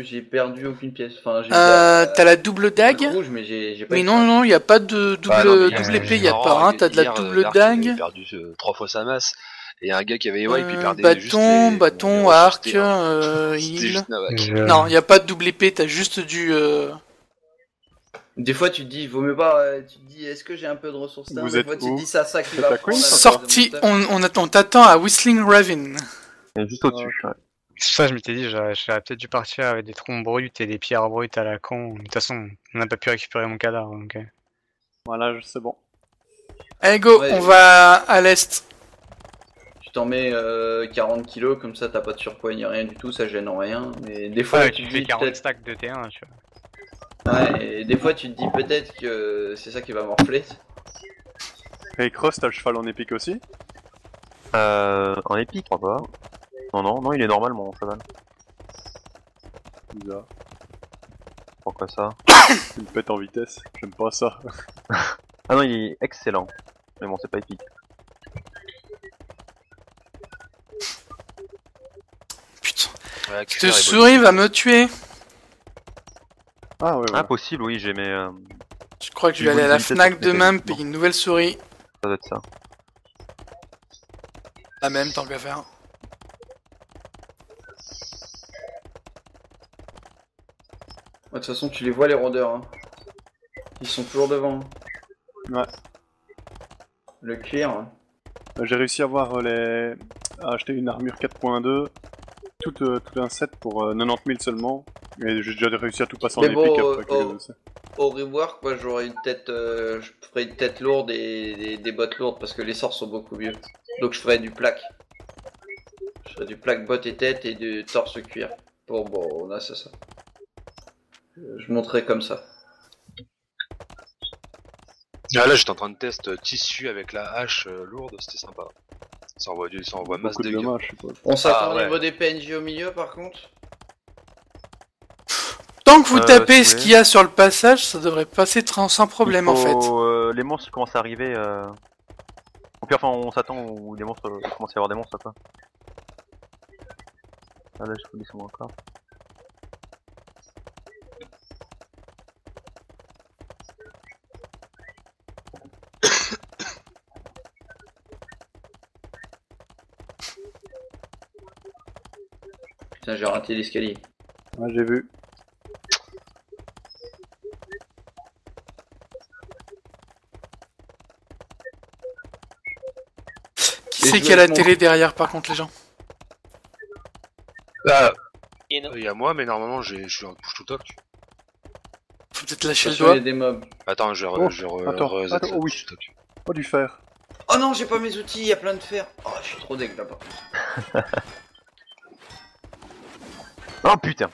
J'ai perdu aucune pièce. Enfin, T'as la double dague. rouge, mais j'ai pas. Mais non, y a pas de double, Ah non, mais double c'est épée, y a marrant, pas, hein. T'as de la hier, double Dark, il avait dague. perdu 3 fois sa masse. Et un gars qui avait wipe, il perdait juste Bâton, les arc, ressuscités, hein. C'était heal. juste Navak. Non, y a pas de double épée, t'as juste du. Des fois, tu te dis, vaut mieux pas. Tu te dis, est-ce que j'ai un peu de ressources là? Vous Des êtes fois, tu où? te dis, ça qui Vous va êtes à prendre. Queen? Sorti, on t'attend à Whistling Raven. Et juste au-dessus. Ouais. Ça, je m'étais dit, j'aurais peut-être dû partir avec des troncs brutes et des pierres brutes à la con. De toute façon, on n'a pas pu récupérer mon cadavre, donc... Voilà, c'est bon. Allez, go, Ouais, on va à l'est. Tu t'en mets 40 kilos, comme ça, t'as pas de surpoids ni rien du tout, ça gêne en rien. Mais des fois, Ouais, tu tu te fais dis 40 peut-être. stacks de T1, tu vois. Ouais, et des fois, tu te dis peut-être que c'est ça qui va morfler. Et Cross, t'as le cheval en épique aussi? En épique, je crois pas. Non, il est normal mon cheval. Bizarre. Pourquoi ça? Il me pète en vitesse, j'aime pas ça. Ah non, il est excellent. Mais bon, c'est pas épique. Ouais, Cette souris va me tuer. Ah ouais, Ah, possible, oui, j'ai mes... Je crois que je vais aller à la Fnac demain me payer une nouvelle souris. Ça doit être ça. La même, tant qu'à faire. De toute façon, tu les vois, les rôdeurs. Hein. Ils sont toujours devant. Ouais. Le cuir. Hein. J'ai réussi à avoir à acheter une armure 4.2, tout un set pour 90 000 seulement, et j'ai déjà réussi à tout passer en Mais épique bon, après que au rework, moi j'aurais une tête, je ferais une tête lourde et des bottes lourdes parce que les sorts sont beaucoup mieux. Donc je ferais du plaque. Je ferais du plaque bottes et tête et du torse cuir. Bon, là c'est ça. Je monterai comme ça. Ah, là j'étais en train de tester tissu avec la hache lourde, c'était sympa. Ça envoie masse beaucoup de de dommages, je suppose. On s'attend au ouais. niveau des PNJ au milieu par contre. Tant que vous tapez si ce vous qu'il y a sur le passage, ça devrait passer sans problème en fait. Les monstres commencent à arriver. Au pire, enfin, on s'attend où les monstres commencent à y avoir des monstres quoi. Ah là, je faut descendre encore. Putain, j'ai raté l'escalier. Ouais, j'ai vu. Qui c'est qui a la télé derrière par contre les gens? Bah, il y a moi, mais normalement je suis en push to talk. Faut peut-être lâcher le Attention, doigt. il y a des mobs. Attends, Attends, oh oui. Oh, du fer. Oh non, j'ai pas mes outils, il y a plein de fer. Oh, je suis trop deg là-bas. Oh putain.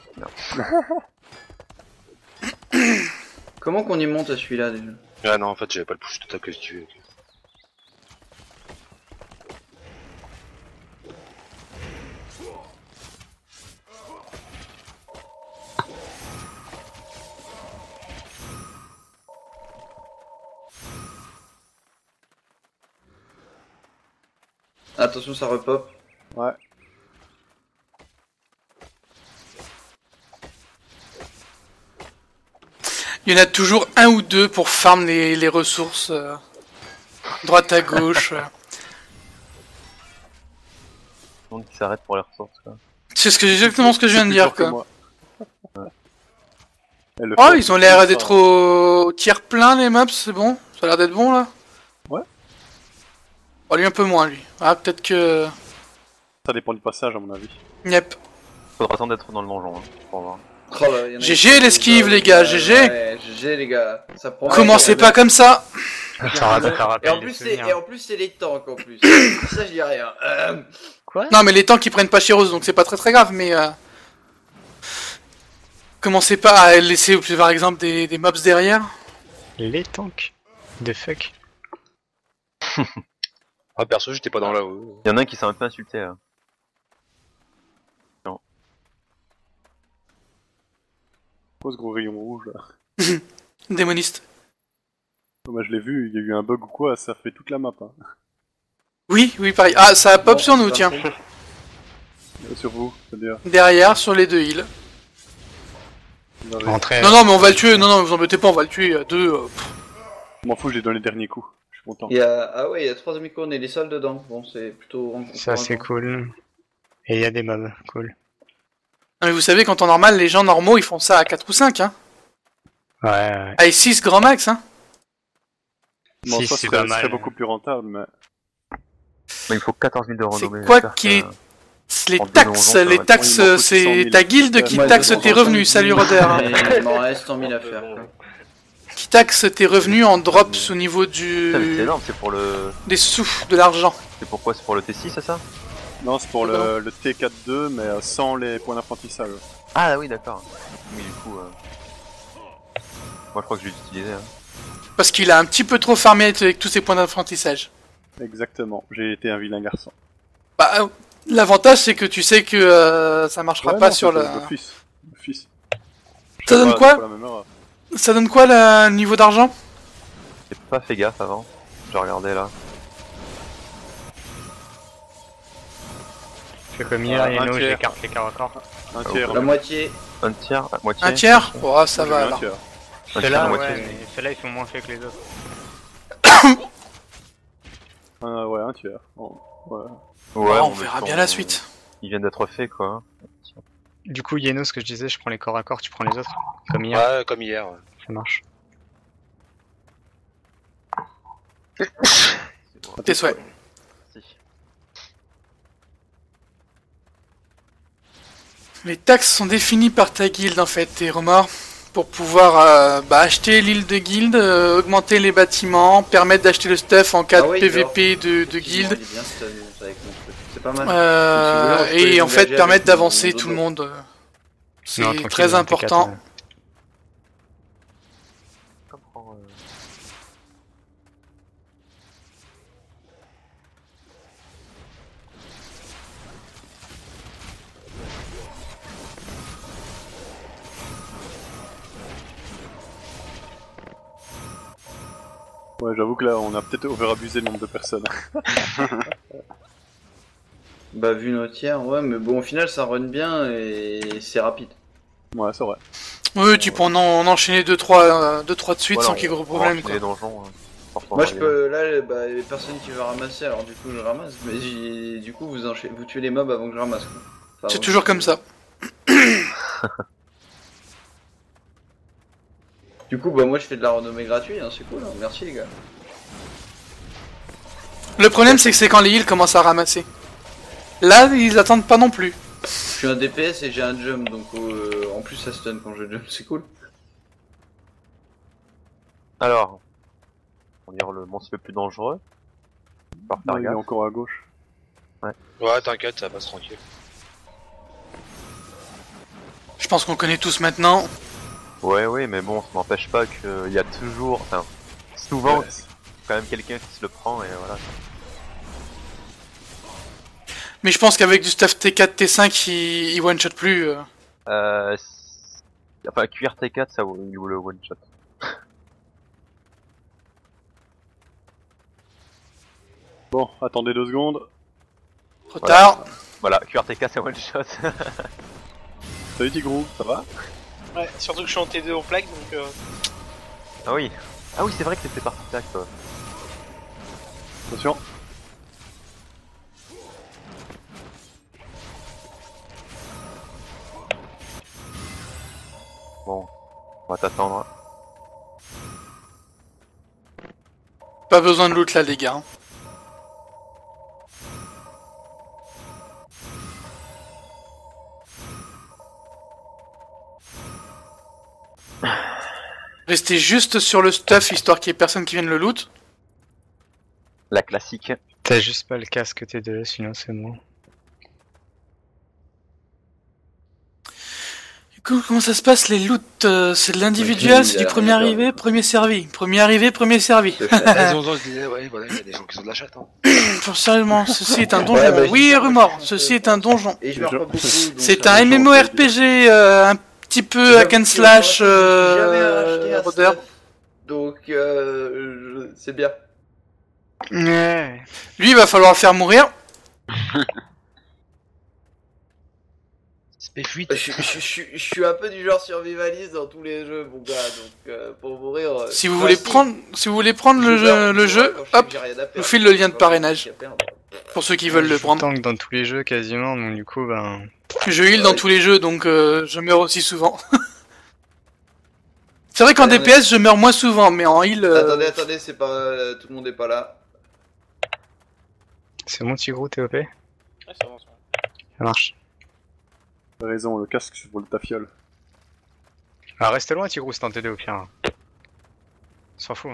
Comment qu'on y monte à celui-là déjà? Ah non, en fait, j'avais pas le push to talk que si tu veux. Attention, ça repop. Ouais. Il y en a toujours un ou deux pour farm les ressources. Droite à gauche. Donc ils s'arrêtent pour les ressources quoi. C'est exactement ce que je viens de dire quoi. Ouais. Oh, ils ont l'air d'être au tiers plein les maps, c'est bon? Ça a l'air d'être bon là? Ouais. Oh, lui un peu moins lui. Ah, peut-être que... Ça dépend du passage à mon avis. Yep. Faudra attendre d'être dans le donjon hein, pour voir. Oh là, y en a GG l'esquive les gars, GG. Ouais, GG les gars. Ça prend Commencez pas comme ça. Et en plus c'est les tanks en plus. Ça je dis rien. Quoi? Non mais les tanks ils prennent pas Chiros donc c'est pas très grave mais... Commencez pas à laisser par exemple des mobs derrière. Les tanks de fuck. Ah perso j'étais pas dans la haut. Il y en a un qui s'est un peu insulté là. Non. Quoi ce gros rayon rouge là? Démoniste. Moi je l'ai vu, il y a eu un bug ou quoi, ça fait toute la map. Hein. Oui, pareil. Ah, ça a pop sur nous, tiens. Sur vous, c'est-à-dire derrière, sur les deux îles. Non, mais on va le tuer. Non, vous embêtez pas, on va le tuer à deux. Je m'en fous, j'ai donné les derniers coups. Je suis content. Ah ouais, il y a 3 amis qu'on est les seuls dedans. Bon, c'est plutôt... Ça c'est cool. Et il y a des mobs, cool. Non, mais vous savez, quand en normal, les gens normaux, ils font ça à 4 ou 5, hein. Ouais. Allez, 6 grand max, hein. Bon, ça serait beaucoup plus rentable, mais... Il faut 14 000 de renommée. C'est quoi qui... Les taxes, c'est ta guilde qui taxe tes revenus, salut Roder. Il m'en reste 100 000 à faire. Qui taxe tes revenus en drops au niveau du... C'est énorme, c'est pour le... des sous, de l'argent. C'est pourquoi? C'est pour le T6, c'est ça? Non, c'est pour le T4-2, mais sans les points d'apprentissage. Ah oui, d'accord. Mais du coup... Moi je crois que je vais l'utiliser. Hein. Parce qu'il a un petit peu trop farmé avec tous ses points d'apprentissage. Exactement, j'ai été un vilain garçon. Bah, l'avantage c'est que tu sais que ça marchera pas sur le... Fils. Ça donne quoi? Ça donne quoi le niveau d'argent? J'ai pas fait gaffe avant. J'ai regardé là. Je fais comme hier, Yeno, j'écarte les corps à corps. Un tiers. La moitié. Un tiers, la moitié. Un tiers? Oh, ça va alors. Ceux-là, ouais, mais ceux-là ils sont moins faits que les autres. Ouais, un tiers. Oh, ouais. Ouais, on verra bien la suite. Ils viennent d'être faits quoi. Du coup, Yeno, ce que je disais, je prends les corps à corps, tu prends les autres. Comme hier. Ouais, comme hier. Ouais. Ça marche. Tes souhaits. Les taxes sont définies par ta guilde en fait, tes remords, pour pouvoir acheter l'île de guilde, augmenter les bâtiments, permettre d'acheter le stuff en cas de PVP de guilde. C'est pas mal. Et en fait permettre d'avancer tout le monde. C'est très important. Ouais, j'avoue que là, on a peut-être overabusé le nombre de personnes. Bah, vu nos tiers, ouais, mais bon, au final, ça run bien et c'est rapide. Ouais, c'est vrai. Oui, tu peux en enchaîner 2-3 de suite sans qu'il y ait gros problème. Quoi. Moi, je peux, là, bah, les personnes qui veulent ramasser, alors du coup, je ramasse, mais du coup, vous tuez les mobs avant que je ramasse. Enfin, c'est toujours comme ça. Du coup, bah moi je fais de la renommée gratuite, hein, c'est cool, hein. Merci les gars. Le problème c'est que c'est quand les heals commencent à ramasser. Là, ils attendent pas non plus. Je suis un DPS et j'ai un jump, donc en plus ça stun quand je jump, c'est cool. Alors, on va dire le monstre le plus dangereux. Non, il est encore à gauche. Ouais. Ouais, t'inquiète, ça passe tranquille. Je pense qu'on connaît tous maintenant. Ouais, mais bon, ça n'empêche pas qu'il y a toujours, enfin, souvent, quand même quelqu'un qui se le prend et voilà. Mais je pense qu'avec du stuff T4, T5, il one shot plus. Enfin, cuir T4, ça il le one shot. Bon, attendez 2 secondes. Trop tard. Voilà, QRTK c'est one shot. Salut Tigrou, ça va? Ouais, surtout que je suis en T2 en plaque donc. Ah oui. Ah oui, c'est vrai que c'était parti tac toi. Attention. Bon, on va t'attendre. Pas besoin de loot là, les gars. Restez juste sur le stuff histoire qu'il y ait personne qui vienne le loot. La classique. T'as juste pas le casque T2, sinon c'est bon. Du coup, comment ça se passe les loots? C'est de l'individuel, c'est du premier arrivé, premier servi. Premier arrivé, premier servi. Je disais, ouais, voilà, il y a des gens qui sont de la chatte. Hein. Sérieusement, ceci est un donjon. Oui, rumor, ceci est un donjon. C'est un MMORPG un petit peu hack and slash Rodeur. Donc c'est bien. Ouais. Lui, il va falloir le faire mourir. Je suis un peu du genre survivaliste dans tous les jeux, mon gars. Donc pour mourir. Si vous voulez prendre le jeu, hop, je vous file le lien de parrainage. Pour ceux qui veulent le prendre. Tank dans tous les jeux quasiment, donc du coup, ben. Je heal dans tous les jeux, donc je meurs aussi souvent. C'est vrai qu'en DPS, je meurs moins souvent, mais en heal. Attendez, c'est pas. Tout le monde est pas là. C'est bon, Tigrou, t'es OP? Ouais, c'est bon, ça marche. T'as raison, le casque c'est pour le tafiole. Ah, restez loin, Tigrou, c'est un TD au pire. S'en fout.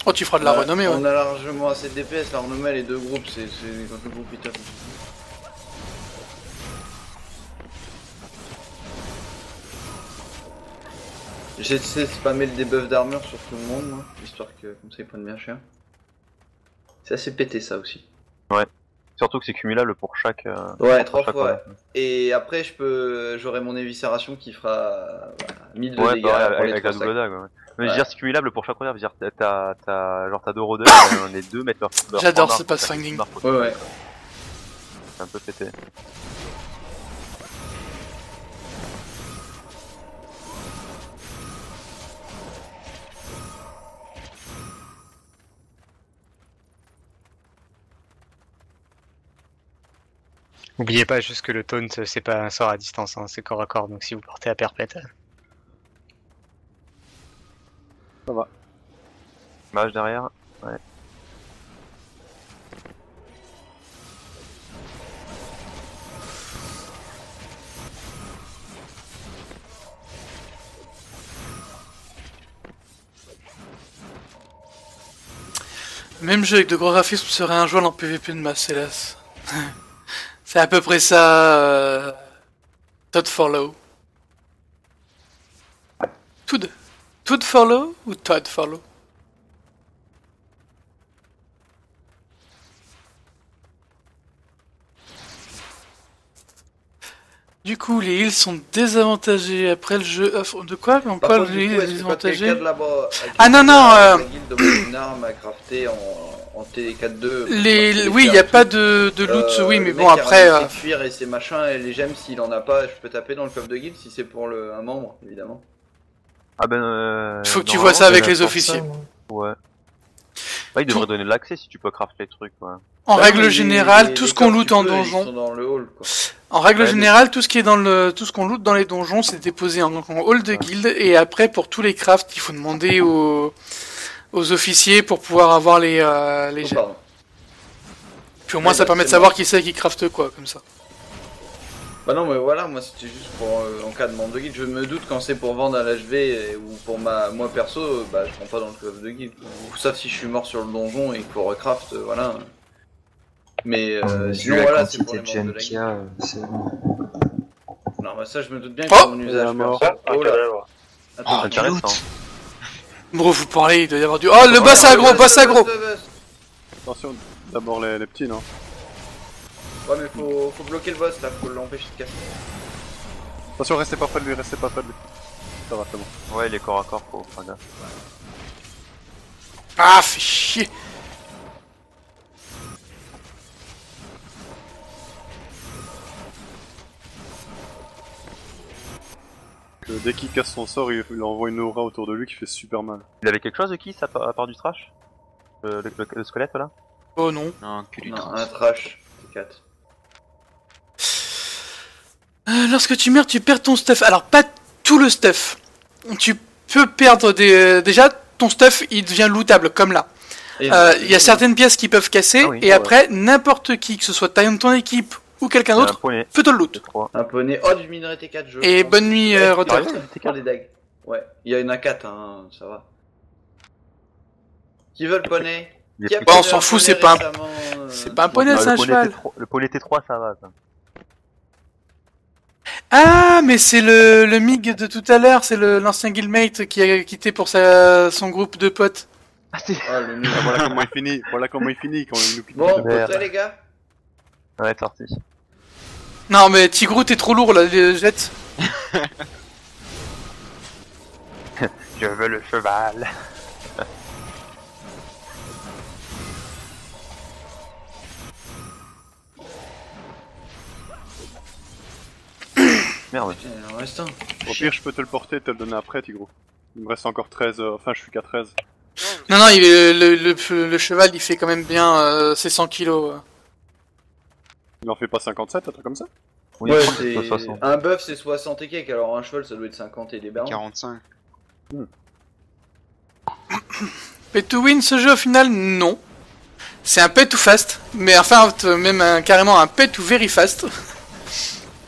Oh, tu feras de la renommée, ouais. On a largement assez de DPS, la renommée, les deux groupes, c'est quand le groupe est top. J'essaie de spammer le debuff d'armure sur tout le monde, moi, histoire que comme ça ils prennent bien cher. C'est assez pété ça aussi. Ouais. Surtout que c'est cumulable pour chaque. Ouais, 3 fois. Ouais. Et après, j'aurai mon éviscération qui fera 1000 de dégâts. Avec la double dague. Ouais. Mais je veux dire, c'est cumulable pour chaque rodeur. Je veux dire, t'as 2 rodeurs, les deux mettent leur. J'adore ce pathfinding. Ouais. C'est un peu pété. N'oubliez pas juste que le taunt c'est pas un sort à distance, hein, c'est corps à corps, donc si vous portez à perpète. Ça va. Mage derrière, ouais. Même jeu avec de gros graphismes serait injouable en PvP de masse, hélas. C'est à peu près ça. Todd Follow. Todd Follow ou Todd Follow? Du coup, les heals sont désavantagés après le jeu. De quoi on parle les heals désavantagés? Ah non, une arme à crafter en T4-2. Oui, il n'y a pas de loot, oui, mais bon, après. Ses cuir et ses machins, et les gemmes, s'il en a pas, je peux taper dans le coffre de guild si c'est pour un membre, évidemment. Ah ben. Faut que tu vois ça avec les officiers. Ouais. Bah, il devrait donner de l'accès si tu peux craft les trucs, quoi. En règle générale, tout ce qu'on loot en donjon. En règle générale, tout ce qui est tout ce qu'on loot dans les donjons, c'est déposé en hall de guild, et après, pour tous les crafts, il faut demander aux officiers pour pouvoir avoir les gemmes. Puis au moins, ça permet de savoir qui c'est qui crafte quoi, comme ça. Bah non, mais voilà, moi c'était juste pour en cas de membre de guild. Je me doute quand c'est pour vendre à l'HV ou pour moi perso, bah je prends pas dans le coffre de guild. Sauf si je suis mort sur le donjon et qu'il faut recraft, voilà. Mais sinon, voilà, c'est pour les membres de la guild. Non, bah ça, je me doute bien que c'est mon usage perso. Oh là. Attends, intéressant. Bro, vous parlez, il doit y avoir du. Oh, le boss aggro, boss aggro! Attention, d'abord les petits, non? Ouais, mais faut bloquer le boss là, faut l'empêcher de casser. Attention, restez pas près de lui, restez pas près de lui. Ça va, c'est bon. Ouais, il est corps à corps, faut faire gaffe. Ah, fais chier! dès qu'il casse son sort, il envoie une aura autour de lui qui fait super mal. Il avait quelque chose de qui ça à part du trash le squelette là? Oh non. Non, que du Non, un trash. T4. Lorsque tu meurs, tu perds ton stuff. Alors, pas tout le stuff. Tu peux perdre des... déjà, ton stuff, il devient lootable, comme là. Il y a certaines pièces qui peuvent casser, et après, n'importe qui, que ce soit ton équipe ou quelqu'un d'autre, peut te le loot. Un poney. Oh, du minerai T4, je Et pense. bonne nuit, Rotter. Prends des dagues. Ouais, il y en a 4, hein, ça va. Qui veut le poney? Qui a Bon, poney on s'en fout, c'est pas un... C'est pas un poney, c'est un cheval. Le poney T3 ça va ça. Ah, mais c'est le MiG de tout à l'heure, c'est l'ancien guildmate qui a quitté pour son groupe de potes. Ah, c'est... Voilà comment il finit, quand il nous pique. Bon, prêt les gars? Ouais, c'est sorti. Non, mais Tigrou, t'es trop lourd là, jette. Je veux le cheval. Merde. Il en reste un. Au pire, je peux te le porter et te le donner après, Tigro. Il me reste encore 13, enfin je suis qu'à 13. Non, non, le cheval il fait quand même bien ses 100 kilos. Il en fait pas 57, un truc comme ça? Oui, c'est... Un bœuf c'est 60 et quelques, alors un cheval ça doit être 50 et des barres. 45. Pay to win ce jeu au final, non. C'est un pay to fast, mais enfin même carrément un pay to very fast.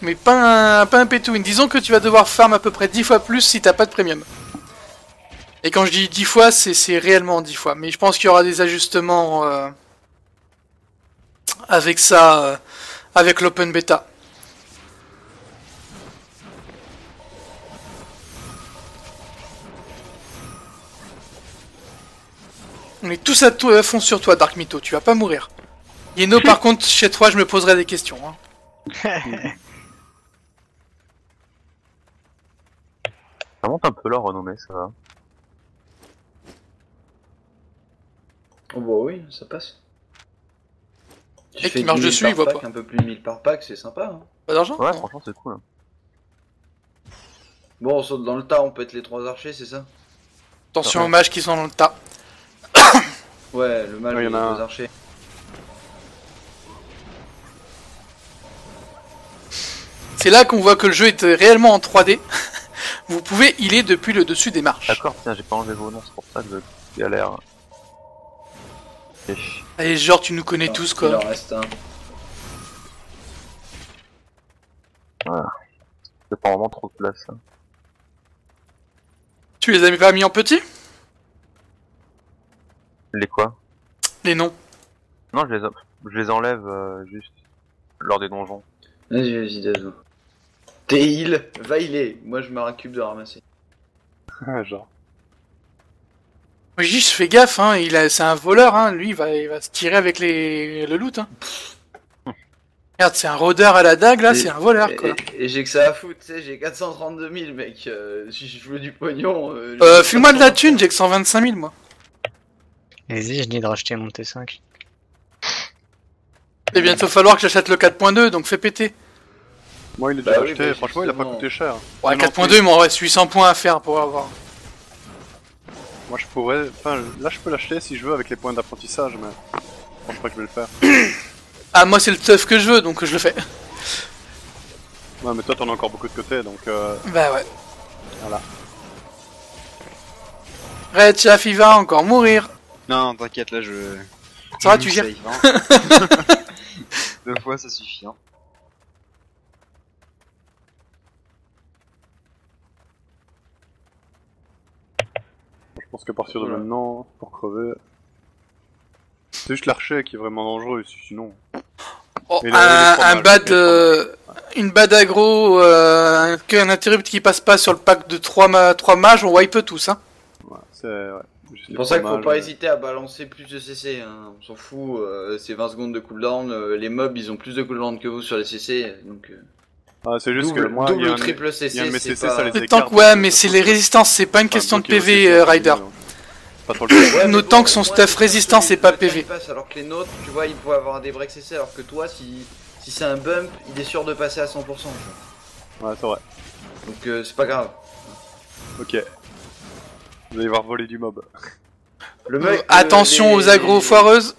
Mais pas un pay to win. Disons que tu vas devoir farm à peu près 10 fois plus si t'as pas de premium. Et quand je dis 10 fois, c'est réellement 10 fois. Mais je pense qu'il y aura des ajustements avec ça, avec l'open beta. On est tous à fond sur toi, Dark Mytho, tu vas pas mourir. Yeno, par contre, chez toi, je me poserai des questions. Hein. Ça monte un peu la renommée, ça va. Oh bah oui, ça passe. Et qui marche dessus, il voit pas. Un peu plus de 1000 par pack, c'est sympa. Hein. Pas d'argent? Ouais, franchement, c'est cool. Hein. Bon, on saute dans le tas, on pète les 3 archers, c'est ça? Attention aux mages qui sont dans le tas. Ouais, le mage, il y en a 2 archers. là qu'on voit que le jeu est réellement en 3D. Vous pouvez healer depuis le dessus des marches. D'accord, tiens, j'ai pas enlevé vos noms, c'est pour ça que je galère. Allez, genre, tu nous connais tous, quoi. Il en reste un. Voilà. C'est pas vraiment trop de place. Hein. Tu les as pas mis en petit? Les quoi? Les noms. Non, je les enlève juste lors des donjons. Vas-y, Dazo. T'es heal, va healer. Moi, je me récupère de ramasser. Genre. Moi, je dis, je fais gaffe, hein. C'est un voleur, hein. Lui, il va se tirer avec le loot, hein. Regarde, c'est un rôdeur à la dague, là, c'est un voleur, quoi. Et j'ai que ça à foutre, tu sais, j'ai 432 000, mec. Si je veux du pognon. File-moi de la thune, j'ai que 125 000, moi. Vas-y, je dis de racheter mon T5. Et bientôt falloir que j'achète le 4.2, donc fais péter. Moi, il est déjà acheté, franchement, il a pas coûté cher. Ouais, 4.2, il m'en reste 800 points à faire pour avoir. Moi, je pourrais. Enfin, là, je peux l'acheter si je veux avec les points d'apprentissage, mais je pense pas que je vais le faire. Ah, moi, c'est le stuff que je veux, donc je le fais. Ouais, mais toi, t'en as encore beaucoup de côté, donc. Bah ouais. Voilà. Red Chaff, il va encore mourir. Non, t'inquiète, là, je. Ça va, tu gères. Deux fois, ça suffit, hein. Je pense qu'à partir de maintenant, pour crever. C'est juste l'archer qui est vraiment dangereux, sinon. Oh, une bad aggro, qu'un interrupt qui passe pas sur le pack de 3 mages, on wipe tous, hein. Ouais, c'est. Ouais. C'est pour ça qu'il faut pas hésiter à balancer plus de CC, hein. On s'en fout, c'est 20 secondes de cooldown, les mobs ils ont plus de cooldown que vous sur les CC, donc... Ah, c'est juste double, que moi, double il y a triple CC, il y a c'est CC, pas... ça les Les tanks, ouais, mais c'est les résistances, c'est pas une question de PV, Rider. Nos tanks sont stuff résistance, c'est pas PV. Alors que les nôtres, tu vois, ils pourraient avoir des breaks CC, alors que toi, si c'est un bump, il est sûr de passer à 100%. Ouais, c'est vrai. Donc c'est pas grave. Ok. Vous allez voir voler du mob. Le mec, Attention aux agros foireuses.